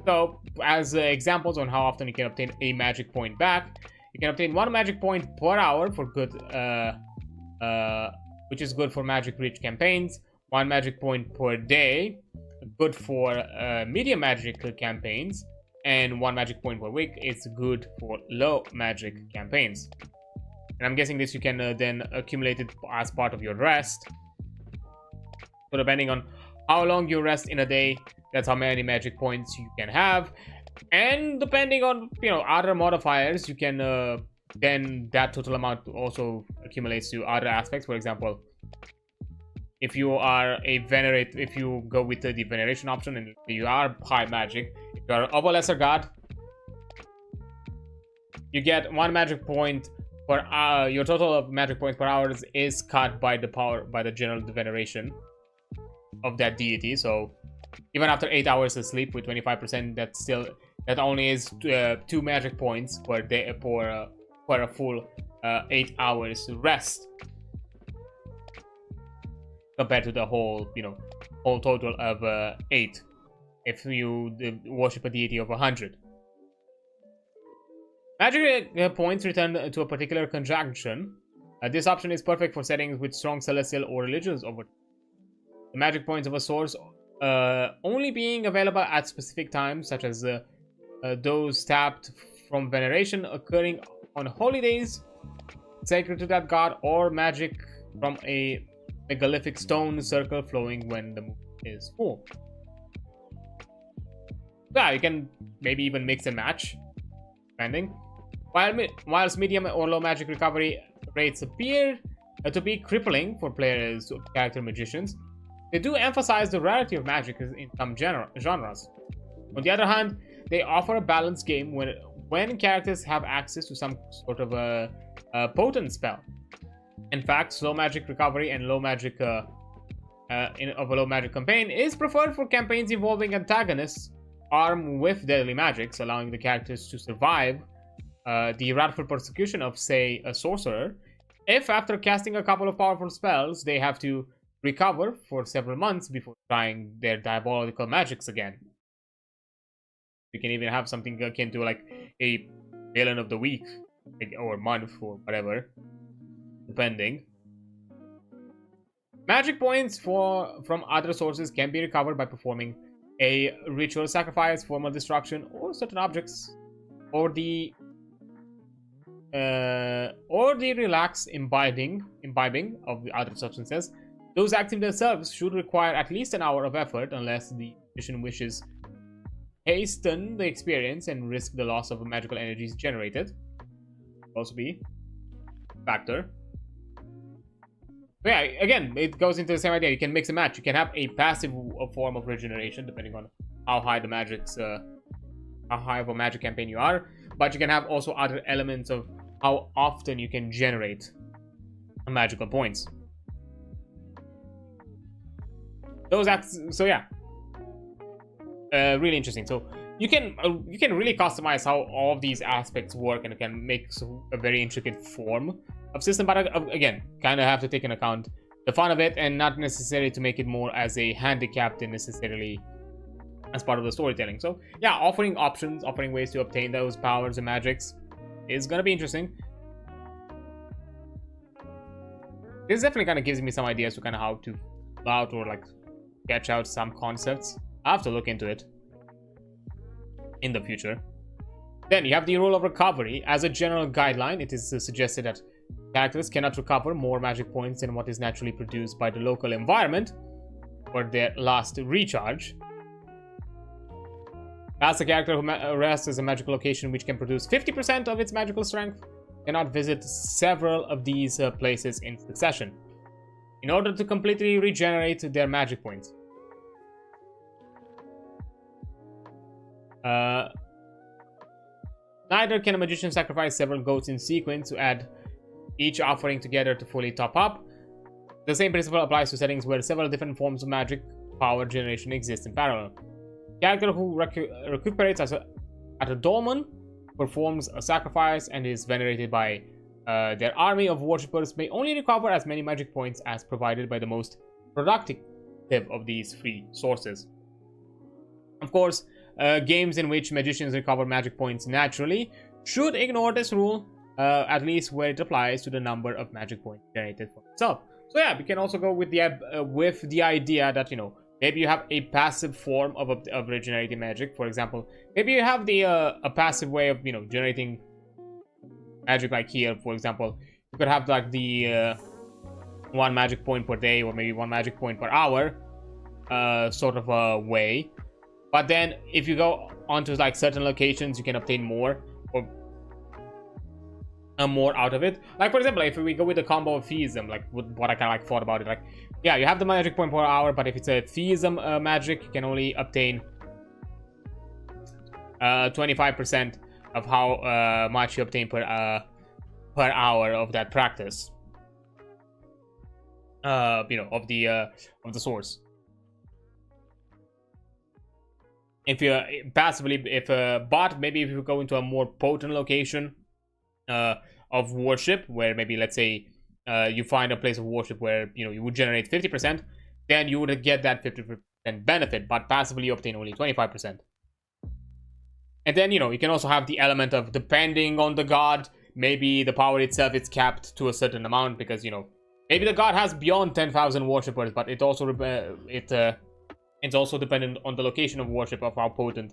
So, as examples on how often you can obtain a magic point back, you can obtain 1 magic point per hour for good, which is good for magic-rich campaigns, 1 magic point per day, good for medium magic campaigns, and 1 magic point per week is good for low magic campaigns. And I'm guessing this you can then accumulate it as part of your rest. So depending on how long you rest in a day, that's how many magic points you can have. And depending on, you know, other modifiers, you can then that total amount also accumulates to other aspects. For example, if you are if you go with the veneration option and you are high magic, if you are of a lesser god, you get 1 magic point per hour. Your total of magic points per hour is cut by the general veneration of that deity. So even after 8 hours of sleep with 25%, that only is 2 magic points per day for a full 8 hours rest, compared to the whole total of 8 if you worship a deity of 100. Magic points return to a particular conjunction. This option is perfect for settings with strong celestial or religious over. The magic points of a source only being available at specific times, such as those tapped from veneration occurring on holidays sacred to that god, or magic from a megalithic stone circle flowing when the moon is full. Yeah, you can maybe even mix and match, depending. Whilst medium or low magic recovery rates appear to be crippling for players of character magicians, they do emphasize the rarity of magic in some genres. On the other hand, they offer a balanced game when characters have access to some sort of a potent spell. In fact, slow magic recovery and low magic of a low magic campaign is preferred for campaigns involving antagonists armed with deadly magics, allowing the characters to survive the wrathful persecution of, say, a sorcerer, if after casting a couple of powerful spells, they have to recover for several months before trying their diabolical magics again. You can even have something akin to like a villain of the week, or month, or whatever, depending. Magic points from other sources can be recovered by performing a ritual sacrifice, formal destruction, or certain objects, or the relaxed imbibing of the other substances. Those acts in themselves should require at least an hour of effort, unless the magician wishes hasten the experience and risk the loss of magical energies generated. Could also be a factor. But yeah, again, it goes into the same idea. You can mix and match. You can have a passive form of regeneration, depending on how high the magic's, how high of a magic campaign you are. But you can have also other elements of how often you can generate magical points. Those acts, so yeah, really interesting. So you can really customize how all of these aspects work, and it can make a very intricate form of system. But again, kind of have to take into account the fun of it, and not necessarily to make it more as a handicap than necessarily as part of the storytelling. So yeah, offering options, offering ways to obtain those powers and magics is gonna be interesting. This definitely kind of gives me some ideas to kind of how to out or like sketch out some concepts. I have to look into it. in the future. Then you have the rule of recovery. As a general guideline, it is suggested that characters cannot recover more magic points than what is naturally produced by the local environment for their last recharge. As a character who rests as a magical location which can produce 50% of its magical strength cannot visit several of these places in succession in order to completely regenerate their magic points. Neither can a magician sacrifice several goats in sequence to add each offering together to fully top up. The same principle applies to settings where several different forms of magic power generation exist in parallel. Character who recuperates at a dolmen, performs a sacrifice, and is venerated by their army of worshippers may only recover as many magic points as provided by the most productive of these free sources. Of course, games in which magicians recover magic points naturally should ignore this rule, at least where it applies to the number of magic points generated for itself. So yeah, we can also go with the idea that, you know, maybe you have a passive form of regenerating magic. For example, maybe you have a passive way of, you know, generating magic, like here. For example, you could have like the 1 magic point per day, or maybe 1 magic point per hour sort of a way. But then if you go onto like certain locations, you can obtain more or more out of it. Like for example, if we go with the combo of theism, like what I kind of like thought about it, like yeah, you have the magic point per hour, but if it's a theism magic, you can only obtain 25% of how much you obtain per hour of that practice. You know, of the source. If you passively, maybe if you go into a more potent location of worship, where maybe let's say you find a place of worship where, you know, you would generate 50%, then you would get that 50% benefit, but passively you obtain only 25%. And then, you know, you can also have the element of, depending on the god, maybe the power itself is capped to a certain amount, because, you know, maybe the god has beyond 10,000 worshippers, but it also it's also dependent on the location of worship, of how potent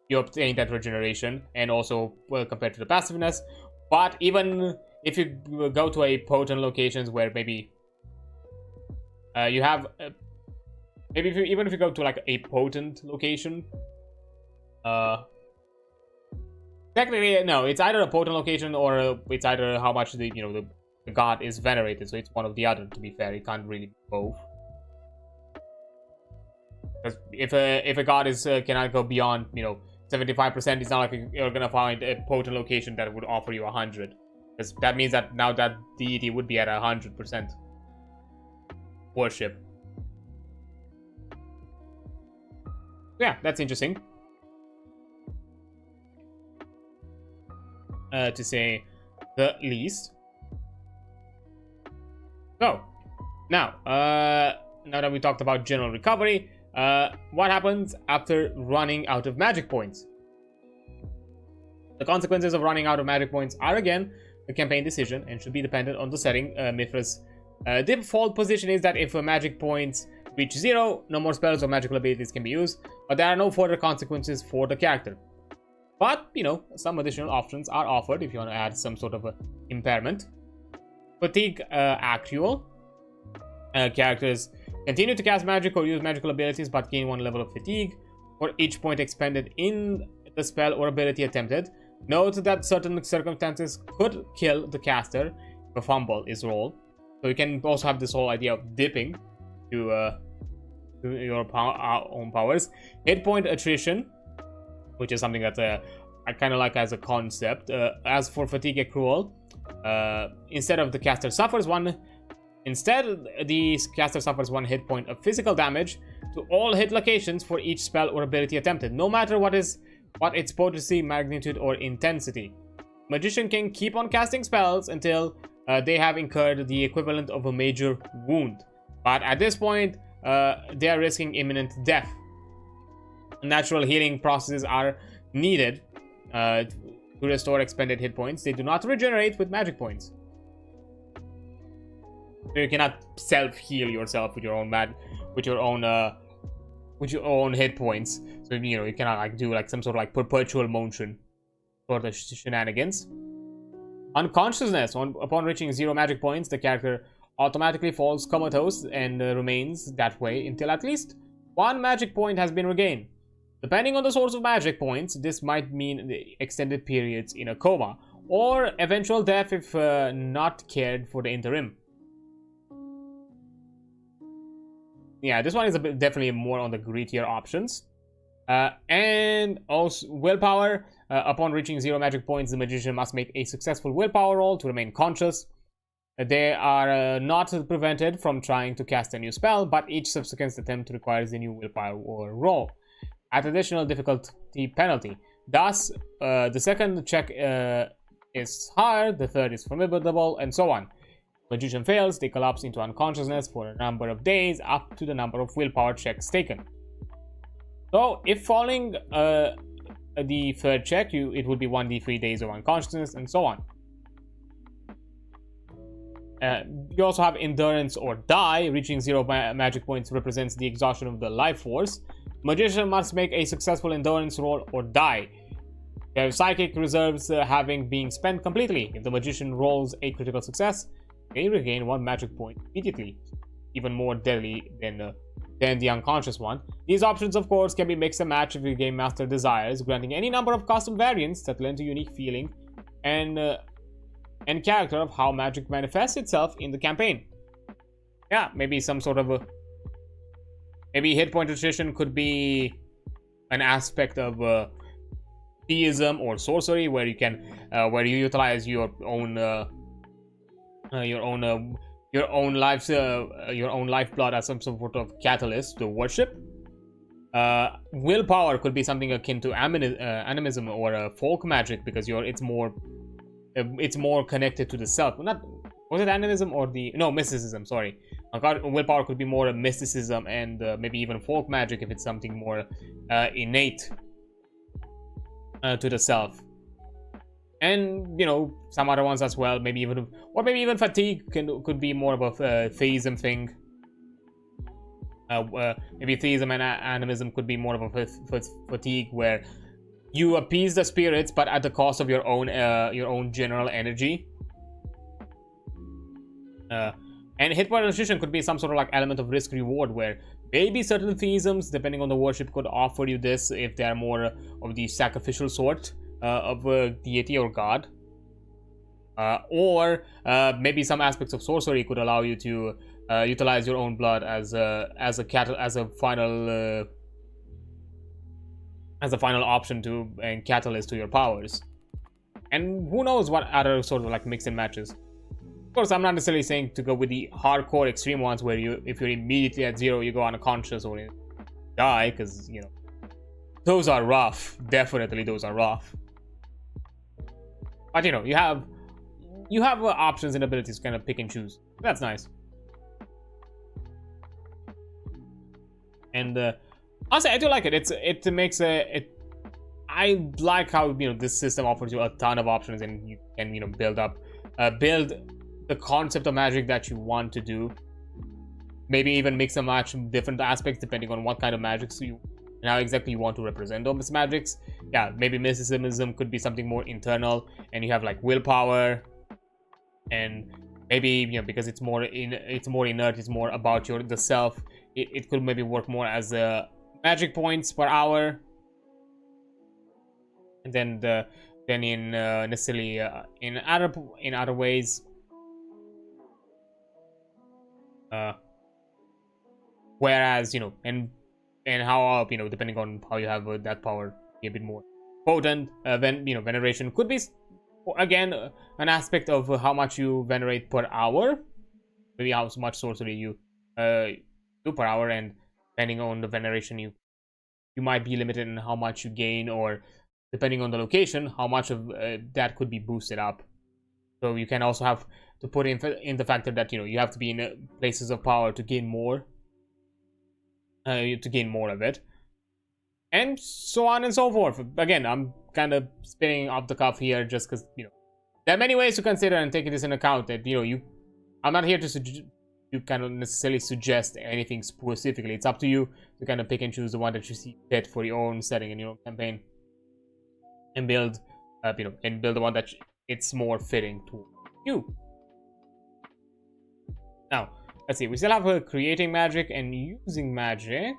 you obtain that regeneration, and also compared to the passiveness. But even if you go to a potent locations where maybe you have maybe even if you go to like a potent location, technically no, it's either a potent location or it's either how much the god is venerated. So it's one of the other. To be fair, it can't really be both. Because if a god is cannot go beyond 75%, it's not like you're gonna find a potent location that would offer you 100. Because that means that now that deity would be at 100% worship. Yeah, that's interesting. To say the least. So, now that we talked about general recovery, what happens after running out of magic points? The consequences of running out of magic points are again a campaign decision and should be dependent on the setting. Mythras' default position is that if magic points reach 0, no more spells or magical abilities can be used, but there are no further consequences for the character. But, some additional options are offered if you want to add some sort of a impairment. Fatigue actual. Characters continue to cast magic or use magical abilities but gain 1 level of fatigue for each point expended in the spell or ability attempted. Note that certain circumstances could kill the caster if a fumble is rolled. So you can also have this whole idea of dipping to your own powers. Hit point attrition, which is something that I kind of like as a concept. As for fatigue accrual, instead the caster suffers 1 hit point of physical damage to all hit locations for each spell or ability attempted, no matter what its potency, magnitude, or intensity. Magician can keep on casting spells until they have incurred the equivalent of a major wound, but at this point they are risking imminent death. Natural healing processes are needed to restore expended hit points. They do not regenerate with magic points. So you cannot self-heal yourself with your own with your own hit points. So you know you cannot like do like some sort of like perpetual motion for the shenanigans. Unconsciousness. Upon reaching 0 magic points, the character automatically falls comatose and remains that way until at least 1 magic point has been regained. Depending on the source of magic points, this might mean the extended periods in a coma, or eventual death if not cared for the interim. Yeah, this one is a bit definitely more on the grittier options. And also willpower. Upon reaching 0 magic points, the magician must make a successful willpower roll to remain conscious. They are not prevented from trying to cast a new spell, but each subsequent attempt requires a new willpower roll at additional difficulty penalty. Thus, the second check is hard, the third is formidable, and so on. Magician fails, they collapse into unconsciousness for a number of days, up to the number of willpower checks taken. So, if falling the third check, it would be 1d3 days of unconsciousness, and so on. You also have endurance or die. Reaching 0 magic points represents the exhaustion of the life force. Magician must make a successful endurance roll or die. Their psychic reserves having been spent completely. If the magician rolls a critical success, they regain 1 magic point immediately, even more deadly than the unconscious one. These options, of course, can be mixed and matched if the game master desires, granting any number of custom variants that lend a unique feeling and character of how magic manifests itself in the campaign. Yeah, maybe some sort of maybe hit point attrition could be an aspect of theism or sorcery, where you can where you utilize your own lifeblood as some sort of catalyst to worship. Willpower could be something akin to animism or folk magic, because it's more connected to the self. Was it animism or mysticism? Sorry, willpower could be more a mysticism and maybe even folk magic if it's something more innate to the self. And you know, some other ones as well. Maybe even fatigue could be more of a theism thing. Maybe theism and animism could be more of a fatigue, where you appease the spirits, but at the cost of your own general energy. And hit point attrition could be some sort of like element of risk reward, where maybe certain theisms, depending on the worship, could offer you this if they are more of the sacrificial sort of a deity or god. Or maybe some aspects of sorcery could allow you to utilize your own blood as a final option to and catalyst to your powers. And who knows what other sort of like mix and matches. Of course, I'm not necessarily saying to go with the hardcore extreme ones where if you're immediately at 0, you go unconscious or die, because you know those are rough. Definitely, those are rough. But you know, you have options and abilities to kind of pick and choose. That's nice. And honestly, I do like it. It makes I like how this system offers you a ton of options, and you can build the concept of magic that you want to do. Maybe even mix and match different aspects depending on what kind of magics and how exactly you want to represent those magics. Yeah, maybe mysticism could be something more internal, and you have like willpower, and maybe because it's more inert, it's more about the self. It could maybe work more as magic points per hour, and then in necessarily in other ways. Whereas and how depending on how you have that power, be a bit more potent. Veneration could be again an aspect of how much you venerate per hour, maybe how much sorcery you do per hour, and depending on the veneration you might be limited in how much you gain, or depending on the location, how much of that could be boosted up. So you can also have to put in the factor that you have to be in places of power to gain more, of it, and so on and so forth. Again, I'm kind of spinning off the cuff here, just because there are many ways to consider and take this into account. That I'm not here to you cannot necessarily suggest anything specifically. It's up to you to kind of pick and choose the one that you see fit for your own setting and your own campaign, and build, and build the one that it's more fitting to you. Now, let's see. We still have creating magic and using magic.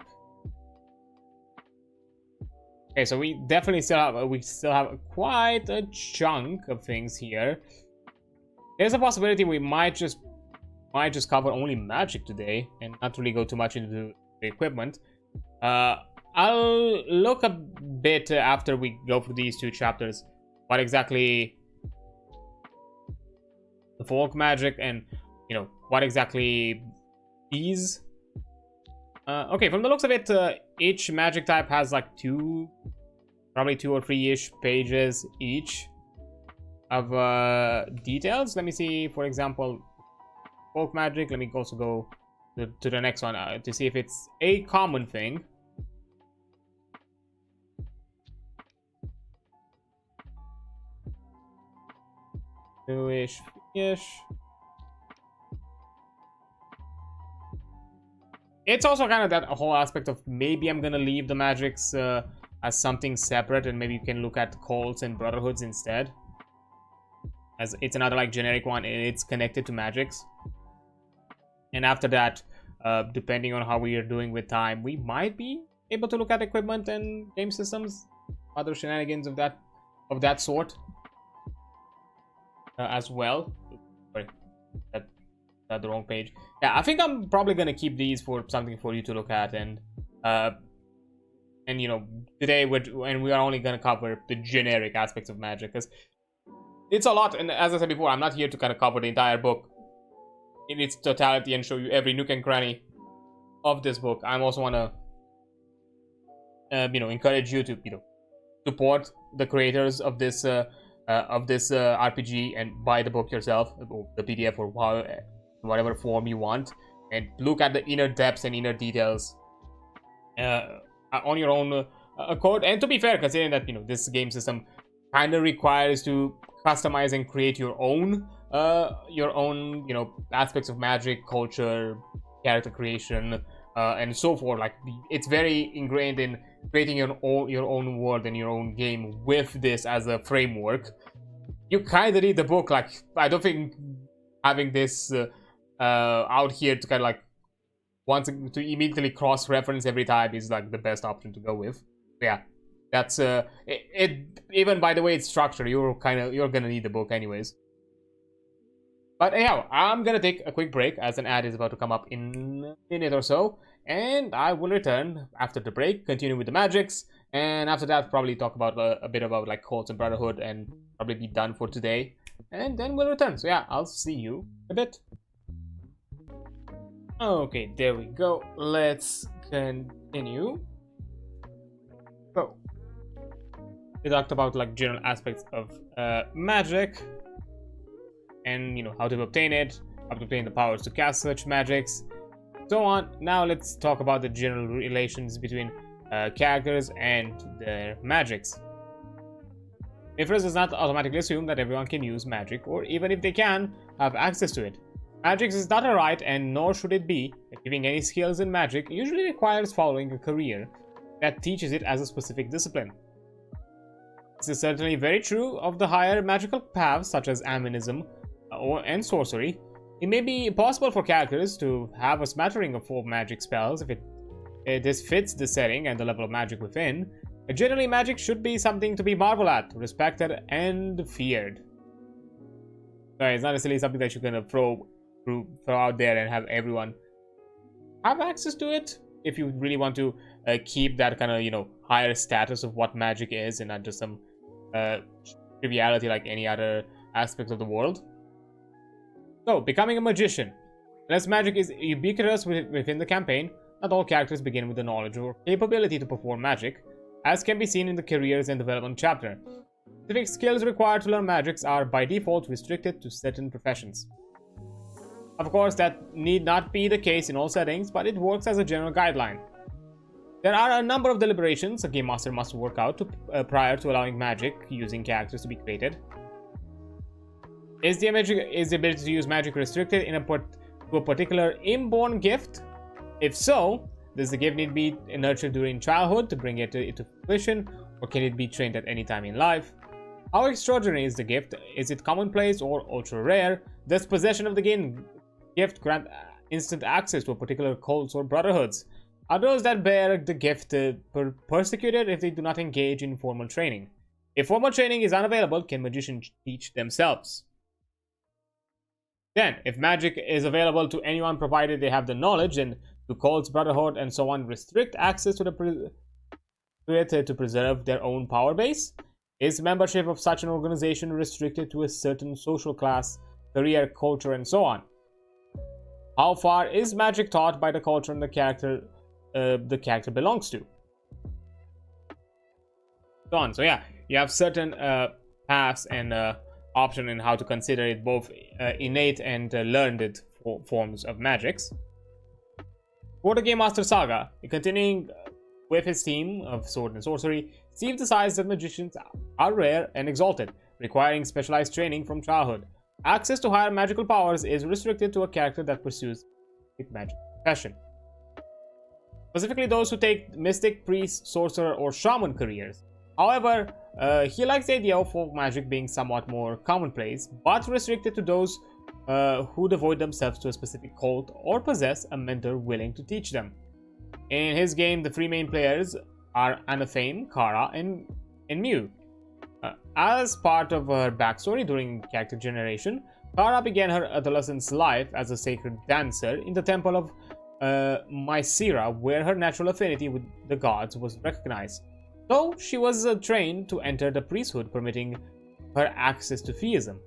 Okay, so we definitely still have quite a chunk of things here. There's a possibility we might just cover only magic today and not really go too much into the equipment. I'll look a bit after we go through these two chapters what exactly the folk magic and what exactly these. Okay, from the looks of it, each magic type has like probably 2 or 3-ish pages each of details. Let me see, for example, folk magic. Let me also go to the next one to see if it's a common thing. Two-ish. It's also kind of that whole aspect of maybe I'm gonna leave the magics as something separate, and maybe you can look at cults and brotherhoods instead, as it's another like generic one and it's connected to magics. And after that, depending on how we are doing with time, we might be able to look at equipment and game systems, other shenanigans of that sort as well. Sorry, that's the wrong page. Yeah, I think I'm probably gonna keep these for something for you to look at, and today we are only gonna cover the generic aspects of magic, because it's a lot. And as I said before, I'm not here to kind of cover the entire book in its totality and show you every nook and cranny of this book. I also want to encourage you to support the creators of this RPG and buy the book yourself, the PDF or whatever form you want, and look at the inner depths and inner details on your own accord. And to be fair, considering that this game system kind of requires to customize and create your own aspects of magic, culture, character creation, and so forth. Like, it's very ingrained in creating your own world and your own game with this as a framework. You kind of need the book. Like, I don't think having this out here to kind of like to immediately cross-reference every time is like the best option to go with. Yeah, that's even by the way it's structured, you're gonna need the book anyways. But anyhow, I'm gonna take a quick break as an ad is about to come up in a minute or so, and I will return after the break, continue with the magics, and after that probably talk about a bit about like cults and brotherhood, and probably be done for today, and then we'll return. So yeah, I'll see you a bit. Okay, there we go. Let's continue. So we talked about like general aspects of magic, and how to obtain it, how to obtain the powers to cast such magics, so on. Now let's talk about the general relations between characters and their magics. Mythras does not automatically assume that everyone can use magic, or even if they can, have access to it. Magic is not a right, and nor should it be. Giving any skills in magic usually requires following a career that teaches it as a specific discipline. This is certainly very true of the higher magical paths such as animism and sorcery. It may be possible for characters to have a smattering of folk magic spells if this fits the setting and the level of magic within. Generally, magic should be something to be marveled at, respected, and feared. It's not necessarily something that you're gonna throw out there and have everyone have access to it. If you really want to keep that kind of higher status of what magic is, and not just some triviality like any other aspect of the world. So, becoming a magician. Unless magic is ubiquitous within the campaign, not all characters begin with the knowledge or capability to perform magic, as can be seen in the careers and development chapter. Specific skills required to learn magics are by default restricted to certain professions. Of course, that need not be the case in all settings, but it works as a general guideline. There are a number of deliberations a game master must work out prior to allowing magic using characters to be created. Is the ability to use magic restricted in a to a particular inborn gift? If so, does the gift need to be nurtured during childhood to bring it to fruition, or can it be trained at any time in life? How extraordinary is the gift? Is it commonplace or ultra rare? Does possession of the gift grant instant access to a particular cults or brotherhoods? Are those that bear the gift persecuted if they do not engage in formal training? If formal training is unavailable, can magicians teach themselves? Then, if magic is available to anyone provided they have the knowledge, then do cults, brotherhood, and so on restrict access to it to preserve their own power base? Is membership of such an organization restricted to a certain social class, career, culture, and so on? How far is magic taught by the culture and the character belongs to? So on. So yeah, you have certain paths and option in how to consider it both innate and learned forms of magics. For the Game Master Saga, continuing with his theme of sword and sorcery, Steve decides that magicians are rare and exalted, requiring specialized training from childhood. Access to higher magical powers is restricted to a character that pursues a magic profession. Specifically those who take mystic, priest, sorcerer, or shaman careers. However, he likes the idea of folk magic being somewhat more commonplace, but restricted to those who devote themselves to a specific cult or possess a mentor willing to teach them. In his game, the three main players are Anathame, Kara, and Mew. As part of her backstory during character generation, Kara began her adolescence life as a sacred dancer in the temple of Mythras, where her natural affinity with the gods was recognized. So she was trained to enter the priesthood, permitting her access to theism.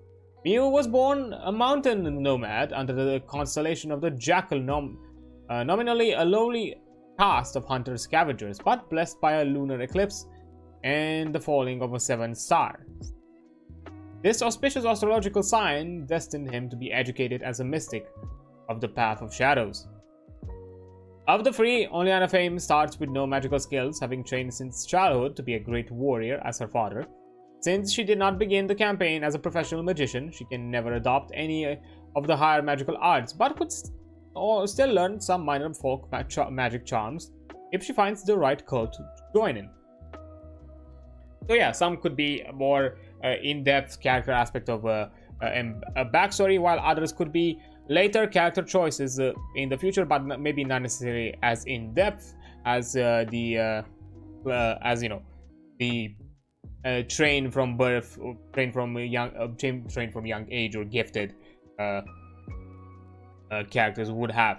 Mew was born a mountain nomad under the constellation of the Jackal, nominally a lowly caste of hunter-scavengers, but blessed by a lunar eclipse and the falling of a 7th star. This auspicious astrological sign destined him to be educated as a mystic of the Path of Shadows. Of the three, only Anathame starts with no magical skills, having trained since childhood to be a great warrior as her father. Since she did not begin the campaign as a professional magician, she can never adopt any of the higher magical arts, but could still learn some minor folk magic charms if she finds the right cult to join in. So yeah, some could be more in-depth character aspect of a backstory, while others could be later character choices in the future, but maybe not necessarily as in-depth as the train from birth, train from young age, or gifted characters would have.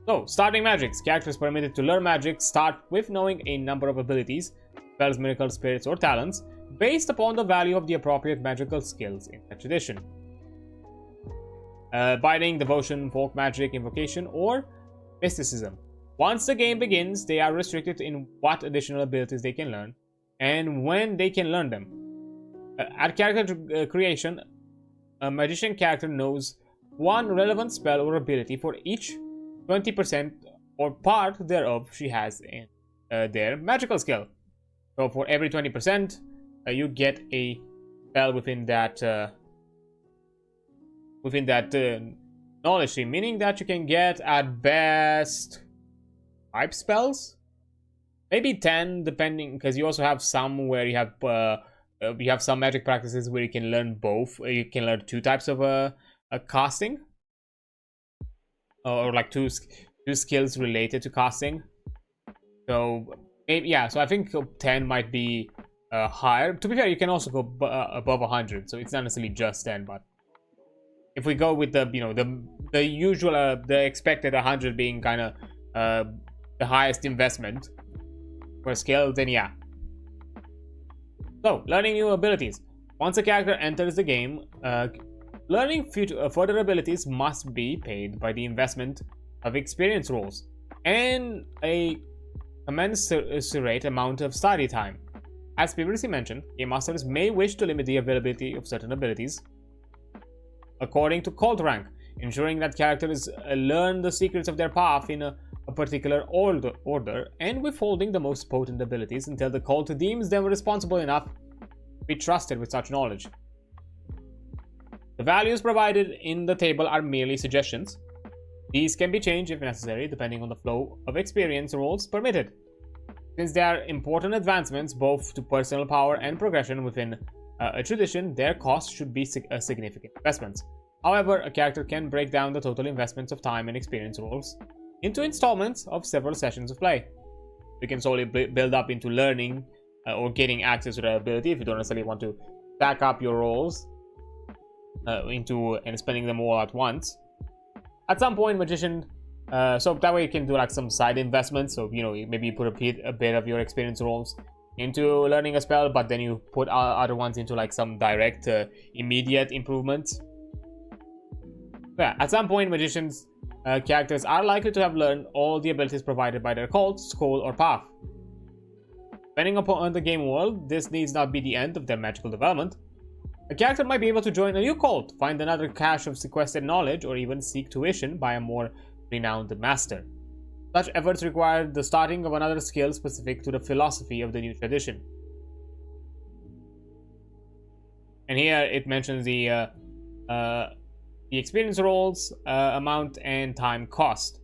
So, starting magics. Characters permitted to learn magic start with knowing a number of abilities, spells, miracles, spirits, or talents, based upon the value of the appropriate magical skills in that tradition. Binding, devotion, folk magic, invocation, or mysticism. Once the game begins, they are restricted in what additional abilities they can learn and when they can learn them. At character creation, a magician character knows one relevant spell or ability for each 20% or part thereof she has in their magical skill. So for every 20%, you get a spell within that knowledge tree, meaning that you can get at best 5 spells, maybe 10, depending, because you also have some where you have some magic practices where you can learn both. You can learn 2 types of casting, or like two skills related to casting. So maybe, yeah, so I think 10 might be higher. To be fair, you can also go above 100, so it's not necessarily just 10. But if we go with the the usual the expected 100 being kind of the highest investment for skill, then yeah. So learning new abilities. Once a character enters the game, learning further abilities must be paid by the investment of experience rolls and a commensurate amount of study time. As previously mentioned, game masters may wish to limit the availability of certain abilities according to cult rank, ensuring that characters learn the secrets of their path in a particular order, and withholding the most potent abilities until the cult deems them responsible enough to be trusted with such knowledge. The values provided in the table are merely suggestions. These can be changed if necessary, depending on the flow of experience rolls permitted. Since they are important advancements both to personal power and progression within a tradition, their cost should be significant investments. However, a character can break down the total investments of time and experience rolls into installments of several sessions of play. You can slowly build up into learning or getting access to that ability if you don't necessarily want to stack up your rolls into and spending them all at once. At some point, magician, so that way you can do like some side investments. So maybe you put a bit of your experience rolls into learning a spell, but then you put other ones into like some direct, immediate improvements. Yeah, at some point, magicians' characters are likely to have learned all the abilities provided by their cult, school, or path. Depending upon the game world, this needs not be the end of their magical development. A character might be able to join a new cult, find another cache of sequestered knowledge, or even seek tuition by a more renowned master. Such efforts require the starting of another skill specific to the philosophy of the new tradition. And here it mentions the experience rolls, amount, and time cost.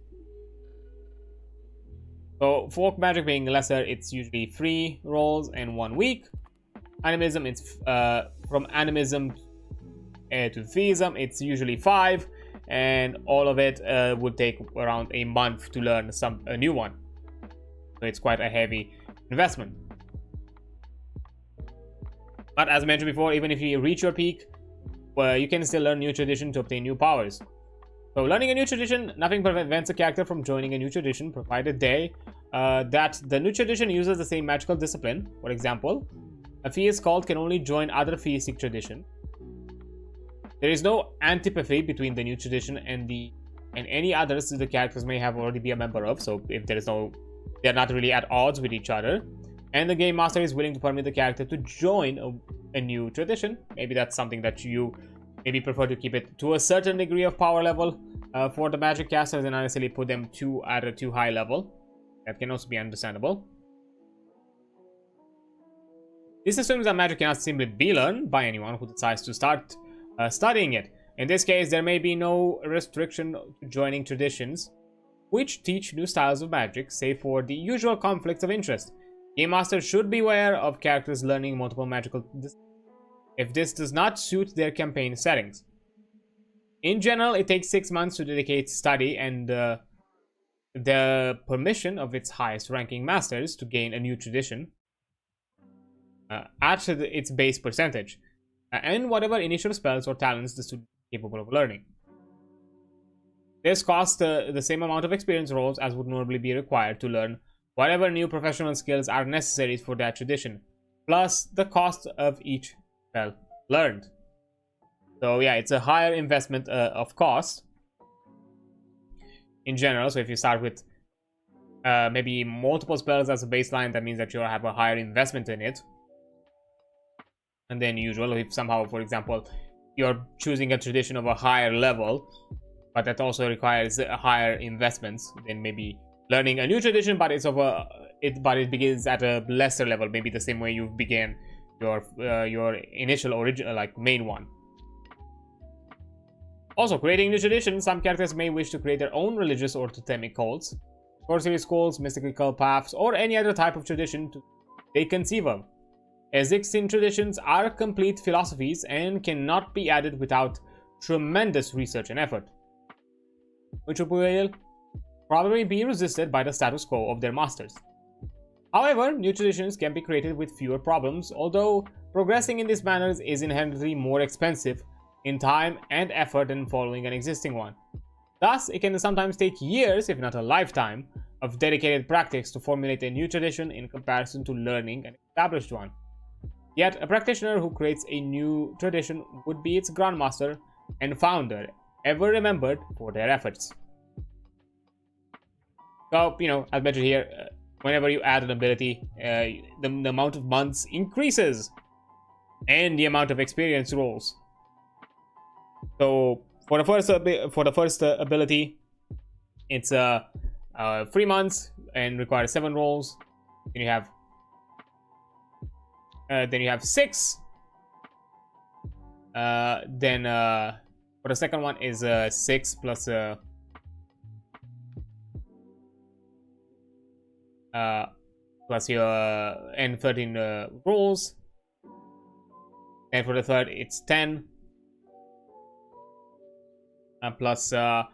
So folk magic being lesser, it's usually 3 rolls and 1 week. Animism, it's from animism to theism, it's usually 5, and all of it would take around a month to learn a new one. So it's quite a heavy investment. But as mentioned before, even if you reach your peak, you can still learn new tradition to obtain new powers. So learning a new tradition, nothing prevents a character from joining a new tradition, provided that the new tradition uses the same magical discipline. For example, a theist cult can only join other theistic tradition. There is no antipathy between the new tradition and any others the characters may have already be a member of. So if they're not really at odds with each other, and the game master is willing to permit the character to join a new tradition. Maybe that's something that you maybe prefer to keep it to a certain degree of power level for the magic casters and not necessarily put them at a too high level. That can also be understandable. This assumes that magic cannot simply be learned by anyone who decides to start studying it. In this case, there may be no restriction to joining traditions which teach new styles of magic, save for the usual conflicts of interest. Game Master should be aware of characters learning multiple magical disciplines if this does not suit their campaign settings. In general, it takes 6 months to dedicate study and the permission of its highest ranking masters to gain a new tradition at its base percentage, and whatever initial spells or talents the student is capable of learning. This costs the same amount of experience rolls as would normally be required to learn whatever new professional skills are necessary for that tradition, plus the cost of each spell learned. So yeah, it's a higher investment of cost in general. So if you start with maybe multiple spells as a baseline, that means that you have a higher investment in it. And then usual, if somehow, for example, you're choosing a tradition of a higher level, but that also requires higher investments, then maybe learning a new tradition, but it begins at a lesser level, maybe the same way you began your initial original main one. Also, creating new traditions, some characters may wish to create their own religious or totemic cults, sorcery schools, mystical paths, or any other type of tradition they conceive of. Existing traditions are complete philosophies and cannot be added without tremendous research and effort, which will probably be resisted by the status quo of their masters. However, new traditions can be created with fewer problems, although progressing in these manners is inherently more expensive in time and effort than following an existing one. Thus, it can sometimes take years, if not a lifetime, of dedicated practice to formulate a new tradition in comparison to learning an established one. Yet, a practitioner who creates a new tradition would be its grandmaster and founder, ever remembered for their efforts. So, as mentioned here, whenever you add an ability, the amount of months increases and the amount of experience rolls. So, for the first ability, it's 3 months and requires 7 rolls. Then you have 6. Then for the second one is 6 plus plus your and 13 rolls. And for the third, it's 10 plus and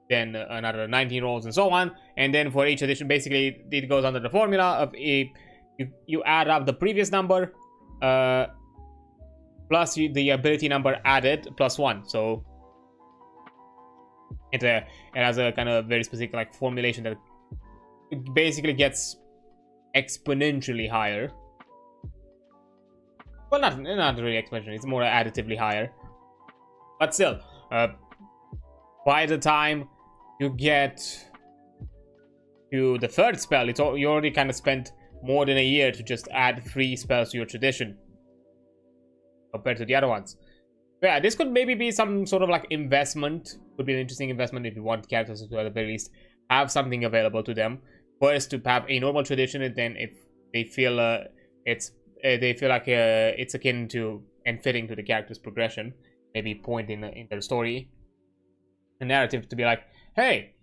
then another 19 rolls and so on. And then for each edition, basically it goes under the formula of you add up the previous number plus the ability number added plus 1. So it has a kind of very specific like formulation that it basically gets exponentially higher. Well, not really exponentially, it's more additively higher. But still, by the time you get to the third spell, you already kind of spent more than a year to just add 3 spells to your tradition compared to the other ones. But yeah, this could maybe be some sort of like investment. Could be an interesting investment if you want characters to at the very least have something available to them. First, to have a normal tradition, and then if they feel like it's akin to and fitting to the character's progression, maybe point in their story, a narrative to be like, hey,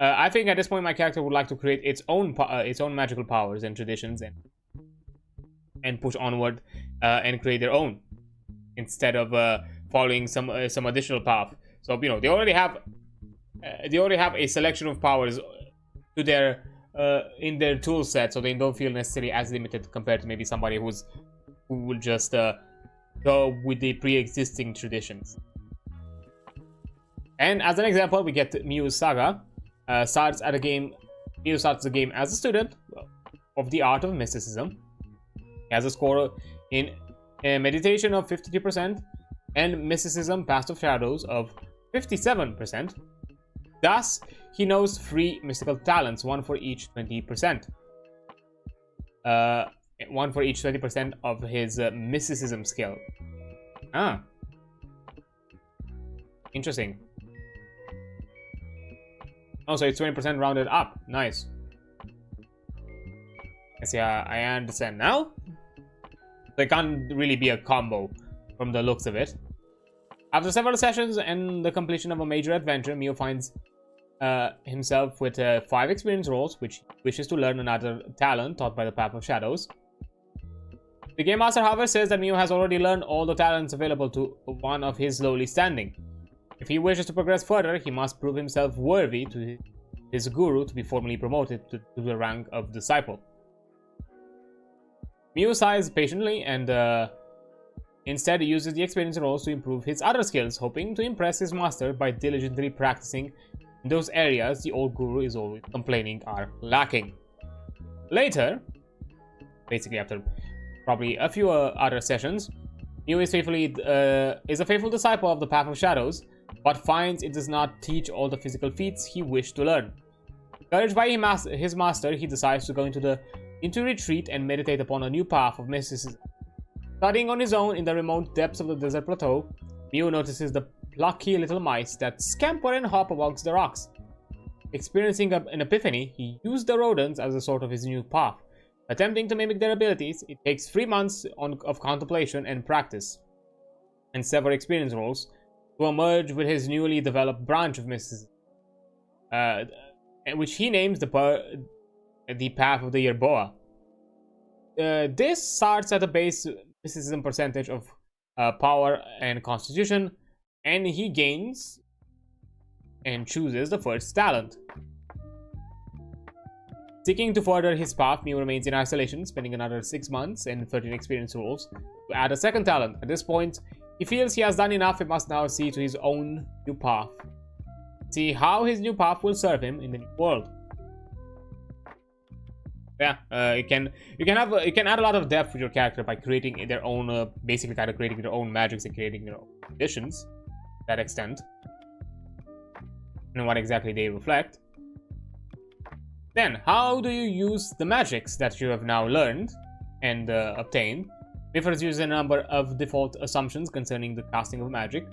I think at this point my character would like to create its own magical powers and traditions and push onward and create their own instead of following some additional path. So you know they already have a selection of powers to their in their tool set, so they don't feel necessarily as limited compared to maybe somebody who will just go with the pre-existing traditions. And as an example, we get Mew's Saga. Mew starts the game as a student of the art of mysticism. He has a score in meditation of 52% and mysticism, Past of Shadows, of 57%. Thus, he knows 3 mystical talents, 1 for each 20%. 1 for each 20% of his mysticism skill. Ah. Interesting. Oh, so it's 20% rounded up. Nice. Yes, yeah, I understand now. There can't really be a combo from the looks of it. After several sessions and the completion of a major adventure, Mew finds himself with 5 experience rolls, which he wishes to learn another talent taught by the Path of Shadows. The Game Master, however, says that Mew has already learned all the talents available to one of his lowly standing. If he wishes to progress further, he must prove himself worthy to his guru to be formally promoted to the rank of disciple. Mew sighs patiently and instead uses the experience rolls to improve his other skills, hoping to impress his master by diligently practicing in those areas the old guru is always complaining are lacking. Later, basically after probably a few other sessions, Mew is a faithful disciple of the Path of Shadows, but finds it does not teach all the physical feats he wished to learn. Encouraged by his master, he decides to go into retreat and meditate upon a new path of mysticism. Studying on his own in the remote depths of the desert plateau, Mew notices the plucky little mice that scamper and hop amongst the rocks. Experiencing an epiphany, he used the rodents as a sort of his new path. Attempting to mimic their abilities, it takes 3 months of contemplation and practice, and several experience rolls, to emerge with his newly developed branch of mysticism, which he names the Path of the Yerboa. This starts at a base mysticism percentage of power and constitution, and he gains and chooses the first talent. Seeking to further his path, Mew remains in isolation, spending another 6 months and 13 experience rolls to add a second talent. At this point, he feels he has done enough and must now see to his own new path. See how his new path will serve him in the new world. Yeah, you can add a lot of depth with your character by creating their own, basically kind of creating their own magics and creating their own conditions to that extent, and what exactly they reflect. Then, how do you use the magics that you have now learned and obtained? Mythras uses a number of default assumptions concerning the casting of magic.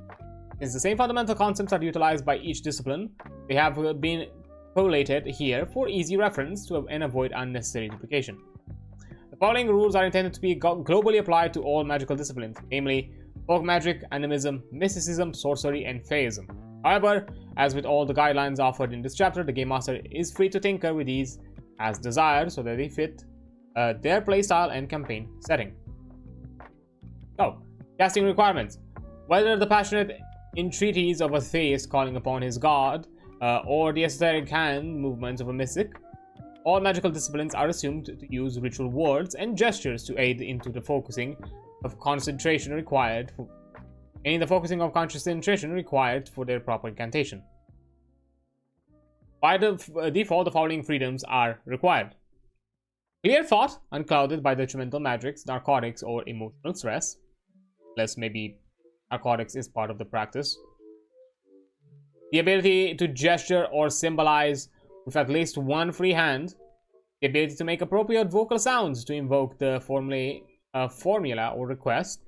Since the same fundamental concepts are utilized by each discipline, they have been collated here for easy reference and avoid unnecessary duplication. following rules are intended to be globally applied to all magical disciplines, namely folk magic, animism, mysticism, sorcery, and theism. However, as with all the guidelines offered in this chapter, the Game Master is free to tinker with these as desired so that they fit their playstyle and campaign setting. So, casting requirements. Whether the passionate entreaties of a theist calling upon his god, or the esoteric hand movements of a mystic, all magical disciplines are assumed to use ritual words and gestures to aid into the focusing of concentration required for their proper incantation. By default, the following freedoms are required. Clear thought, unclouded by detrimental magics, narcotics, or emotional stress. Unless maybe narcotics is part of the practice. The ability to gesture or symbolize with at least one free hand. The ability to make appropriate vocal sounds to invoke the formula or request.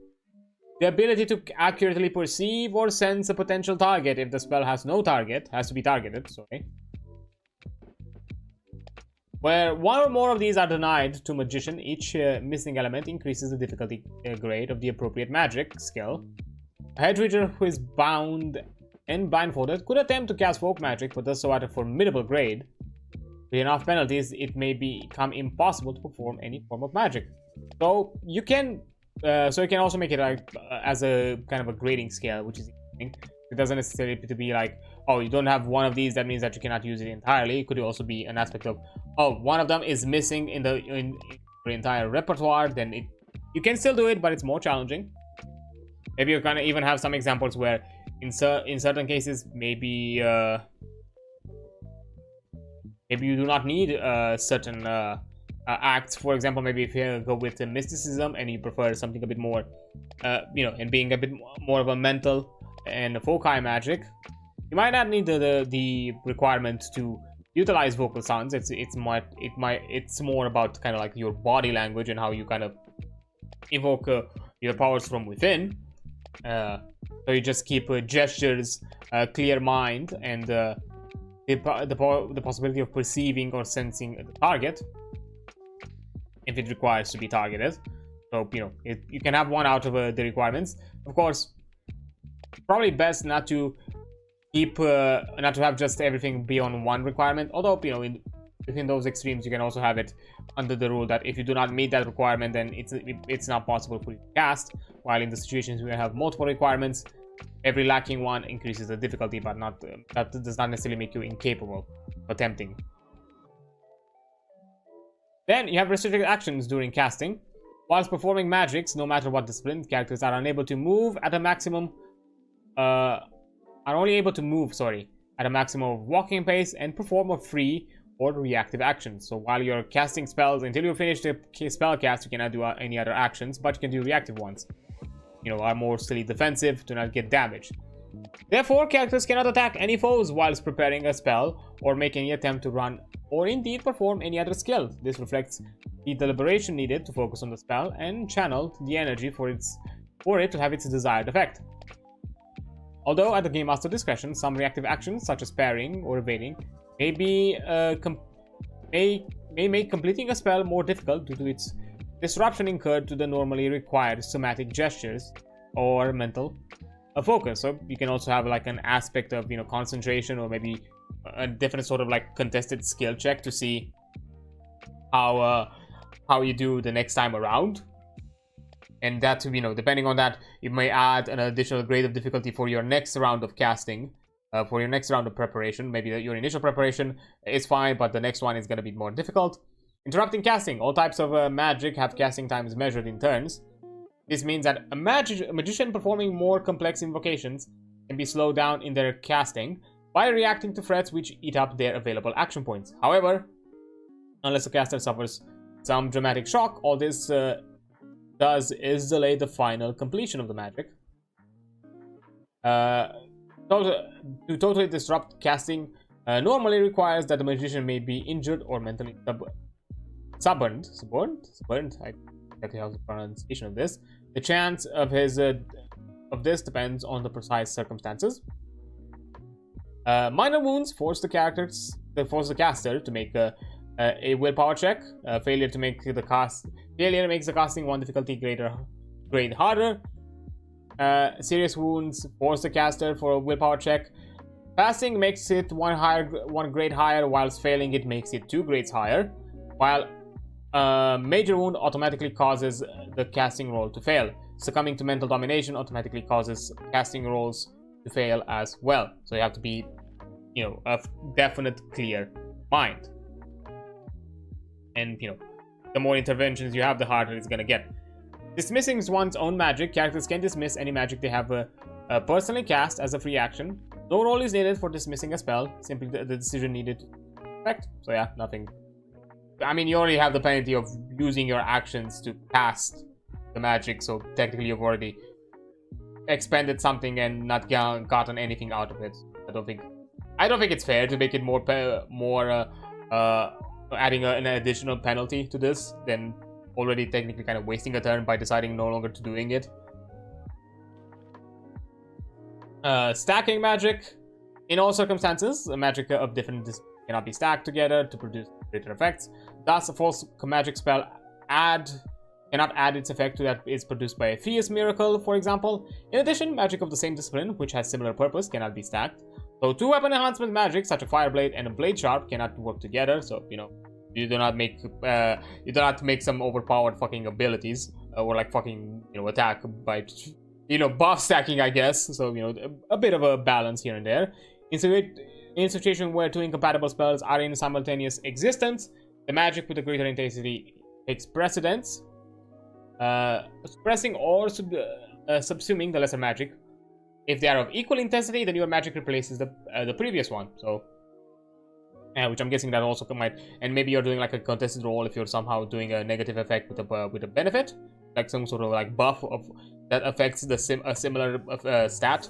The ability to accurately perceive or sense a potential target if the spell has no target, has to be targeted, sorry. Where one or more of these are denied to magician, each missing element increases the difficulty grade of the appropriate magic skill. A head reader who is bound and blindfolded could attempt to cast folk magic, but does so at a formidable grade. With enough penalties, it may become impossible to perform any form of magic. So you can also make it like as a kind of a grading scale, which is interesting. It doesn't necessarily have to be like, oh, you don't have one of these, that means that you cannot use it entirely. It could also be an aspect of, oh, one of them is missing in the entire repertoire, then you can still do it, but it's more challenging. Maybe you're gonna even have some examples where in certain cases maybe you do not need certain acts. For example, maybe if you go with mysticism and you prefer something a bit more and being a bit more of a mental and foci magic, you might not need the requirement to utilize vocal sounds. It's more about kind of like your body language and how you kind of evoke your powers from within. So you just keep gestures, clear mind, and the possibility of perceiving or sensing the target if it requires to be targeted. So you can have one out of the requirements. Of course, probably best not to keep not to have just everything be on one requirement. Although within those extremes, you can also have it under the rule that if you do not meet that requirement, then it's not possible for you to cast. While in the situations where you have multiple requirements, every lacking one increases the difficulty, but that does not necessarily make you incapable of attempting. Then you have restricted actions during casting. Whilst performing magics, no matter what discipline, characters are unable to move at a maximum. Are only able to move, at a maximum of walking pace and perform a free or reactive actions. So while you're casting spells, until you finish the spell cast, you cannot do any other actions, but you can do reactive ones. Are mostly defensive, do not get damaged. Therefore, characters cannot attack any foes whilst preparing a spell or make any attempt to run or indeed perform any other skill. This reflects the deliberation needed to focus on the spell and channel the energy for it to have its desired effect. Although at the Game Master discretion, some reactive actions such as parrying or evading may make completing a spell more difficult due to its disruption incurred to the normally required somatic gestures or mental focus. So you can also have like an aspect of concentration, or maybe a different sort of like contested skill check to see how you do the next time around. And that, depending on that, you may add an additional grade of difficulty for your next round of casting, for your next round of preparation. Maybe your initial preparation is fine, but the next one is going to be more difficult. Interrupting casting. All types of magic have casting times measured in turns. This means that a magician performing more complex invocations can be slowed down in their casting by reacting to threats which eat up their available action points. However, unless the caster suffers some dramatic shock, all this does is delay the final completion of the magic. To totally disrupt casting normally requires that the magician may be injured or mentally suborned. I exactly how the pronunciation of this. The chance of this depends on the precise circumstances. Minor wounds force the caster to make A willpower check. Failure makes the casting one difficulty grade harder. Serious wounds force the caster for a willpower check. Passing makes it one grade higher, whilst failing it makes it 2 grades higher. While major wound automatically causes the casting roll to fail. Succumbing to mental domination automatically causes casting rolls to fail as well. So you have to be, a definite clear mind. And the more interventions you have, the harder it's gonna get. Dismissing one's own magic. Characters can dismiss any magic they have personally cast as a free action. No roll is needed for dismissing a spell. Simply the decision needed to effect. So yeah, nothing. I mean, you already have the penalty of using your actions to cast the magic, so technically you've already expended something and not gotten anything out of it. I don't think it's fair to make it more adding an additional penalty to this than already technically kind of wasting a turn by deciding no longer to doing it. Stacking magic. In all circumstances, a magic of different cannot be stacked together to produce greater effects. Thus, a false magic spell cannot add its effect to that is produced by a fierce miracle, for example. In addition, magic of the same discipline, which has similar purpose, cannot be stacked. So 2 weapon enhancement magic, such as Fire Blade and a Blade Sharp, cannot work together. So you do not make some overpowered fucking abilities or like fucking attack by buff stacking, I guess. So a bit of a balance here and there. In situation where 2 incompatible spells are in simultaneous existence, the magic with a greater intensity takes precedence, suppressing or subsuming the lesser magic. If they are of equal intensity, the newer magic replaces the previous one. So, which I'm guessing that also might, and maybe you're doing like a contested roll if you're somehow doing a negative effect with a benefit, like some sort of like buff of that affects a similar stat.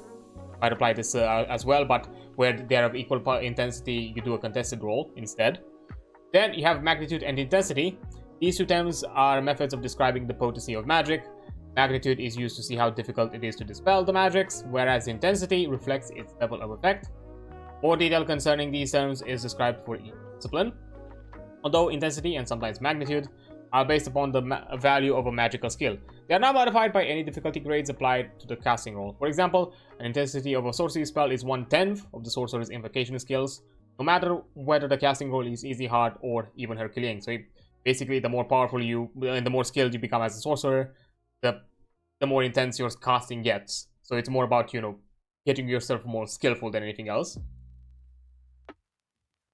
Might apply this as well, but where they are of equal intensity, you do a contested roll instead. Then you have magnitude and intensity. These 2 terms are methods of describing the potency of magic. Magnitude is used to see how difficult it is to dispel the magics, whereas intensity reflects its level of effect. More detail concerning these terms is described for each discipline. Although intensity and sometimes magnitude are based upon the value of a magical skill, they are not modified by any difficulty grades applied to the casting roll. For example, an intensity of a sorcery spell is 1/10 of the sorcerer's invocation skills, no matter whether the casting roll is easy, hard, or even Herculean. So basically, the more powerful you and the more skilled you become as a sorcerer, the more intense your casting gets. So it's more about getting yourself more skillful than anything else.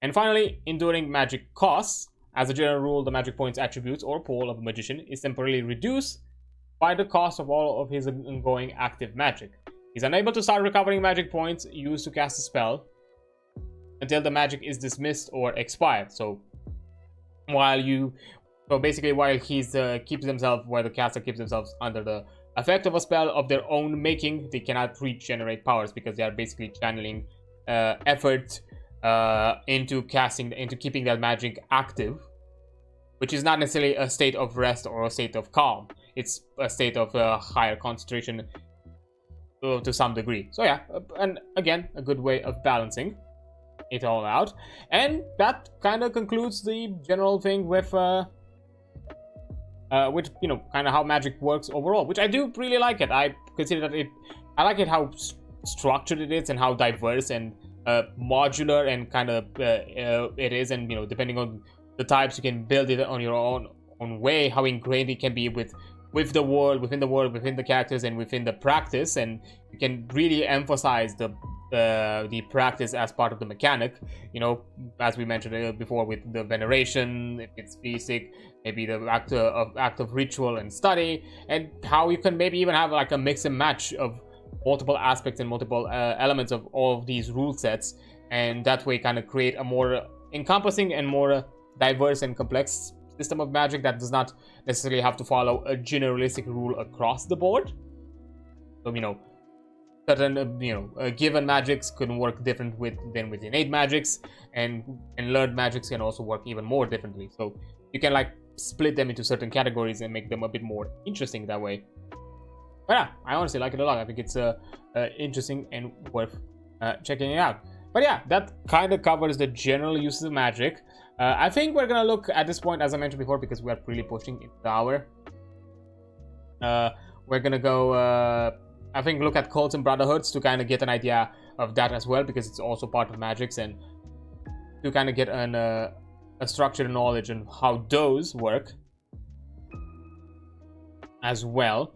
And finally, enduring magic costs. As a general rule, the magic points attributes or pool of a magician is temporarily reduced by the cost of all of his ongoing active magic. He's unable to start recovering magic points used to cast a spell until the magic is dismissed or expired. So while he keeps himself, while the caster keeps themselves under the effect of a spell of their own making, they cannot regenerate powers because they are basically channeling effort into keeping that magic active, which is not necessarily a state of rest or a state of calm. It's a state of higher concentration to some degree. So yeah, and again, a good way of balancing it all out. And that kind of concludes the general thing with kind of how magic works overall, which I do really like it. I consider that I like it how structured it is and how diverse and modular and kind of it is, and depending on the types, you can build it on your own way, how ingrained it can be with the world, within the characters, and within the practice, and you can really emphasize the practice as part of the mechanic, as we mentioned before, with the veneration, if it's basic, maybe the act of ritual and study, and how you can maybe even have like a mix and match of multiple aspects and multiple elements of all of these rule sets, and that way kind of create a more encompassing and more diverse and complex system of magic that does not necessarily have to follow a generalistic rule across the board. So certain given magics can work different than with innate magics, and learned magics can also work even more differently. So you can like split them into certain categories and make them a bit more interesting that way. But yeah, I honestly like it a lot. I think it's interesting and worth checking it out. But yeah, that kind of covers the general uses of magic. I think we're gonna look at this point, as I mentioned before, because we are really pushing into the hour. We're gonna go, I think, look at cults and brotherhoods to kind of get an idea of that as well, because it's also part of magics, and to kind of get a structured knowledge on how those work as well.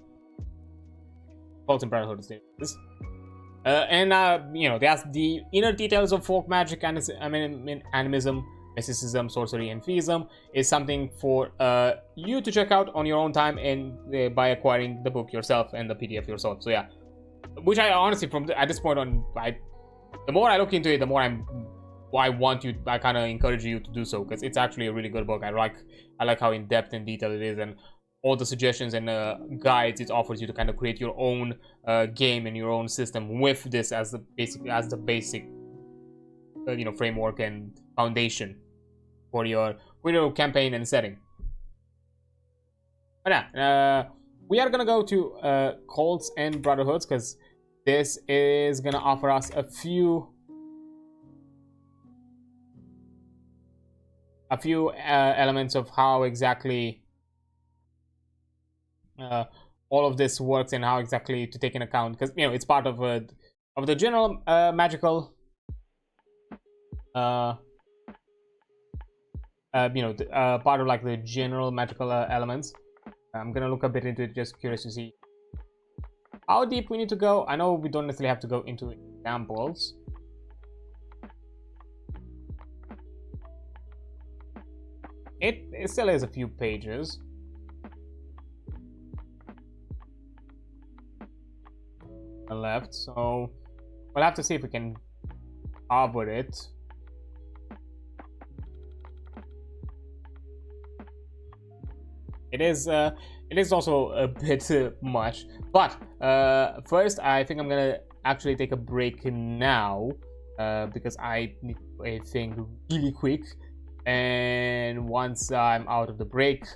Cults and brotherhoods, and you know, there's the inner details of folk magic, and animism, mysticism, sorcery, and theism is something for you to check out on your own time, and by acquiring the book yourself and the PDF yourself. So yeah, which I honestly, at this point on, the more I look into it, the more I kind of encourage you to do so, because it's actually a really good book. I like how in depth and detailed it is, and all the suggestions and guides it offers you to kind of create your own game and your own system with this as the basic you know, framework and foundation for your campaign and setting. But yeah, we are gonna go to cults and brotherhoods, because this is gonna offer us a few elements of how exactly all of this works, and how exactly to take in account, because, you know, it's part of the general magical you know, part of like the general magical elements. I'm gonna look a bit into it, just curious to see how deep we need to go. I know we don't necessarily have to go into examples. It still is a few pages. Left, so we'll have to see if we can cover it. It is also a bit much, but first I think I'm gonna actually take a break now, because I need a thing really quick, and once I'm out of the break,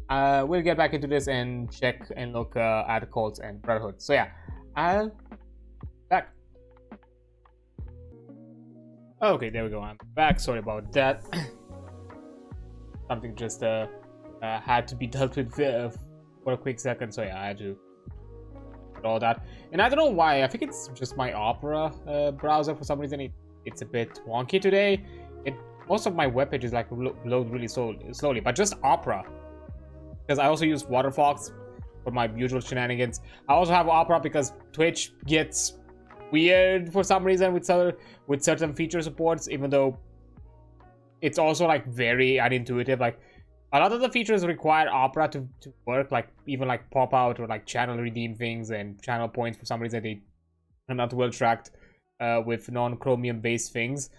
we'll get back into this and check and look at cults and brotherhoods. So yeah, I'll back. Okay, there we go. I'm back. Sorry about that. Something just had to be dealt with for a quick second. So yeah, I had to do all that. And I don't know why. I think it's just my Opera browser. For some reason, it's a bit wonky today. Most of my web pages like load really slowly, but just Opera, because I also use Waterfox for my usual shenanigans. I also have Opera because Twitch gets weird for some reason with certain feature supports, even though it's also like very unintuitive. Like a lot of the features require Opera to work, like even like pop out or like channel redeem things and channel points. For some reason they are not well tracked with non-Chromium based things.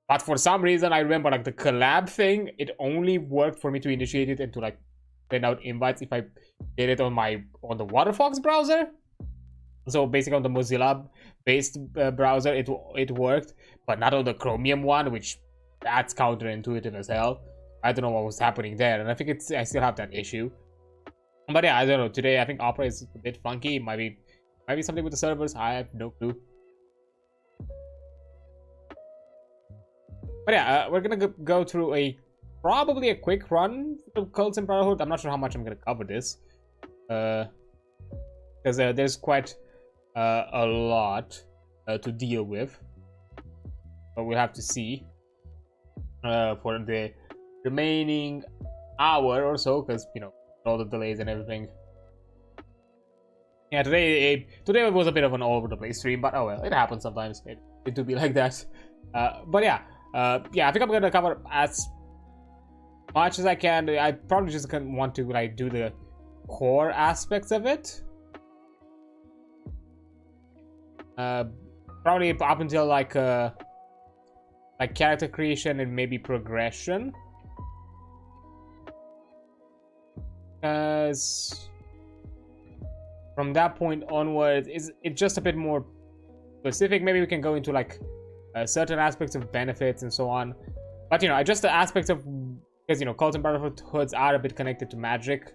But for some reason, I remember like the collab thing, it only worked for me to initiate it and to like send out invites if I did it on the Waterfox browser. So basically on the Mozilla based browser, it worked, but not on the Chromium one, which that's counterintuitive as hell. I don't know what was happening there, and I think I still have that issue. But yeah, I don't know. Today I think Opera is a bit funky. Might be something with the servers. I have no clue. But yeah, we're gonna go through probably a quick run of cults and brotherhood. I'm not sure how much I'm gonna cover this, because there's quite a lot to deal with. But we'll have to see for the remaining hour or so, because you know all the delays and everything. Yeah, today was a bit of an all over the place stream, but oh well, it happens sometimes. It do be like that. But yeah. Yeah, I think I'm gonna cover as much as I can. I probably just want to like do the core aspects of it. Probably up until like character creation and maybe progression. Because from that point onwards, it's just a bit more specific. Maybe we can go into like certain aspects of benefits and so on, but you know, just the aspects of, because you know, cults and brotherhoods are a bit connected to magic,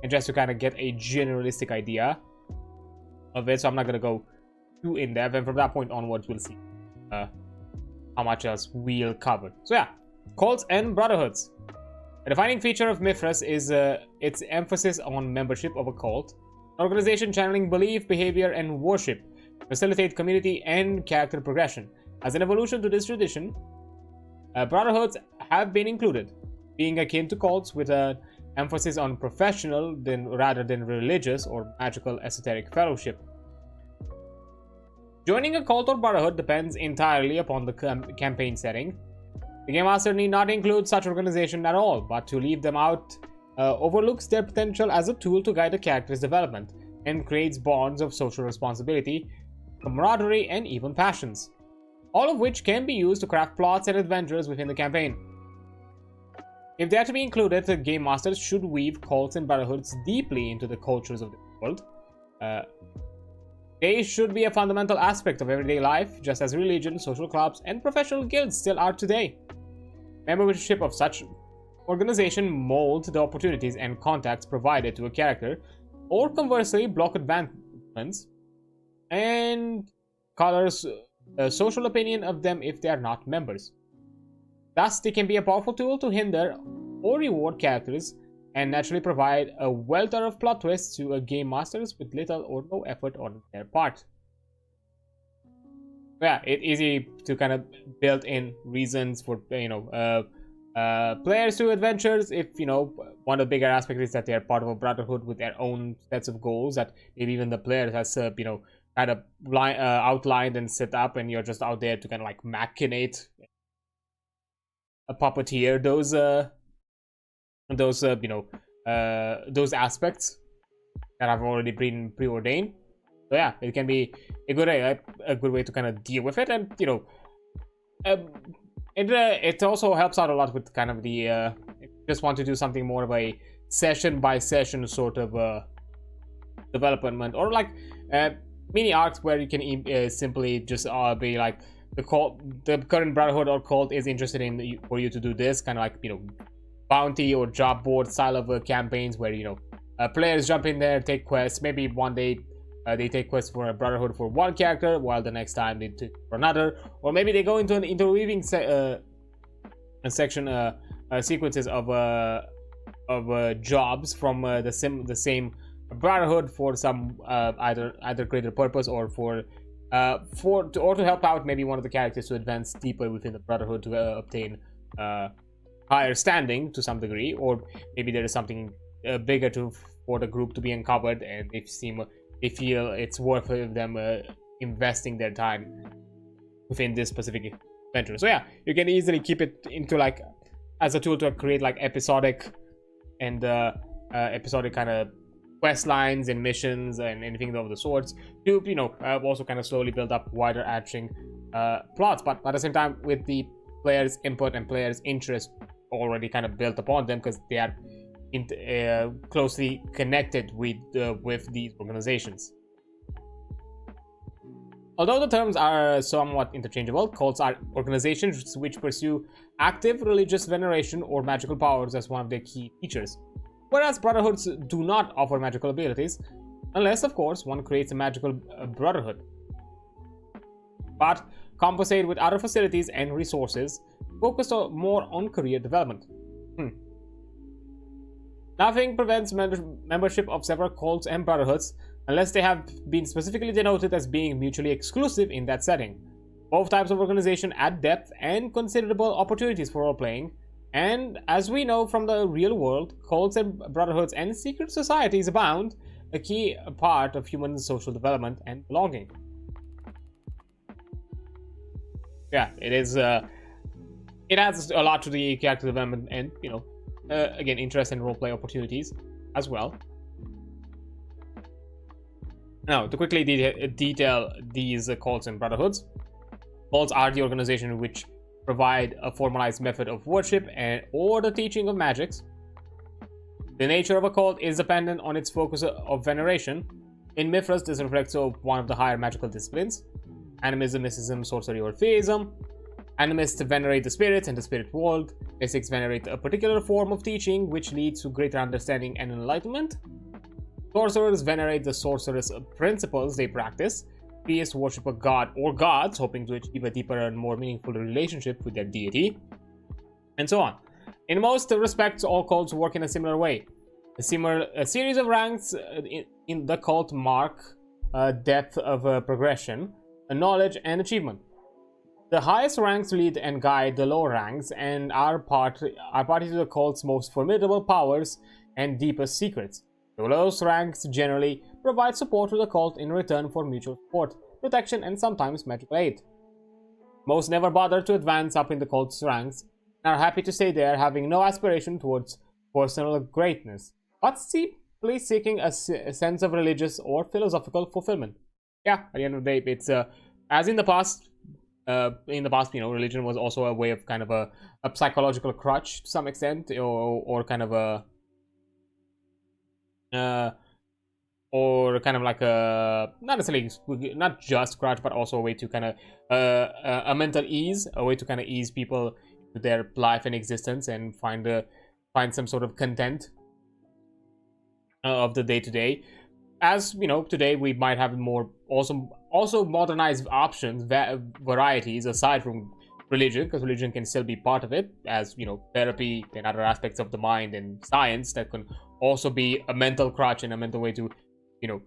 and just to kind of get a generalistic idea of it. So I'm not gonna go too in depth, and from that point onwards, we'll see how much else we'll cover. So yeah, Cults and Brotherhoods. A defining feature of Mythras is its emphasis on membership of a cult, an organization channeling belief, behavior, and worship to facilitate community and character progression. As an evolution to this tradition, Brotherhoods have been included, being akin to cults with an emphasis on professional rather than religious or magical esoteric fellowship. Joining a cult or Brotherhood depends entirely upon the campaign setting. The Game Master need not include such organization at all, but to leave them out overlooks their potential as a tool to guide the character's development and creates bonds of social responsibility, camaraderie, and even passions, all of which can be used to craft plots and adventures within the campaign. If they are to be included, the Game Masters should weave cults and Brotherhoods deeply into the cultures of the world. They should be a fundamental aspect of everyday life, just as religion, social clubs, and professional guilds still are today. Membership of such organization molds the opportunities and contacts provided to a character, or conversely block advancements, and colors social opinion of them if they are not members. Thus, they can be a powerful tool to hinder or reward characters, and naturally provide a welter of plot twists to a game masters with little or no effort on their part. Yeah, it's easy to kind of build in reasons for players to adventures. If one of the bigger aspects is that they are part of a brotherhood with their own sets of goals that maybe even the player has kind of outlined and set up, and you're just out there to kind of like machinate, puppeteer those aspects that have already been preordained. So yeah, it can be a good way to kind of deal with it, and it also helps out a lot with kind of the if you just want to do something more of a session by session sort of development, or like mini arcs where you can simply just be like the current brotherhood or cult is interested in for you to do this kind of like bounty or job board style of campaigns where players jump in there, take quests. Maybe one day they take quests for a brotherhood for one character, while the next time they take for another, or maybe they go into an interweaving sequences of jobs from the same brotherhood for some either greater purpose or to help out maybe one of the characters to advance deeper within the brotherhood to obtain higher standing to some degree, or maybe there is something bigger for the group to be uncovered, and they feel it's worth them investing their time within this specific adventure. So yeah, you can easily keep it into like as a tool to create like episodic kind of quest lines and missions and anything of the sorts to also kind of slowly build up wider arching plots, but at the same time with the players' input and players' interest already kind of built upon them, because they are closely connected with these organizations. Although the terms are somewhat interchangeable, cults are organizations which pursue active religious veneration or magical powers as one of their key features, whereas brotherhoods do not offer magical abilities, unless of course one creates a magical brotherhood, but compensate with other facilities and resources focused more on career development. Nothing prevents membership of several cults and brotherhoods unless they have been specifically denoted as being mutually exclusive in that setting. Both types of organization add depth and considerable opportunities for role-playing, and as we know from the real world, cults and brotherhoods and secret societies abound, a key part of human social development and belonging. Yeah, it is. It adds a lot to the character development and again, interest and roleplay opportunities as well. Now, to quickly detail these cults and brotherhoods, cults are the organization which provide a formalized method of worship or the teaching of magics. The nature of a cult is dependent on its focus of veneration. In Mythras, this reflects one of the higher magical disciplines: animism, mysticism, sorcery, or theism. Animists venerate the spirits and the spirit world. Mystics venerate a particular form of teaching which leads to greater understanding and enlightenment. Sorcerers venerate the sorcerous principles they practice. Theists worship a god or gods, hoping to achieve a deeper and more meaningful relationship with their deity. and so on. In most respects, all cults work in a similar way. A series of ranks in the cult mark depth of progression, knowledge, and achievement. The highest ranks lead and guide the lower ranks and are party to the cult's most formidable powers and deepest secrets. The lowest ranks generally provide support to the cult in return for mutual support, protection, and sometimes magical aid. Most never bother to advance up in the cult's ranks and are happy to stay there, having no aspiration towards personal greatness, but simply seeking a sense of religious or philosophical fulfillment. Yeah, at the end of the day, it's as in the past. Religion was also a way of kind of a psychological crutch to some extent, or kind of a like a not necessarily not just crutch, but also a way to kind of a mental ease, a way to kind of ease people to their life and existence and find some sort of content of the day-to-day. As you know, today we might have more also modernized options, varieties aside from religion, because religion can still be part of it, as you know, therapy and other aspects of the mind and science that can also be a mental crutch and a mental way to, you know,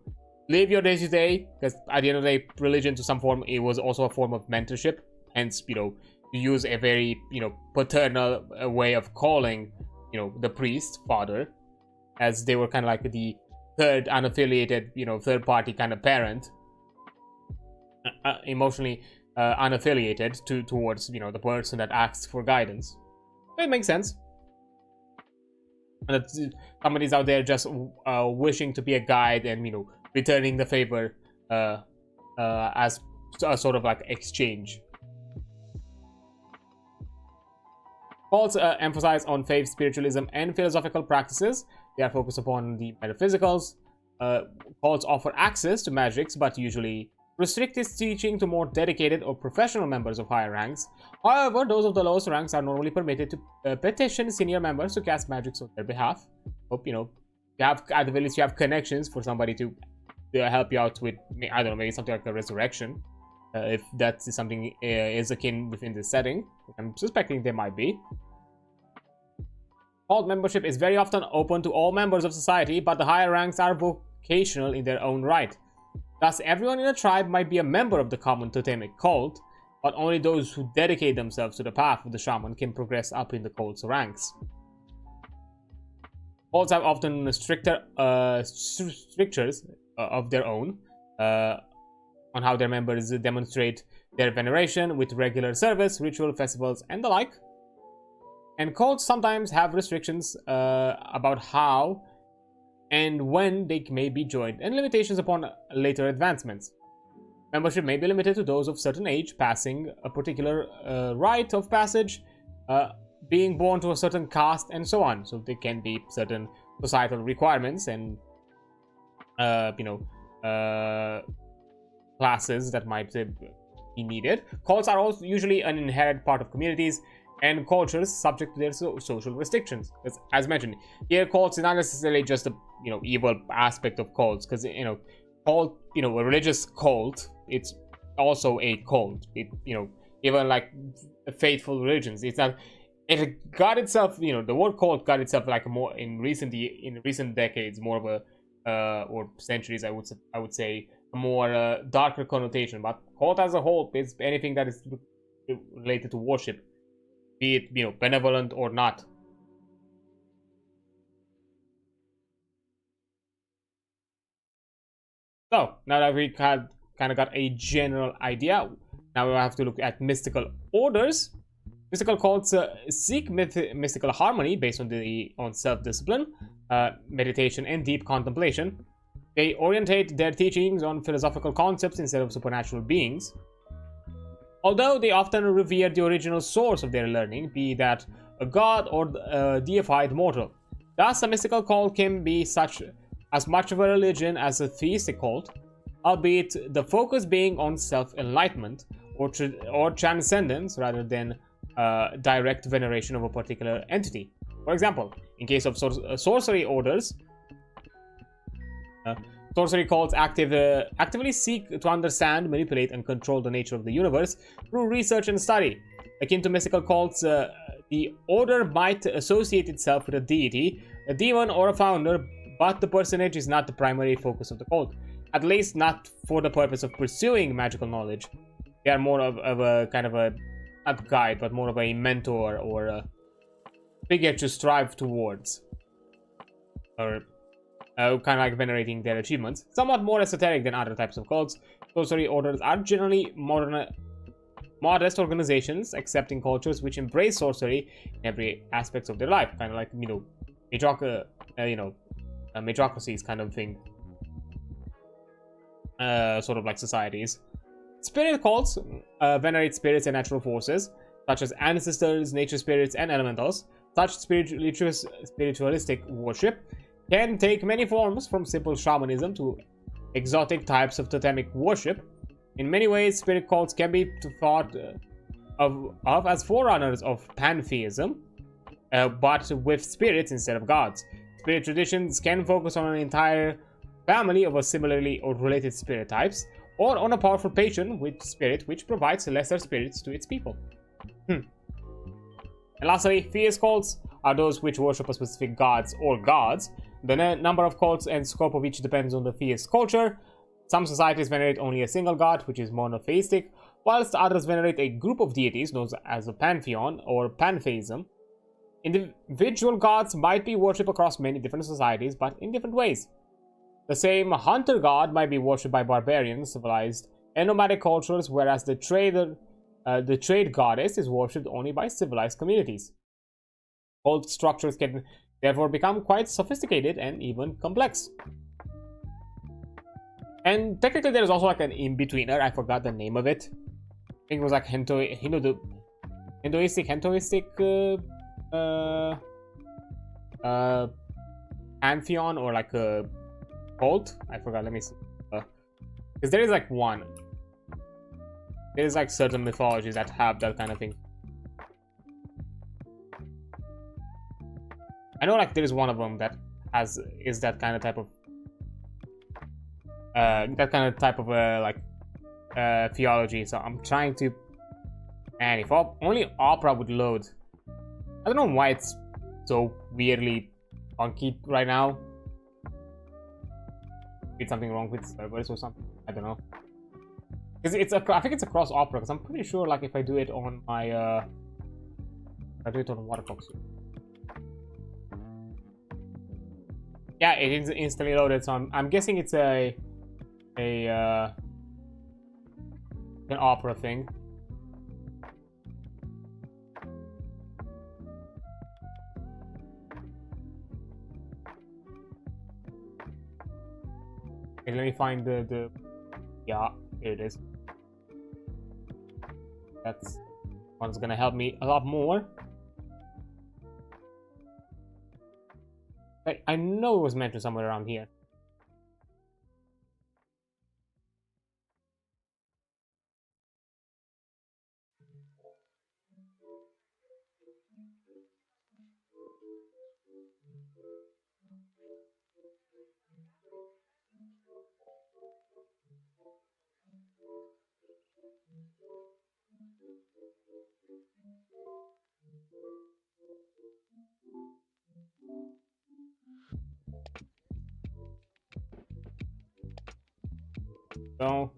live your day to day. Because at the end of the day, religion to some form, it was also a form of mentorship. Hence, you know, to use a very, you know, paternal way of calling, you know, the priest father, as they were kind of like the third unaffiliated, you know, third party kind of parent, emotionally unaffiliated towards, you know, the person that asks for guidance. It makes sense. And that somebody's out there just wishing to be a guide and, you know, returning the favor as a sort of like exchange. Cults emphasize on faith, spiritualism, and philosophical practices. They are focused upon the metaphysicals. Cults offer access to magics, but usually restrict its teaching to more dedicated or professional members of higher ranks. However, those of the lowest ranks are normally permitted to petition senior members to cast magics on their behalf. Hope, you know, you have, at the very least, you have connections for somebody to help you out with, I don't know, maybe something like a resurrection. If that is something is akin within this setting. I'm suspecting there might be. Cult membership is very often open to all members of society, but the higher ranks are vocational in their own right. Thus, everyone in a tribe might be a member of the common totemic cult, but only those who dedicate themselves to the path of the shaman can progress up in the cult's ranks. Cults have often stricter strictures of their own on how their members demonstrate their veneration with regular service, ritual, festivals, and the like. And cults sometimes have restrictions about how and when they may be joined, and limitations upon later advancements. Membership may be limited to those of certain age, passing a particular rite of passage, being born to a certain caste, and so on. So there can be certain societal requirements and classes that might be needed. Cults are also usually an inherent part of communities and cultures subject to their social restrictions. As mentioned, here cults is not necessarily just a evil aspect of cults, because a religious cult, it's also a cult. Even like faithful religions, it's not. It got itself, the word cult got itself like more in recent decades, more of a or centuries, I would say, a more darker connotation. But cult as a whole is anything that is related to worship, be it benevolent or not. So now that we kind of got a general idea, now we have to look at mystical orders. Mystical cults seek mystical harmony based on self-discipline, meditation, and deep contemplation. They orientate their teachings on philosophical concepts instead of supernatural beings. Although they often revere the original source of their learning, be that a god or a deified mortal. Thus, a mystical cult can be as much of a religion as a theistic cult, albeit the focus being on self-enlightenment or transcendence rather than direct veneration of a particular entity. For example, in case of sorcery orders, sorcery cults actively seek to understand, manipulate, and control the nature of the universe through research and study. Akin to mystical cults, the The order might associate itself with a deity, a demon, or a founder, but the personage is not the primary focus of the cult. At least not for the purpose of pursuing magical knowledge. They are more of a kind of a, not guide, but more of a mentor or a figure to strive towards. Or kind of like venerating their achievements. Somewhat more esoteric than other types of cults, sorcery orders are generally modest organizations accepting cultures which embrace sorcery in every aspect of their life. Kind of like, metrocracies kind of thing. Sort of like societies. Spirit cults venerate spirits and natural forces, such as ancestors, nature spirits, and elementals. Such spiritualistic worship can take many forms, from simple shamanism to exotic types of totemic worship. In many ways, spirit cults can be thought of as forerunners of pantheism, but with spirits instead of gods. Spirit traditions can focus on an entire family of a similarly or related spirit types, or on a powerful patron with spirit which provides lesser spirits to its people. And lastly, theist cults are those which worship a specific gods or gods. The number of cults and scope of each depends on the theist culture. Some societies venerate only a single god, which is monotheistic, whilst others venerate a group of deities known as a pantheon or pantheism. Individual gods might be worshipped across many different societies, but in different ways. The same hunter god might be worshipped by barbarians, civilized, and nomadic cultures, whereas the trade goddess is worshipped only by civilized communities. Cult structures can therefore become quite sophisticated and even complex. And technically there is also like an in-betweener, I forgot the name of it. I think it was like Hinduistic pantheon, or like a cult. I forgot, let me see. Because there is like one. There is like certain mythologies that have that kind of thing. I know like there is one of them that is that kind of type of theology. So I'm trying to, and if only Opera would load. I don't know why it's so weirdly funky right now. It's something wrong with servers or something. I don't know. Because I think it's across Opera. Because I'm pretty sure like if I do it on my I do it on Waterfox. Yeah, it is instantly loaded. So I'm guessing it's an Opera thing. Okay, let me find the yeah, here it is. That's one's gonna help me a lot more. I know it was meant to somewhere around here. So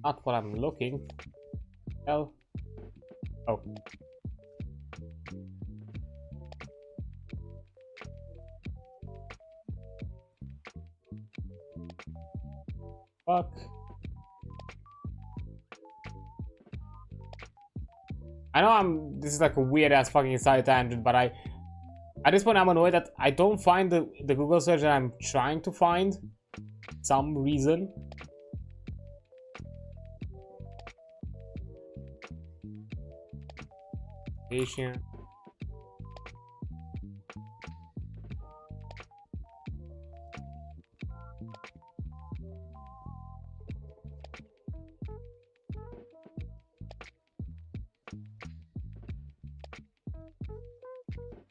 not what I'm looking. Hell. Oh. Fuck. I know this is like a weird ass fucking side tangent, but at this point I'm annoyed that I don't find the Google search that I'm trying to find. Some reason. Asian.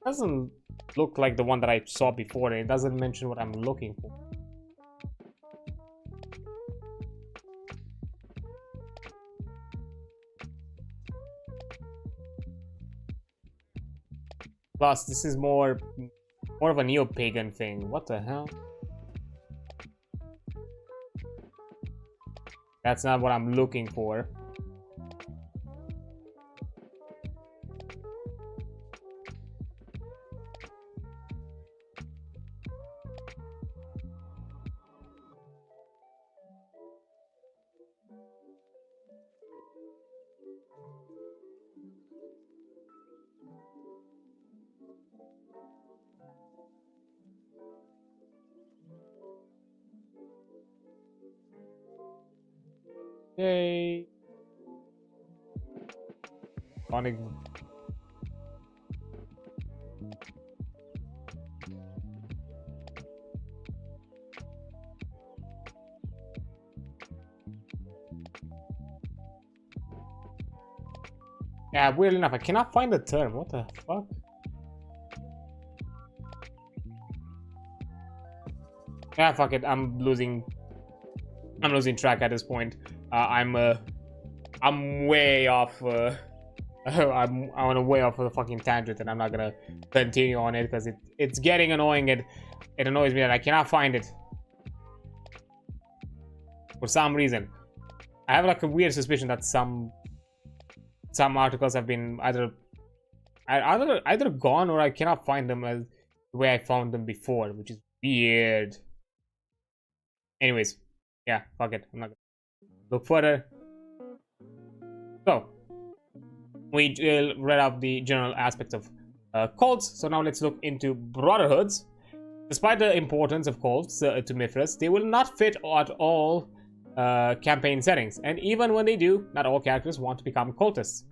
Doesn't look like the one that I saw before, and it doesn't mention what I'm looking for. Plus, this is more of a neo-pagan thing. What the hell? That's not what I'm looking for. Yay. Sonic. Yeah, weird enough, I cannot find the term. What the fuck? Yeah, fuck it. I'm losing track at this point. I'm way off. I'm on a way off of the fucking tangent, and I'm not gonna continue on it because it's getting annoying, and it annoys me that I cannot find it for some reason. I have like a weird suspicion that some articles have been either gone, or I cannot find them as the way I found them before, which is weird. Anyways, yeah, fuck it. I'm not gonna look further. So, we read out the general aspects of cults, so now let's look into Brotherhoods. Despite the importance of cults to Mythras, they will not fit at all campaign settings, and even when they do, not all characters want to become cultists.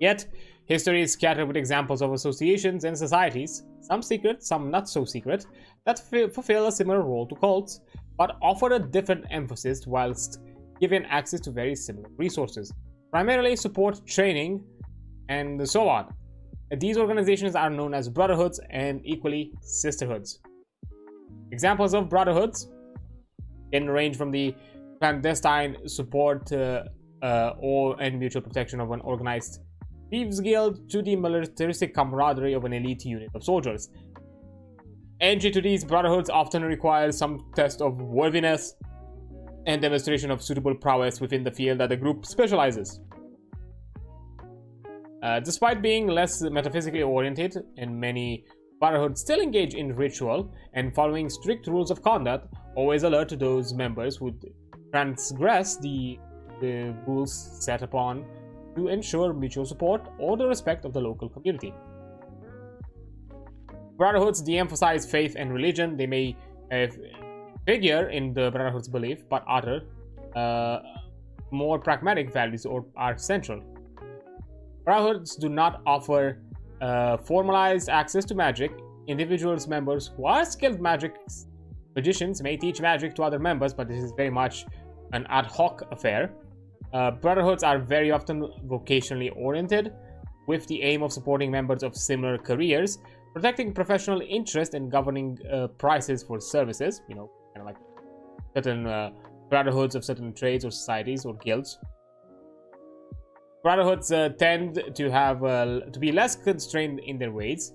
Yet, history is scattered with examples of associations and societies, some secret, some not so secret, that fulfill a similar role to cults, but offer a different emphasis whilst giving access to very similar resources, primarily support, training, and so on. These organizations are known as Brotherhoods and equally Sisterhoods. Examples of Brotherhoods can range from the clandestine support and mutual protection of an organized thieves guild to the militaristic camaraderie of an elite unit of soldiers. Entry to these brotherhoods often requires some test of worthiness and demonstration of suitable prowess within the field that the group specializes. Despite being less metaphysically oriented, and many brotherhoods still engage in ritual and following strict rules of conduct, always alert to those members who transgress the rules set upon to ensure mutual support or the respect of the local community. Brotherhoods de-emphasize faith and religion. They may figure in the Brotherhood's belief, but other more pragmatic values are central. Brotherhoods do not offer formalized access to magic. Individuals members who are skilled magicians may teach magic to other members, but this is very much an ad hoc affair. Brotherhoods are very often vocationally oriented, with the aim of supporting members of similar careers, protecting professional interest, and governing prices for services. You know, kind of like certain brotherhoods of certain trades or societies or guilds. Brotherhoods tend to have to be less constrained in their ways.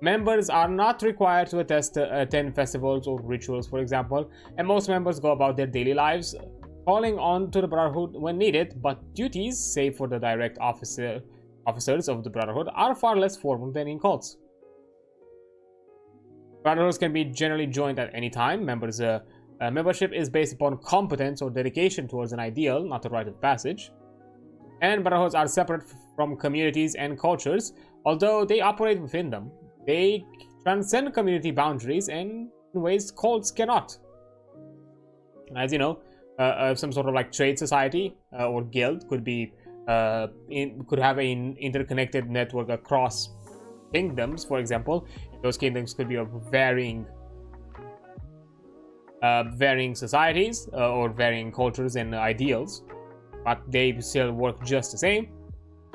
Members are not required to attend festivals or rituals, for example, and most members go about their daily lives, calling on to the Brotherhood when needed, but duties, save for the direct officers of the Brotherhood, are far less formal than in cults. Brotherhoods can be generally joined at any time. Membership is based upon competence or dedication towards an ideal, not a rite of passage. And Brotherhoods are separate from communities and cultures, although they operate within them. They transcend community boundaries in ways cults cannot. As you know, some sort of like trade society or guild could be could have an interconnected network across kingdoms, for example. Those kingdoms could be of varying societies or varying cultures and ideals, but they still work just the same.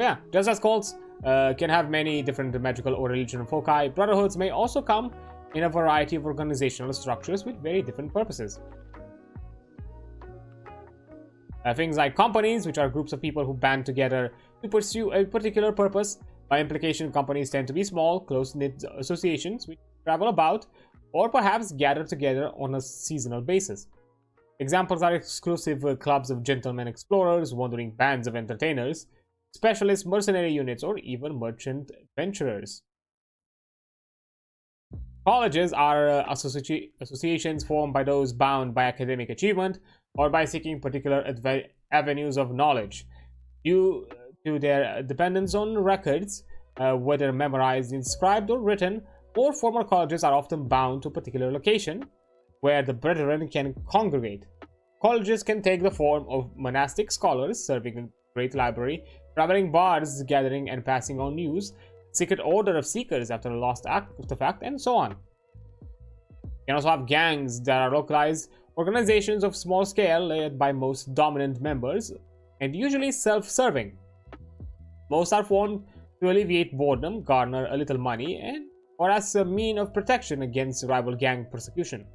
Yeah, just as cults, can have many different magical or religion foci, brotherhoods may also come in a variety of organizational structures with very different purposes. Things like companies, which are groups of people who band together to pursue a particular purpose. By implication, companies tend to be small, close-knit associations which travel about or perhaps gather together on a seasonal basis. Examples are exclusive clubs of gentlemen explorers, wandering bands of entertainers, specialist mercenary units, or even merchant adventurers. Colleges are associations formed by those bound by academic achievement or by seeking particular avenues of knowledge. Due to their dependence on records, whether memorized, inscribed, or written, more formal colleges are often bound to a particular location where the brethren can congregate. Colleges can take the form of monastic scholars serving a great library, traveling bards gathering and passing on news, secret order of seekers after a lost artifact, and so on. You can also have gangs that are localized organizations of small scale led by most dominant members and usually self-serving. Most are formed to alleviate boredom, garner a little money, or as a mean of protection against rival gang persecution.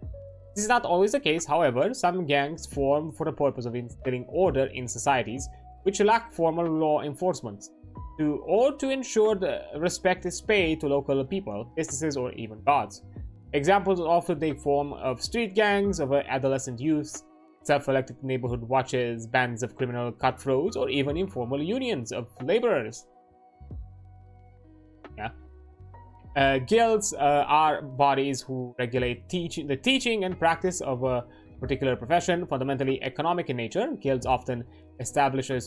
This is not always the case, however. Some gangs form for the purpose of instilling order in societies which lack formal law enforcement, or to ensure the respect is paid to local people, businesses, or even gods. Examples often take form of street gangs of adolescent youths, self-elected neighborhood watches, bands of criminal cutthroats, or even informal unions of laborers. Guilds are bodies who regulate the teaching and practice of a particular profession, fundamentally economic in nature. Guilds often establish a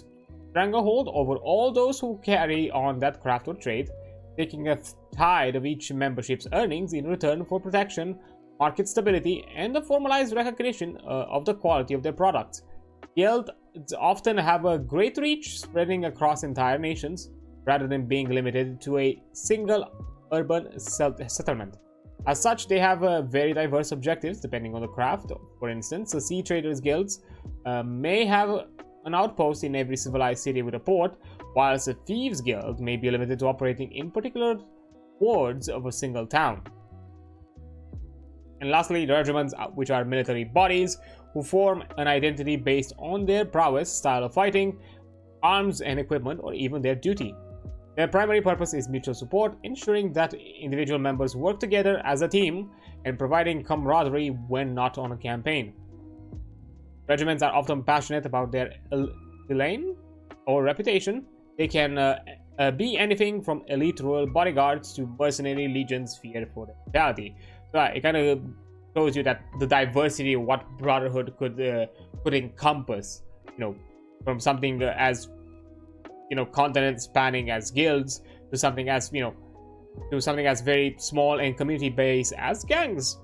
stranglehold over all those who carry on that craft or trade, taking a tithe of each membership's earnings in return for protection, market stability, and the formalized recognition of the quality of their products. Guilds often have a great reach, spreading across entire nations, rather than being limited to a single urban settlement. As such, they have very diverse objectives depending on the craft. For instance, the sea traders guilds may have an outpost in every civilized city with a port, whilst a thieves guild may be limited to operating in particular wards of a single town. And lastly, regiments, which are military bodies who form an identity based on their prowess, style of fighting, arms and equipment, or even their duty. Their primary purpose is mutual support, ensuring that individual members work together as a team and providing camaraderie when not on a campaign. Regiments are often passionate about their lane or reputation. They can be anything from elite royal bodyguards to mercenary legions feared for their brutality. So it kind of shows you that the diversity of what Brotherhood could encompass, from something as continent spanning as guilds to something as very small and community based as gangs.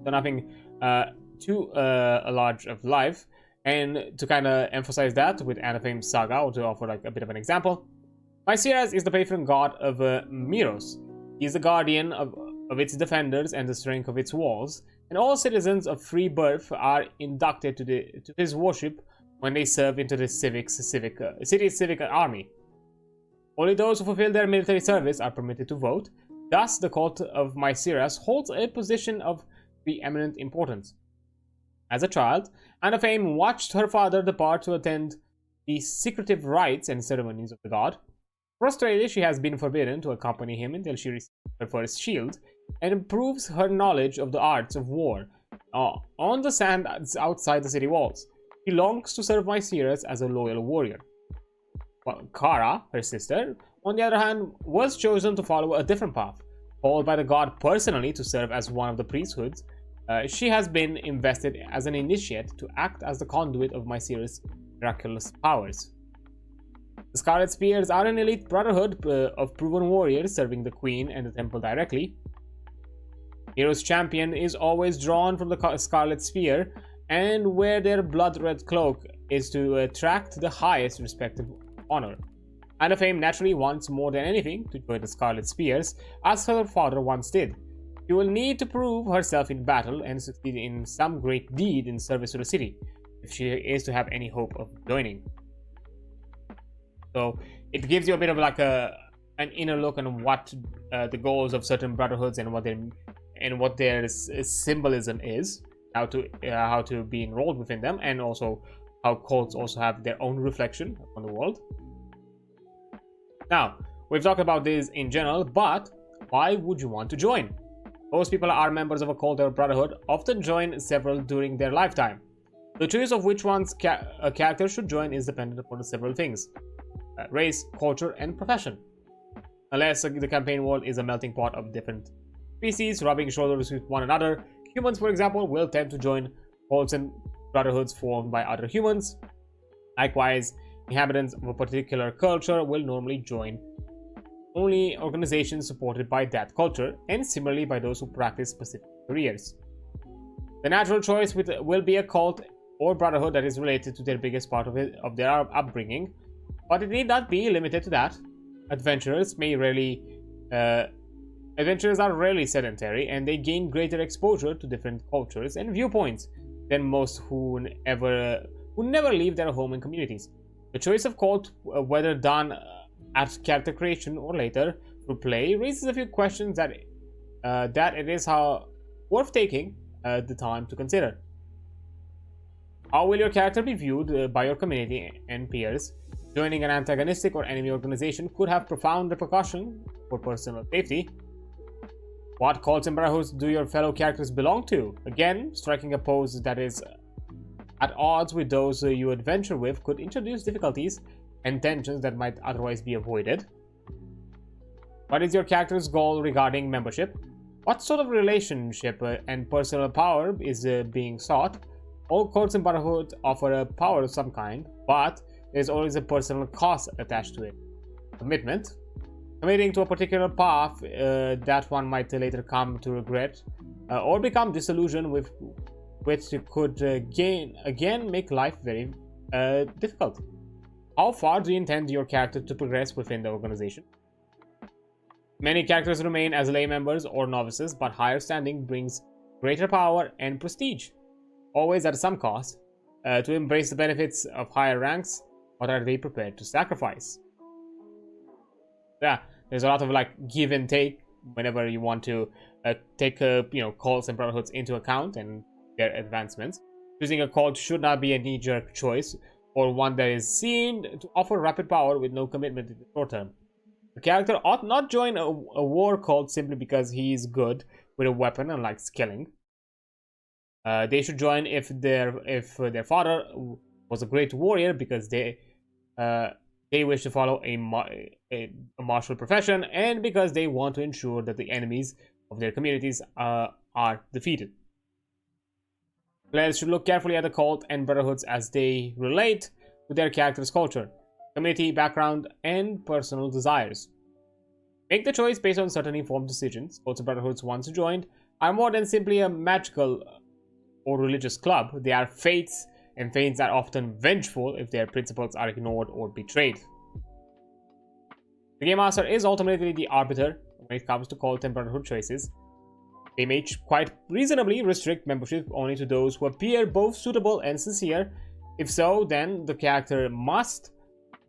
So nothing too large of life. And to kind of emphasize that with Anaphame's saga, or to offer like a bit of an example, Mythras is the patron god of Myros. He is the guardian of its defenders and the strength of its walls, and all citizens of free birth are inducted to his worship when they serve into the city's civic army. Only those who fulfill their military service are permitted to vote. Thus, the cult of Mythras holds a position of preeminent importance. As a child, Anaphame watched her father depart to attend the secretive rites and ceremonies of the god. Frustrated, she has been forbidden to accompany him until she receives her first shield and improves her knowledge of the arts of war on the sand outside the city walls. She longs to serve Mythras as a loyal warrior. While Kara, her sister, on the other hand, was chosen to follow a different path. Called by the god personally to serve as one of the priesthoods, she has been invested as an initiate to act as the conduit of Mythras' miraculous powers. The Scarlet Spears are an elite brotherhood of proven warriors serving the queen and the temple directly. Hero's champion is always drawn from the Scarlet Spear and wear their blood-red cloak is to attract the highest respective honor. Anaphame naturally wants more than anything to join the Scarlet Spears, as her father once did. She will need to prove herself in battle and succeed in some great deed in service to the city, if she is to have any hope of joining. So it gives you a bit of like an inner look on what the goals of certain brotherhoods and what their symbolism is, how to be enrolled within them, and also how cults also have their own reflection on the world. Now, we've talked about this in general, but why would you want to join? Most people are members of a cult or brotherhood, often join several during their lifetime. The choice of which ones a character should join is dependent upon several things: race, culture, and profession. Unless the campaign world is a melting pot of different species rubbing shoulders with one another, humans, for example, will tend to join cults and brotherhoods formed by other humans. Likewise, inhabitants of a particular culture will normally join only organizations supported by that culture, and similarly by those who practice specific careers. The natural choice will be a cult or brotherhood that is related to their biggest part of their upbringing, but it need not be limited to that. Adventurers are rarely sedentary, and they gain greater exposure to different cultures and viewpoints than most who never leave their home and communities. The choice of cult, whether done at character creation or later through play, raises a few questions that it is worth taking the time to consider. How will your character be viewed by your community and peers? Joining an antagonistic or enemy organization could have profound repercussions for personal safety. What cults and brotherhoods do your fellow characters belong to? Again, striking a pose that is at odds with those you adventure with could introduce difficulties and tensions that might otherwise be avoided. What is your character's goal regarding membership? What sort of relationship and personal power is being sought? All cults and brotherhoods offer a power of some kind, but there's always a personal cost attached to it. Commitment. Committing to a particular path that one might later come to regret or become disillusioned with, which could again make life very difficult. How far do you intend your character to progress within the organization? Many characters remain as lay members or novices, but higher standing brings greater power and prestige, always at some cost. To embrace the benefits of higher ranks, what are they prepared to sacrifice? Yeah, there's a lot of like give and take whenever you want to take cults and brotherhoods into account and their advancements. Choosing a cult should not be a knee-jerk choice, or one that is seen to offer rapid power with no commitment in the short term. The character ought not join a war cult simply because he is good with a weapon and likes killing. They should join if their father was a great warrior because they wish to follow a martial profession, and because they want to ensure that the enemies of their communities are defeated. Players should look carefully at the cult and brotherhoods as they relate to their character's culture, community background, and personal desires. Make the choice based on certain informed decisions. Cults and brotherhoods once joined are more than simply a magical or religious club. They are fates, and fates are often vengeful if their principles are ignored or betrayed. The Game Master is ultimately the arbiter when it comes to cult and brotherhood choices. They may quite reasonably restrict membership only to those who appear both suitable and sincere. If so, then the character must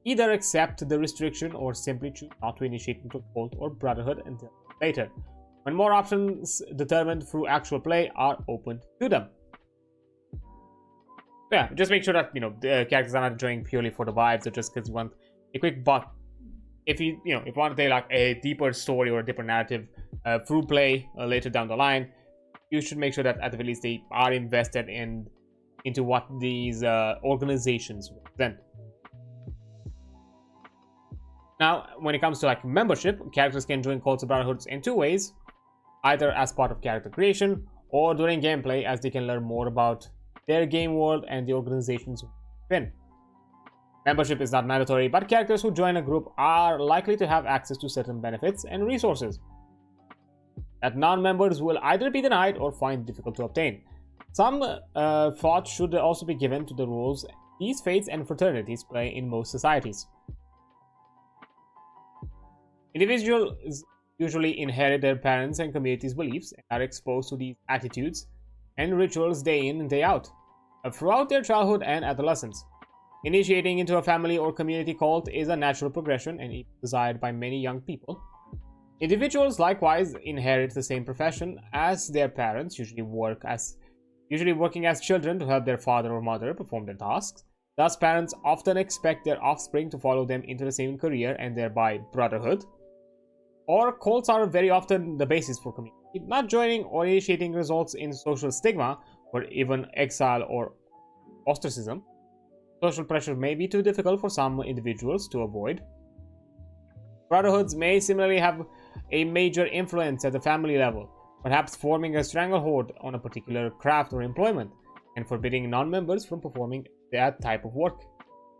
either accept the restriction or simply choose not to initiate into a cult or brotherhood until later, when more options determined through actual play are opened to them. Yeah, just make sure that the characters are not joining purely for the vibes or just because you want a quick buck. If you want to take like a deeper story or a deeper narrative through play later down the line, you should make sure that at the least they are invested into what these organizations represent. Now, when it comes to like membership, characters can join cults or brotherhoods in two ways: either as part of character creation or during gameplay, as they can learn more about their game world and the organizations within. Membership is not mandatory, but characters who join a group are likely to have access to certain benefits and resources that non-members will either be denied or find difficult to obtain. Some thought should also be given to the roles these fates and fraternities play in most societies. Individuals usually inherit their parents' and community's beliefs and are exposed to these attitudes and rituals day in and day out throughout their childhood and adolescence. Initiating into a family or community cult is a natural progression and desired by many young people. Individuals likewise inherit the same profession as their parents, usually working as children to help their father or mother perform their tasks. Thus, parents often expect their offspring to follow them into the same career and thereby brotherhood. Or cults are very often the basis for community. Not joining or initiating results in social stigma or even exile or ostracism. Social pressure may be too difficult for some individuals to avoid. Brotherhoods may similarly have a major influence at the family level, perhaps forming a stranglehold on a particular craft or employment, and forbidding non-members from performing that type of work.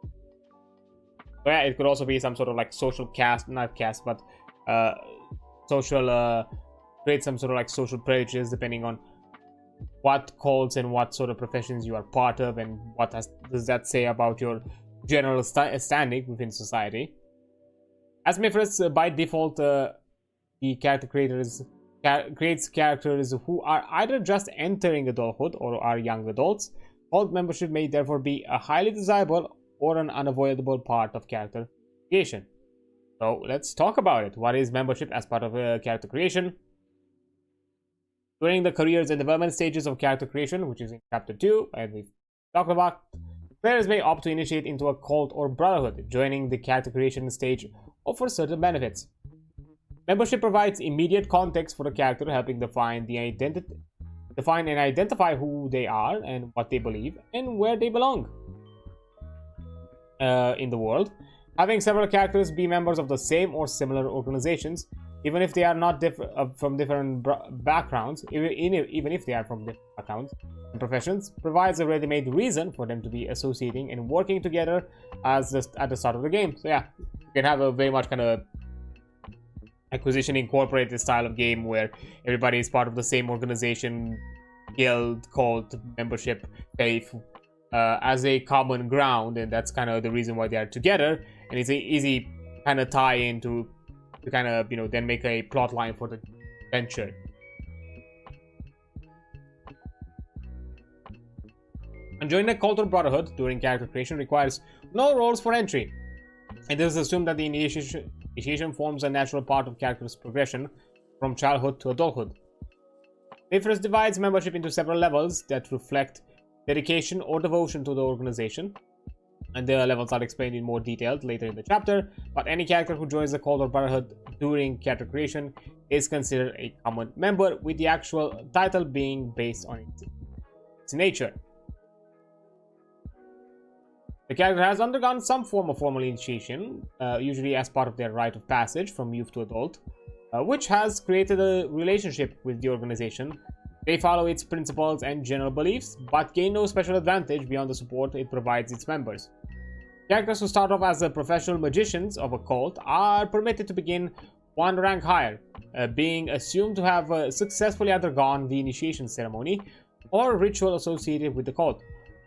So yeah, it could also be some sort of like social caste, not caste, but social, create some sort of like social prejudice depending on what cults and what sort of professions you are part of, and what does that say about your general standing within society. As Mythras, by default, the character creators creates characters who are either just entering adulthood or are young adults. Cult membership may therefore be a highly desirable or an unavoidable part of character creation. So let's talk about it. What is membership as part of character creation? During the careers and development stages of character creation, which is in chapter 2, and we've talked about, players may opt to initiate into a cult or brotherhood. Joining the character creation stage offers certain benefits. Membership provides immediate context for the character, helping define and identify who they are and what they believe and where they belong in the world. Having several characters be members of the same or similar organizations, even if they are not from different backgrounds, even if they are from different backgrounds and professions, provides a ready-made reason for them to be associating and working together at the start of the game. So yeah, you can have a very much kind of acquisition incorporated style of game where everybody is part of the same organization, guild, cult, membership, faith, as a common ground, and that's kind of the reason why they are together. And it's an easy kind of tie in to kind of, then make a plot line for the venture. And joining a cult or brotherhood during character creation requires no rolls for entry. It is assumed that the initiation forms a natural part of character's progression from childhood to adulthood. Mythras divides membership into several levels that reflect dedication or devotion to the organization, and the levels are explained in more detail later in the chapter. But any character who joins the cult or brotherhood during character creation is considered a common member, with the actual title being based on its nature. The character has undergone some form of formal initiation, usually as part of their rite of passage from youth to adult, which has created a relationship with the organization. They follow its principles and general beliefs, but gain no special advantage beyond the support it provides its members. Characters who start off as the professional magicians of a cult are permitted to begin one rank higher, being assumed to have successfully undergone the initiation ceremony or ritual associated with the cult.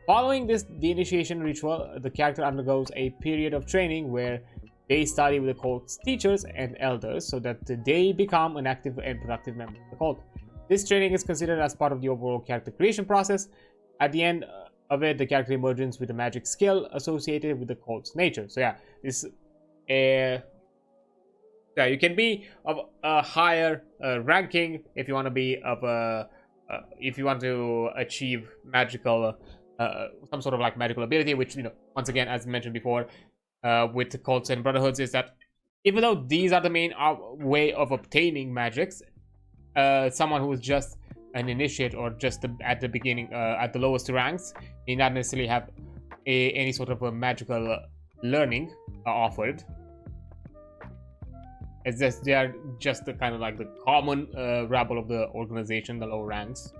Following the initiation ritual, the character undergoes a period of training where they study with the cult's teachers and elders so that they become an active and productive member of the cult. This training is considered as part of the overall character creation process. At the end of it, the character emerges with a magic skill associated with the cult's nature. So yeah, you can be of a higher ranking if you want to be of if you want to achieve magical some sort of like magical ability, which, once again, as mentioned before, with the cults and brotherhoods, is that even though these are the main way of obtaining magics, someone who is just an initiate or just at the beginning, at the lowest ranks, may not necessarily have any sort of a magical learning offered. It's just they are just the kind of like the common rabble of the organization, the lower ranks.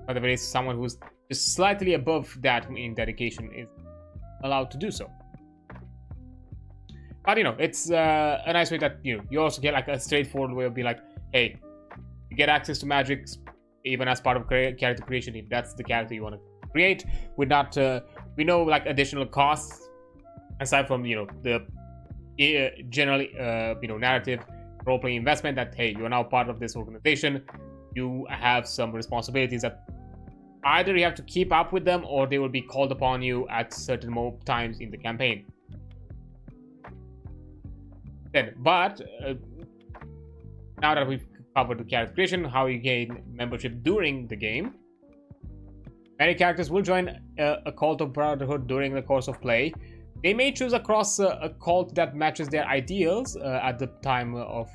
But there is someone who's just slightly above that in dedication is allowed to do so. But it's a nice way that you also get like a straightforward way of being like, hey, you get access to magics even as part of character creation if that's the character you want to create, with not like additional costs aside from the generally narrative role-playing investment that, hey, you're now part of this organization, you have some responsibilities that either you have to keep up with them or they will be called upon you at certain times in the campaign. But now that we've covered the character creation, how you gain membership during the game, many characters will join a cult of Brotherhood during the course of play. They may choose across a cult that matches their ideals at the time of,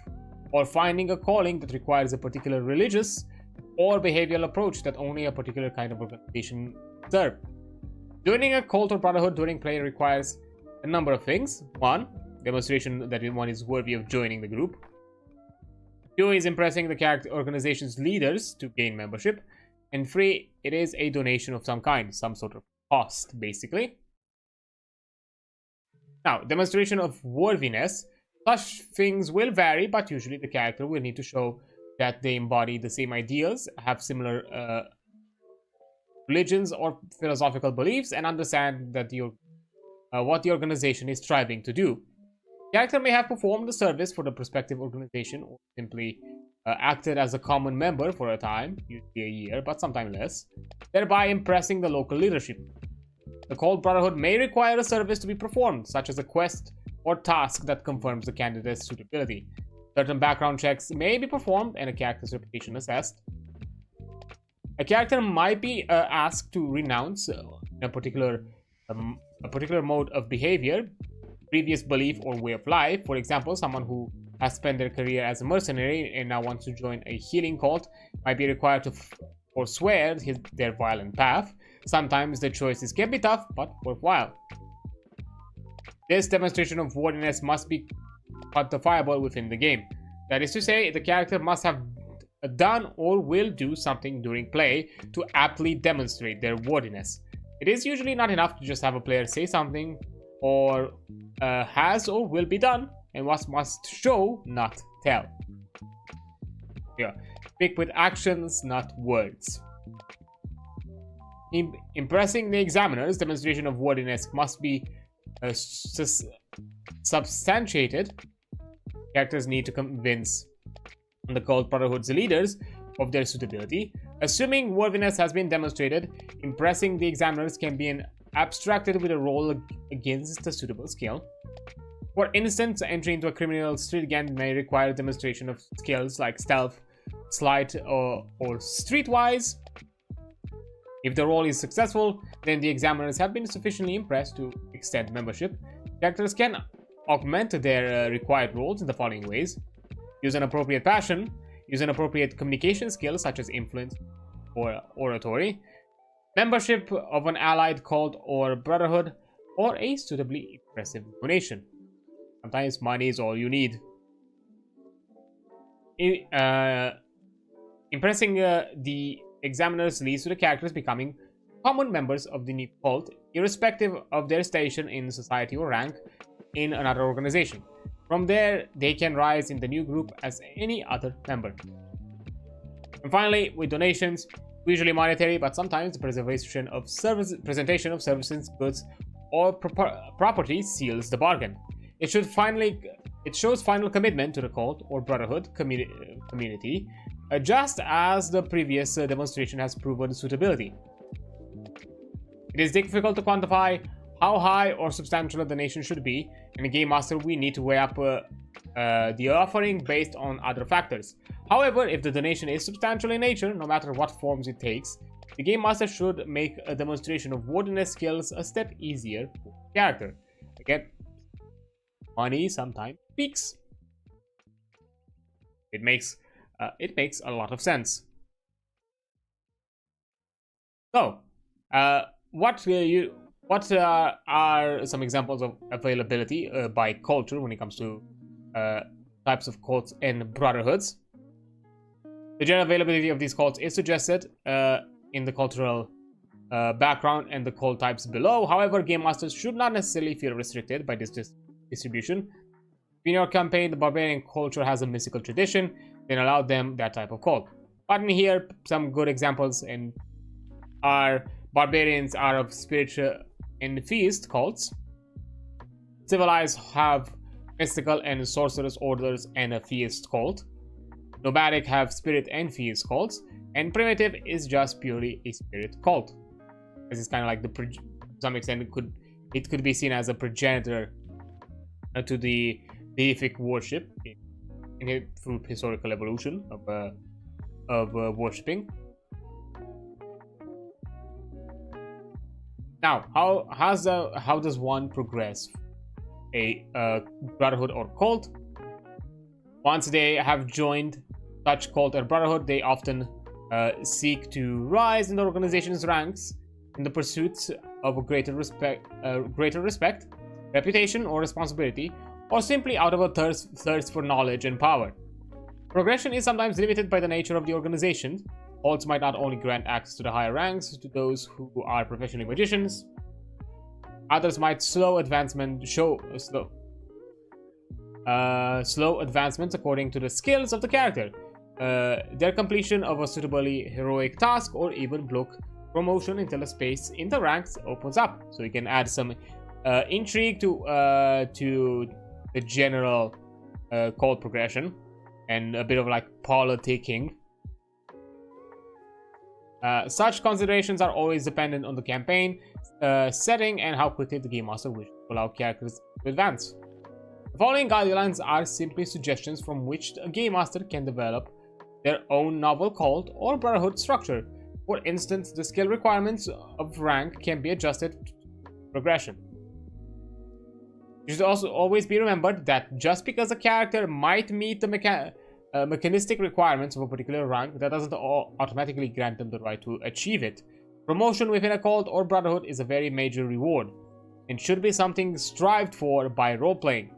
or finding a calling that requires a particular religious or behavioral approach that only a particular kind of organization serve. Joining a cult or Brotherhood during play requires a number of things. 1, demonstration that one is worthy of joining the group. 2 is impressing the character organization's leaders to gain membership. And 3, it is a donation of some kind, some sort of cost, basically. Now, demonstration of worthiness. Such things will vary, but usually the character will need to show that they embody the same ideals, have similar religions or philosophical beliefs, and understand that what the organization is striving to do. The character may have performed a service for the prospective organization or simply acted as a common member for a time, usually a year, but sometimes less, thereby impressing the local leadership. The cult Brotherhood may require a service to be performed, such as a quest or task that confirms the candidate's suitability. Certain background checks may be performed and a character's reputation assessed. A character might be asked to renounce a particular mode of behavior, previous belief or way of life. For example, someone who has spent their career as a mercenary and now wants to join a healing cult might be required to forswear their violent path. Sometimes the choices can be tough, but worthwhile. This demonstration of worthiness must be quantifiable within the game. That is to say, the character must have done or will do something during play to aptly demonstrate their worthiness. It is usually not enough to just have a player say something or has or will be done, and must show, not tell. Yeah, speak with actions, not words. Impressing the examiners, demonstration of worthiness must be substantiated. Characters need to convince the cult Brotherhood's leaders of their suitability. Assuming worthiness has been demonstrated, impressing the examiners can be abstracted with a roll against a suitable skill. For instance, entry into a criminal street gang may require a demonstration of skills like stealth, sleight, or streetwise. If the role is successful, then the examiners have been sufficiently impressed to extend membership. Characters can augment their required roles in the following ways: use an appropriate passion, use an appropriate communication skill such as influence or oratory, membership of an allied cult or Brotherhood, or a suitably impressive donation. Sometimes money is all you need. Impressing the examiners leads to the characters becoming common members of the new cult, irrespective of their station in society or rank in another organization. From there, they can rise in the new group as any other member. And finally, with donations, usually monetary, but sometimes the presentation of services, goods, or property seals the bargain. It shows final commitment to the cult or Brotherhood community, just as the previous demonstration has proven suitability. It is difficult to quantify how high or substantial a donation should be, and a game master will need to weigh up the offering based on other factors. However, if the donation is substantial in nature, no matter what forms it takes, the game master should make a demonstration of worthiness skills a step easier for the character. Again, money sometimes speaks. It makes a lot of sense. So, what are some examples of availability by culture when it comes to types of cults and Brotherhoods? The general availability of these cults is suggested in the cultural background and the cult types below. However, game masters should not necessarily feel restricted by this distribution. In your campaign, the barbarian culture has a mystical tradition, then allow them that type of cult. But in here, some good examples are barbarians are of spiritual and theist cults. Civilized have mystical and sorcerous orders and a theist cult. Nomadic have spirit and theist cults. And primitive is just purely a spirit cult. This is kind of like to some extent it could be seen as a progenitor to the deific worship through historical evolution of worshipping. Now, how does one progress a brotherhood or cult? Once they have joined such cult or brotherhood, they often seek to rise in the organization's ranks in the pursuit of a greater respect, reputation, or responsibility, or simply out of a thirst for knowledge and power. Progression is sometimes limited by the nature of the organization. Cults might not only grant access to the higher ranks to those who are professional magicians, others might slow advancements according to the skills of the character, their completion of a suitably heroic task, or even block promotion until a space in the ranks opens up. So you can add some intrigue to the general cult progression and a bit of like politicking. Such considerations are always dependent on the campaign setting and how quickly the game master wishes to allow characters to advance. The following guidelines are simply suggestions from which a game master can develop their own novel cult or brotherhood structure. For instance, the skill requirements of rank can be adjusted to progression. It should also always be remembered that just because a character might meet the mechanistic requirements of a particular rank, that doesn't automatically grant them the right to achieve it. Promotion within a cult or brotherhood is a very major reward and should be something strived for by role-playing.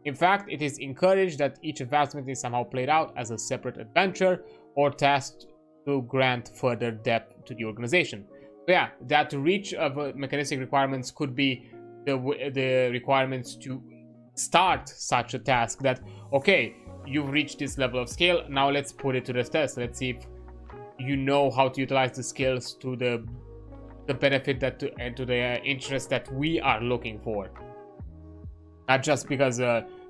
In fact, it is encouraged that each advancement is somehow played out as a separate adventure or task to grant further depth to the organization. So yeah, that reach of mechanistic requirements could be the requirements to start such a task. That, okay, you've reached this level of skill, now let's put it to the test. Let's see if you know how to utilize the skills to the benefit and to the interest that we are looking for. Not just because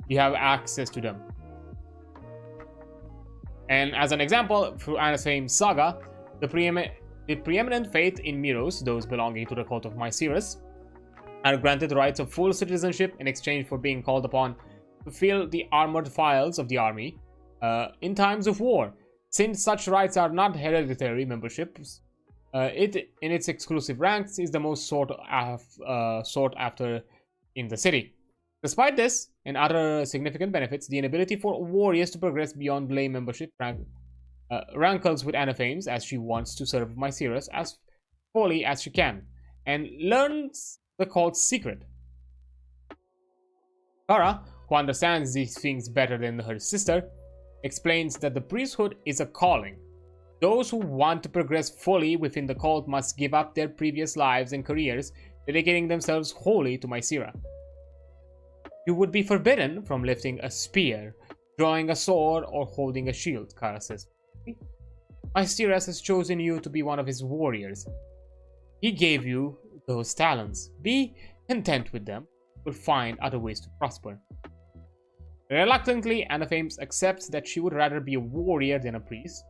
you have access to them. And as an example, through Anasfame's saga, the preeminent faith in Mythras, those belonging to the cult of Mythras, are granted rights of full citizenship in exchange for being called upon to fill the armored files of the army in times of war. Since such rights are not hereditary memberships, it in its exclusive ranks is the most sought after in the city. Despite this and other significant benefits, the inability for warriors to progress beyond lay membership rankles with Anaphames, as she wants to serve Mythras as fully as she can, and learns the cult's secret. Kara, who understands these things better than her sister, explains that the priesthood is a calling. Those who want to progress fully within the cult must give up their previous lives and careers, dedicating themselves wholly to Mythras. You would be forbidden from lifting a spear, drawing a sword, or holding a shield, Kara says. Mythras has chosen you to be one of his warriors. He gave you those talents. Be content with them. You'll find other ways to prosper. Reluctantly, Anaphames accepts that she would rather be a warrior than a priest,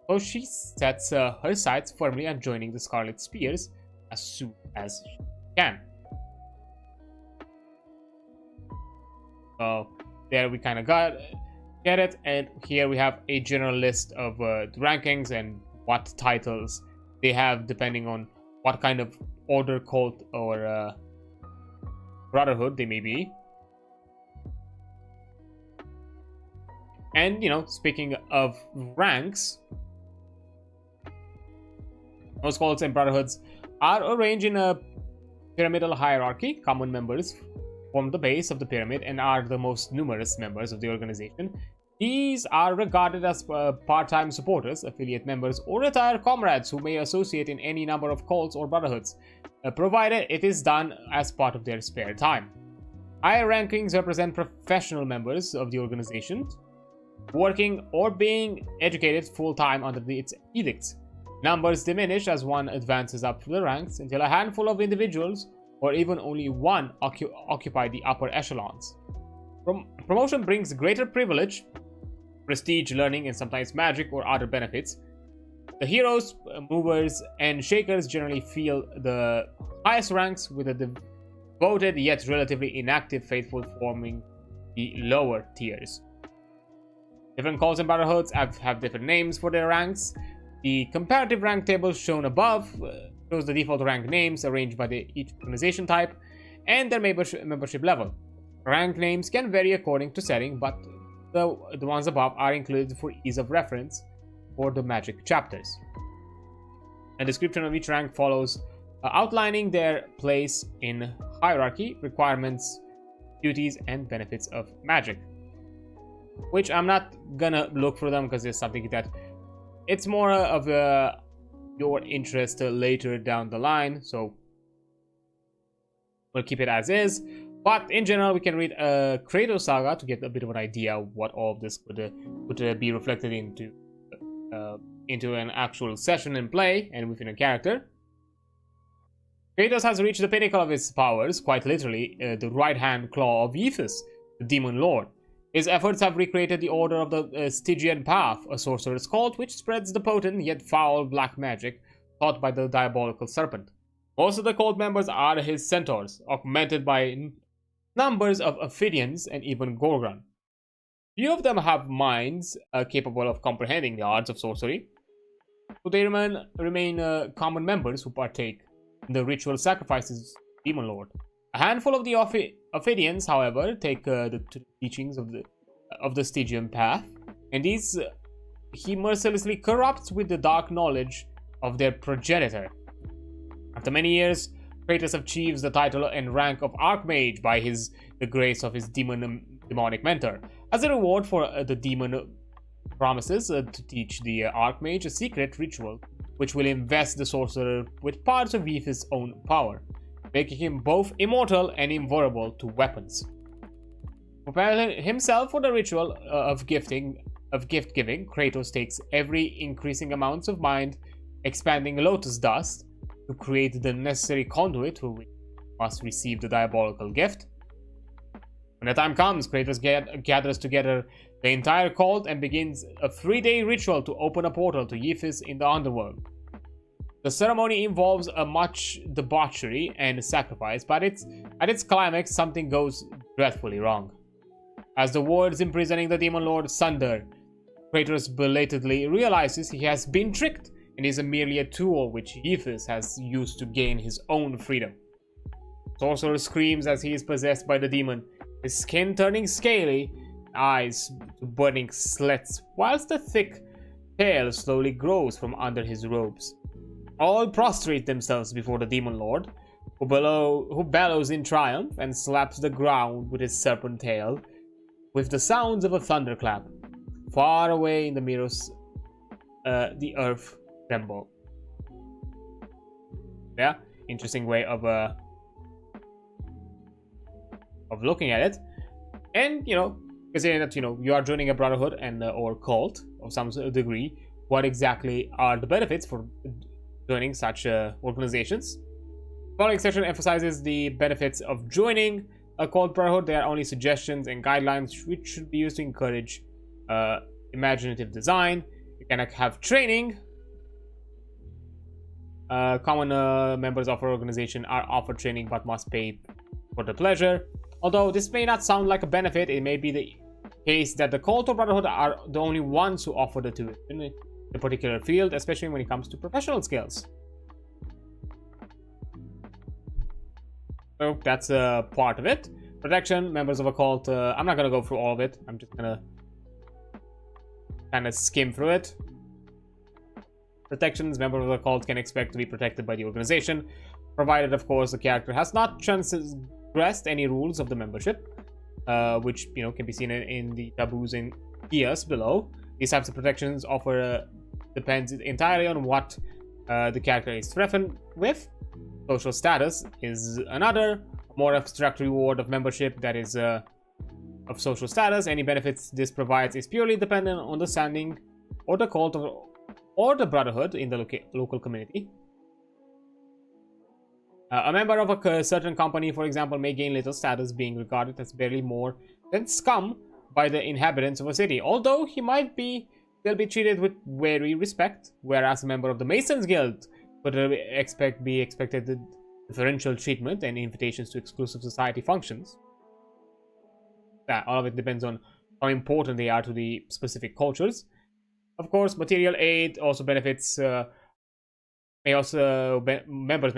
so she sets her sights firmly on joining the Scarlet Spears as soon as she can. So there we kind of get it, and here we have a general list of the rankings and what titles they have depending on what kind of order, cult, or brotherhood they may be. And, you know, speaking of ranks, most cults and brotherhoods are arranged in a pyramidal hierarchy. Common members form the base of the pyramid and are the most numerous members of the organization. These are regarded as part-time supporters, affiliate members, or retired comrades who may associate in any number of cults or brotherhoods, provided it is done as part of their spare time. Higher rankings represent professional members of the organization, working or being educated full-time under its edicts. Numbers diminish as one advances up through the ranks until a handful of individuals, or even only one, occupy the upper echelons. Promotion brings greater privilege, prestige, learning, and sometimes magic or other benefits. The heroes, movers, and shakers generally feel the highest ranks, with the devoted yet relatively inactive faithful forming the lower tiers. Different cults and brotherhoods have different names for their ranks. The comparative rank table shown above shows the default rank names arranged by each organization type and their membership level. Rank names can vary according to setting, but the ones above are included for ease of reference for the magic chapters. A description of each rank follows, outlining their place in hierarchy, requirements, duties, and benefits of magic. Which I'm not gonna look for them because it's something that it's more of your interest later down the line, so we'll keep it as is. But in general, we can read Kratos Saga to get a bit of an idea of what all of this could be reflected into an actual session and play and within a character. Kratos has reached the pinnacle of his powers, quite literally, the right-hand claw of Mythras, the demon lord. His efforts have recreated the order of the Stygian Path, a sorcerer's cult which spreads the potent yet foul black magic taught by the diabolical serpent. Most of the cult members are his centaurs, augmented by numbers of Ophidians and even Gorgon. Few of them have minds capable of comprehending the arts of sorcery, so they remain common members who partake in the ritual sacrifices of the demon lord. A handful of the Ophidians, however, take the teachings of the Stygian Path, and these he mercilessly corrupts with the dark knowledge of their progenitor. After many years, Kratos achieves the title and rank of Archmage by the grace of his demonic mentor. As a reward for the demon promises to teach the Archmage a secret ritual which will invest the sorcerer with parts of Mythras' own power, making him both immortal and invulnerable to weapons. Preparing himself for the ritual of gift-giving, Kratos takes ever increasing amounts of mind, expanding lotus dust to create the necessary conduit who must receive the diabolical gift. When the time comes, Kratos gathers together the entire cult and begins a 3-day ritual to open a portal to Mythras in the underworld. The ceremony involves much debauchery and sacrifice, but at its climax, something goes dreadfully wrong. As the words imprisoning the demon lord sunder, Kratos belatedly realizes he has been tricked and is merely a tool which Mythras has used to gain his own freedom. Sorcerer screams as he is possessed by the demon, his skin turning scaly, eyes burning slits, whilst the thick tail slowly grows from under his robes. All prostrate themselves before the demon lord, who bellows in triumph and slaps the ground with his serpent tail, with the sounds of a thunderclap. Far away in the mirrors, the earth trembles. Yeah, interesting way of looking at it. And considering that you are joining a brotherhood and or cult of some degree, what exactly are the benefits for joining such organizations? The following section emphasizes the benefits of joining a cult brotherhood. There are only suggestions and guidelines which should be used to encourage imaginative design. You can have training. Common members of our organization are offered training but must pay for the pleasure. Although this may not sound like a benefit, it may be the case that the cult or brotherhood are the only ones who offer the two in a particular field, especially when it comes to professional skills. So that's a part of it. Protection, members of a cult. I'm not going to go through all of it. I'm just going to kind of skim through it. Protections, members of the cult can expect to be protected by the organization, provided, of course, the character has not transgressed any rules of the membership, which can be seen in the taboos and gears below. These types of protections offer depends entirely on what the character is threatened with. Social status is another more abstract reward of membership that is of social status. Any benefits this provides is purely dependent on the standing or the cult or the brotherhood in the local community. A member of a certain company, for example, may gain little status, being regarded as barely more than scum by the inhabitants of a city, although he might be they'll be treated with wary respect, whereas a member of the Masons Guild would be expected differential treatment and invitations to exclusive society functions. All of it depends on how important they are to the specific cultures. Of course, material aid also benefits. Members may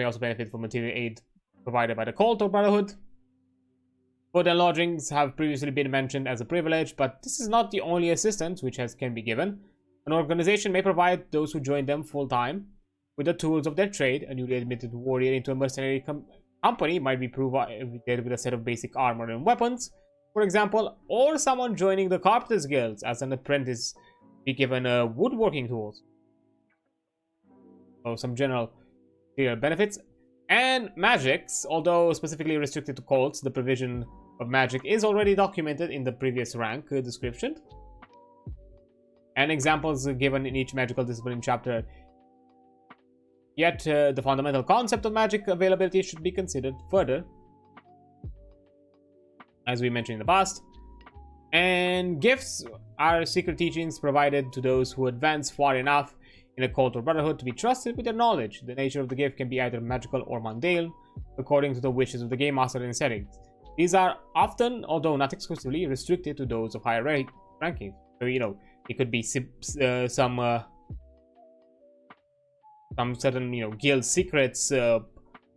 also benefit from material aid provided by the cult or brotherhood. Food and lodgings have previously been mentioned as a privilege, but this is not the only assistance which can be given. An organization may provide those who join them full-time with the tools of their trade. A newly admitted warrior into a mercenary company might be provided with a set of basic armor and weapons, for example, or someone joining the Carpenters Guilds as an apprentice be given woodworking tools. So some general benefits. And magics, although specifically restricted to cults, the provision of magic is already documented in the previous rank description. And examples given in each magical discipline chapter. Yet, the fundamental concept of magic availability should be considered further, as we mentioned in the past. And gifts are secret teachings provided to those who advance far enough in a cult or brotherhood to be trusted with their knowledge. The nature of the gift can be either magical or mundane, according to the wishes of the game master and settings. These are often, although not exclusively, restricted to those of higher ranking. So, it could be some certain, guild secrets,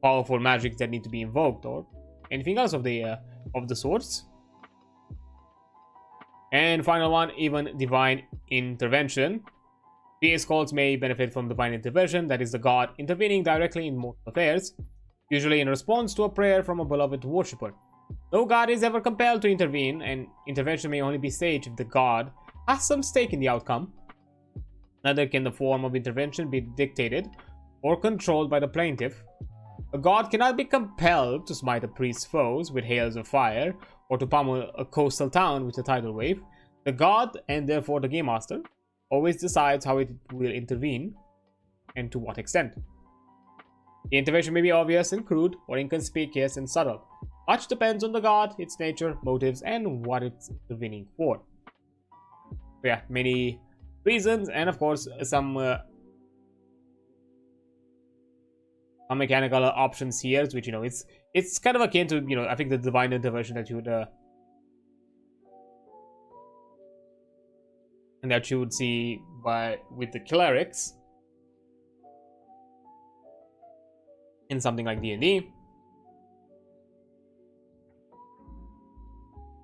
powerful magic that need to be invoked, or anything else of the sorts. And final one, even divine intervention. PS cults may benefit from divine intervention, that is the god intervening directly in mortal affairs, usually in response to a prayer from a beloved worshipper. No god is ever compelled to intervene, and intervention may only be staged if the god has some stake in the outcome. Neither can the form of intervention be dictated or controlled by the plaintiff. A god cannot be compelled to smite a priest's foes with hails of fire, or to pummel a coastal town with a tidal wave. The god, and therefore the game master, always decides how it will intervene and to what extent. The intervention may be obvious and crude, or inconspicuous and subtle. Much depends on the god, its nature, motives, and what it's intervening for. So yeah, many reasons, and of course some mechanical options here, which it's kind of akin to I think the divine intervention that you would see with the clerics in something like D&D.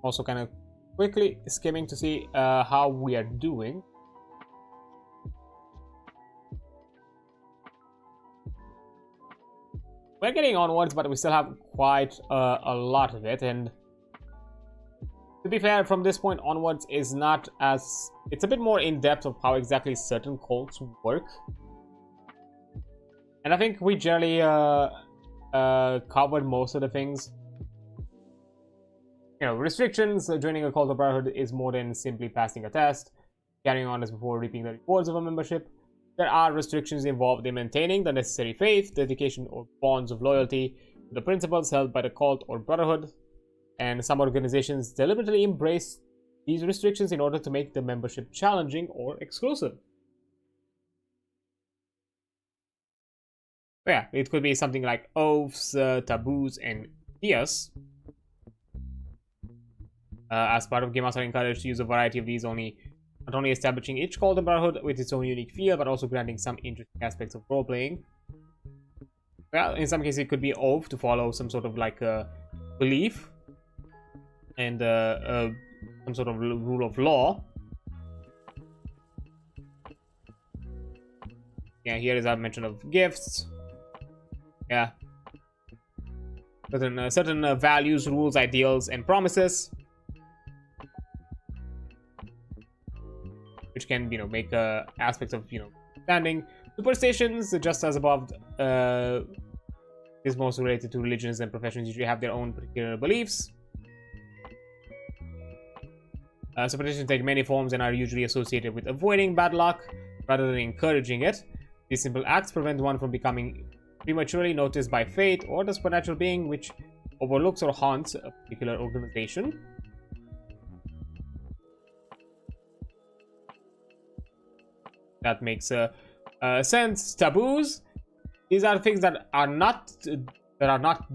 Also kind of quickly skimming to see how we are doing. We're getting onwards, but we still have quite a lot of it, and to be fair, from this point onwards is not as... It's a bit more in-depth of how exactly certain cults work. And I think we generally covered most of the things. Restrictions. Joining a cult or brotherhood is more than simply passing a test, carrying on as before, reaping the rewards of a membership. There are restrictions involved in maintaining the necessary faith, dedication, or bonds of loyalty to the principles held by the cult or brotherhood. And some organizations deliberately embrace these restrictions in order to make the membership challenging or exclusive. But yeah, it could be something like oaths, taboos, and dias. As part of Game Master encouraged to use a variety of these, not only establishing each cult and brotherhood with its own unique feel, but also granting some interesting aspects of role-playing. Well, in some cases it could be oath to follow some sort of belief and some sort of rule of law. Yeah, here is a mention of gifts. Yeah, certain values, rules, ideals, and promises, which can make aspects of standing. Superstitions, just as above, is mostly related to religions and professions. Usually have their own particular beliefs. Superstitions take many forms and are usually associated with avoiding bad luck rather than encouraging it. These simple acts prevent one from becoming prematurely noticed by fate or the supernatural being which overlooks or haunts a particular organization. That makes sense. Taboos. These are things that are not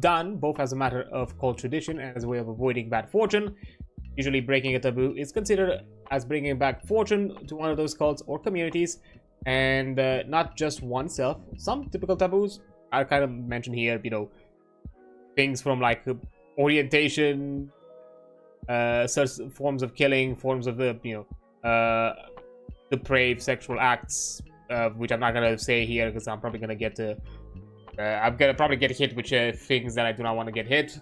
done, both as a matter of cult tradition and as a way of avoiding bad fortune. Usually, breaking a taboo is considered as bringing back fortune to one of those cults or communities, and not just oneself. Some typical taboos are kind of mentioned here. You know, things from like orientation, certain forms of killing, forms of depraved sexual acts, which I'm not gonna say here because I'm probably gonna get I'm gonna probably get hit with things that I do not want to get hit.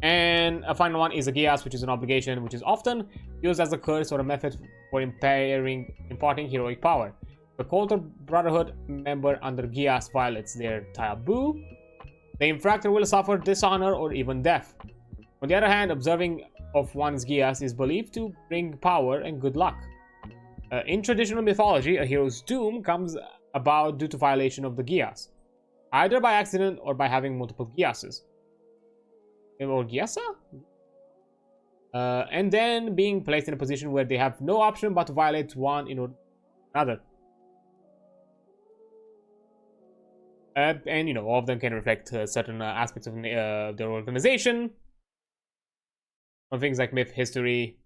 And a final one is a Gias, which is an obligation, which is often used as a curse or a method for imparting heroic power. The cult or Brotherhood member under Gias violates their taboo, the infractor will suffer dishonor or even death. On the other hand, observing of one's Gias is believed to bring power and good luck. In traditional mythology, a hero's doom comes about due to violation of the Gias, either by accident or by having multiple Giases. Or Giasa? And then being placed in a position where they have no option but to violate one in another. And all of them can reflect certain aspects of their organization, or things like myth, history,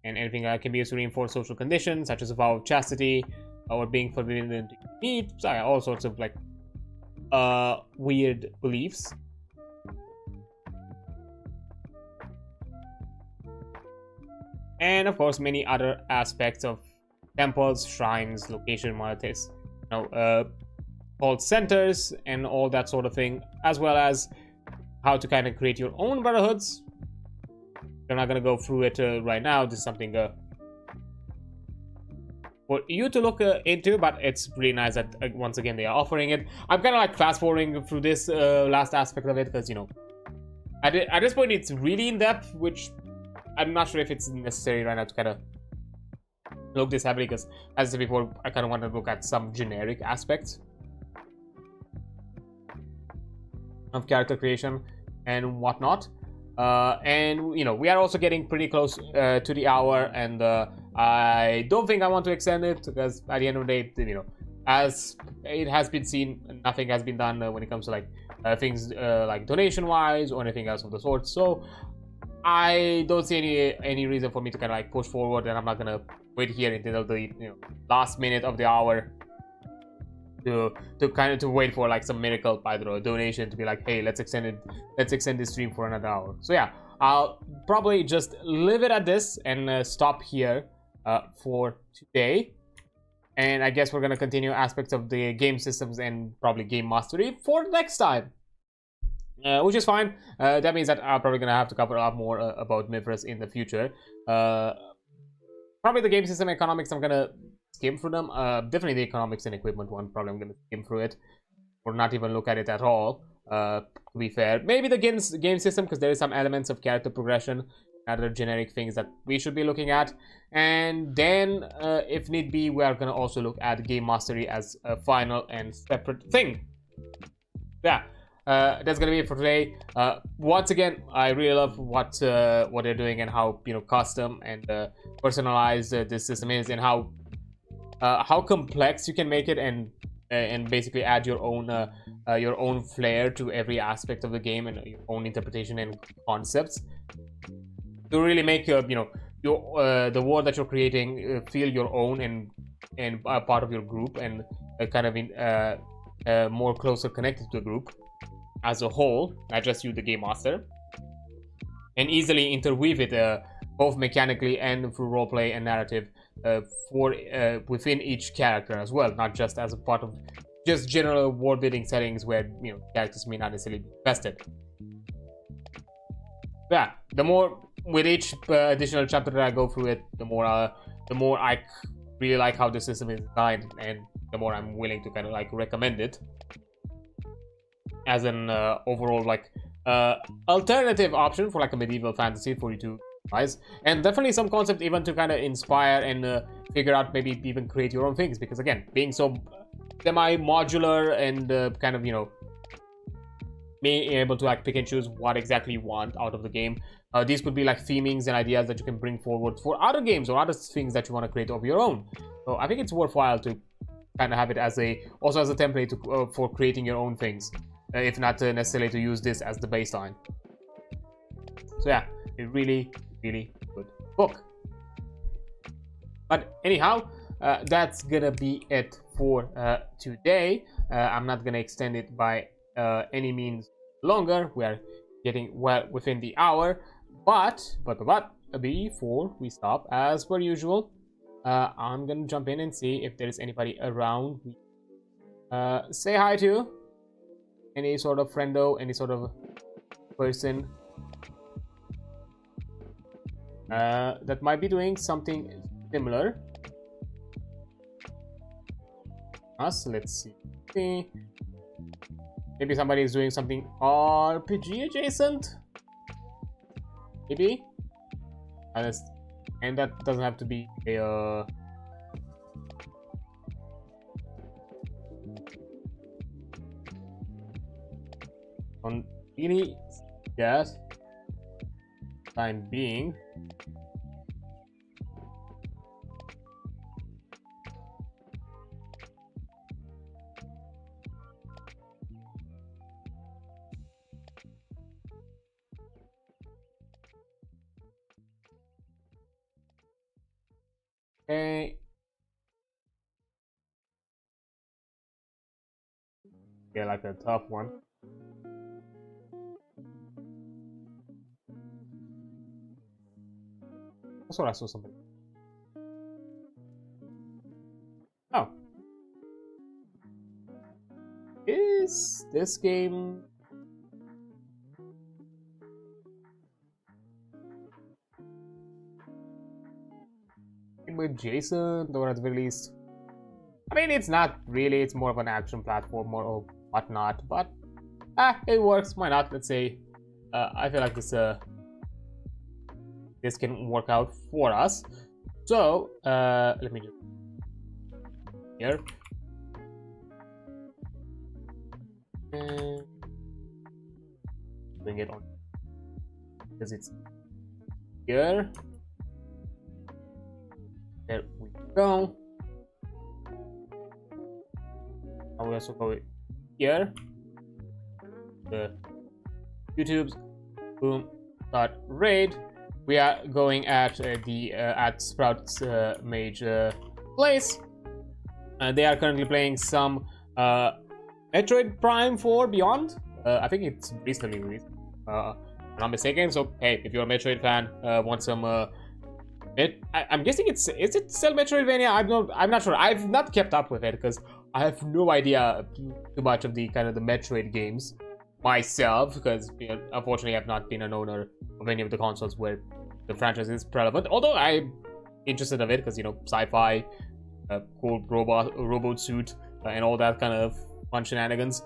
and anything that can be used to reinforce social conditions, such as a vow of chastity, or being forbidden to eat. Sorry, all sorts of like weird beliefs. And of course, many other aspects of temples, shrines, location, monasteries, called centers, and all that sort of thing, as well as how to kind of create your own brotherhoods. I'm not gonna go through it right now. This is something for you to look into, but it's really nice that once again they are offering it. I'm kind of like fast forwarding through this last aspect of it because at this point it's really in depth, which I'm not sure if it's necessary right now to kind of look this heavily, because as I said before, I kind of want to look at some generic aspects of character creation and whatnot. And we are also getting pretty close to the hour, and I don't think I want to extend it, because at the end of the day, as it has been seen, nothing has been done when it comes to like things like donation wise or anything else of the sort. So I don't see any reason for me to kind of like push forward, and I'm not gonna wait here until the last minute of the hour to wait for like some miracle, either a donation to be like, hey, let's extend this stream for another hour. So yeah, I'll probably just leave it at this and stop here for today. And I guess we're gonna continue aspects of the game systems and probably game mastery for next time. Which is fine. That means that I'm probably gonna have to cover a lot more about Mythras in the future. Probably the game system economics, I'm gonna skim through them. Definitely the economics and equipment one, probably I'm gonna skim through it, or not even look at it at all. To be fair, maybe the game system, because there is some elements of character progression, other generic things that we should be looking at. And then, if need be, we are gonna also look at game mastery as a final and separate thing. Yeah. That's gonna be it for today. Once again, I really love what they're doing and how custom and personalized this system is, and how complex you can make it, and basically add your own flair to every aspect of the game and your own interpretation and concepts to really make the world that you're creating feel your own and part of your group, and kind of more closer connected to the group as a whole, not just you, the game master, and easily interweave it both mechanically and through roleplay and narrative for within each character as well, not just as a part of just general world building settings where characters may not necessarily be invested. Yeah, the more with each additional chapter that I go through it, the more I really like how the system is designed, and the more I'm willing to kind of like recommend it as an overall like alternative option for like a medieval fantasy for you to utilize, and definitely some concept even to kind of inspire and figure out, maybe even create your own things, because again, being so semi-modular and kind of being able to like pick and choose what exactly you want out of the game. These could be like themings and ideas that you can bring forward for other games or other things that you want to create of your own. So I think it's worthwhile to kind of have it as also as a template to, for creating your own things, if not necessarily to use this as the baseline. So yeah, a really good book. But anyhow, that's gonna be it for today. I'm not gonna extend it by any means longer. We are getting well within the hour, but before we stop, as per usual, I'm gonna jump in and see if there is anybody around. Say hi to any sort of friendo, any sort of person that might be doing something similar. Let's see. Maybe somebody is doing something RPG adjacent. Maybe. And that doesn't have to be a on really, yes, time being. Okay. Yeah, like a tough one. I thought I saw something. Oh. Is this game adjacent, or at the very least, I mean, it's not really, it's more of an action platform or whatnot, but it works. Why not? Let's say I feel like this can work out for us. So let me just here and bring it on because it's here. There we go. I will also go here. The YouTube's boom start raid. We are going at the at Sprout's mage place. They are currently playing some Metroid Prime 4 Beyond. I think it's recently released, if I'm not mistaken. So hey, if you're a Metroid fan, want some I'm guessing is it still Metroidvania? I'm not sure. I've not kept up with it because I have no idea too much of the kind of the Metroid games myself, because unfortunately I've not been an owner of any of the consoles where the franchise is relevant. Although I'm interested in it because sci-fi, cool robot suit, and all that kind of fun shenanigans.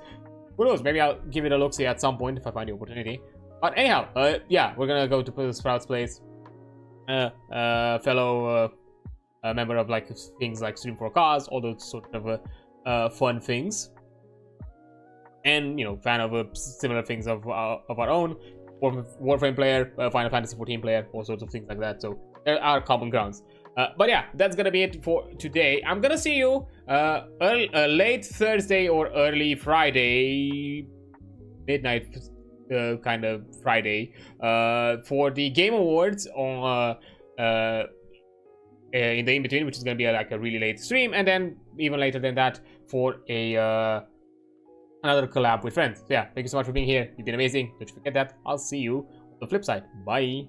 Who knows? Maybe I'll give it a look-see at some point if I find the opportunity. But anyhow, yeah, we're gonna go to Sprout's place. Fellow member of like things like Stream for Cars, all those sort of fun things, and fan of similar things of our own. Warframe player, Final Fantasy 14 player, all sorts of things like that. So there are common grounds. But yeah, that's gonna be it for today. I'm gonna see you late Thursday or early Friday, midnight. Kind of Friday for the Game Awards on in the in-between, which is going to be like a really late stream, and then even later than that for a another collab with friends. So yeah, thank you so much for being here. You've been amazing. Don't forget that. I'll see you on the flip side. Bye.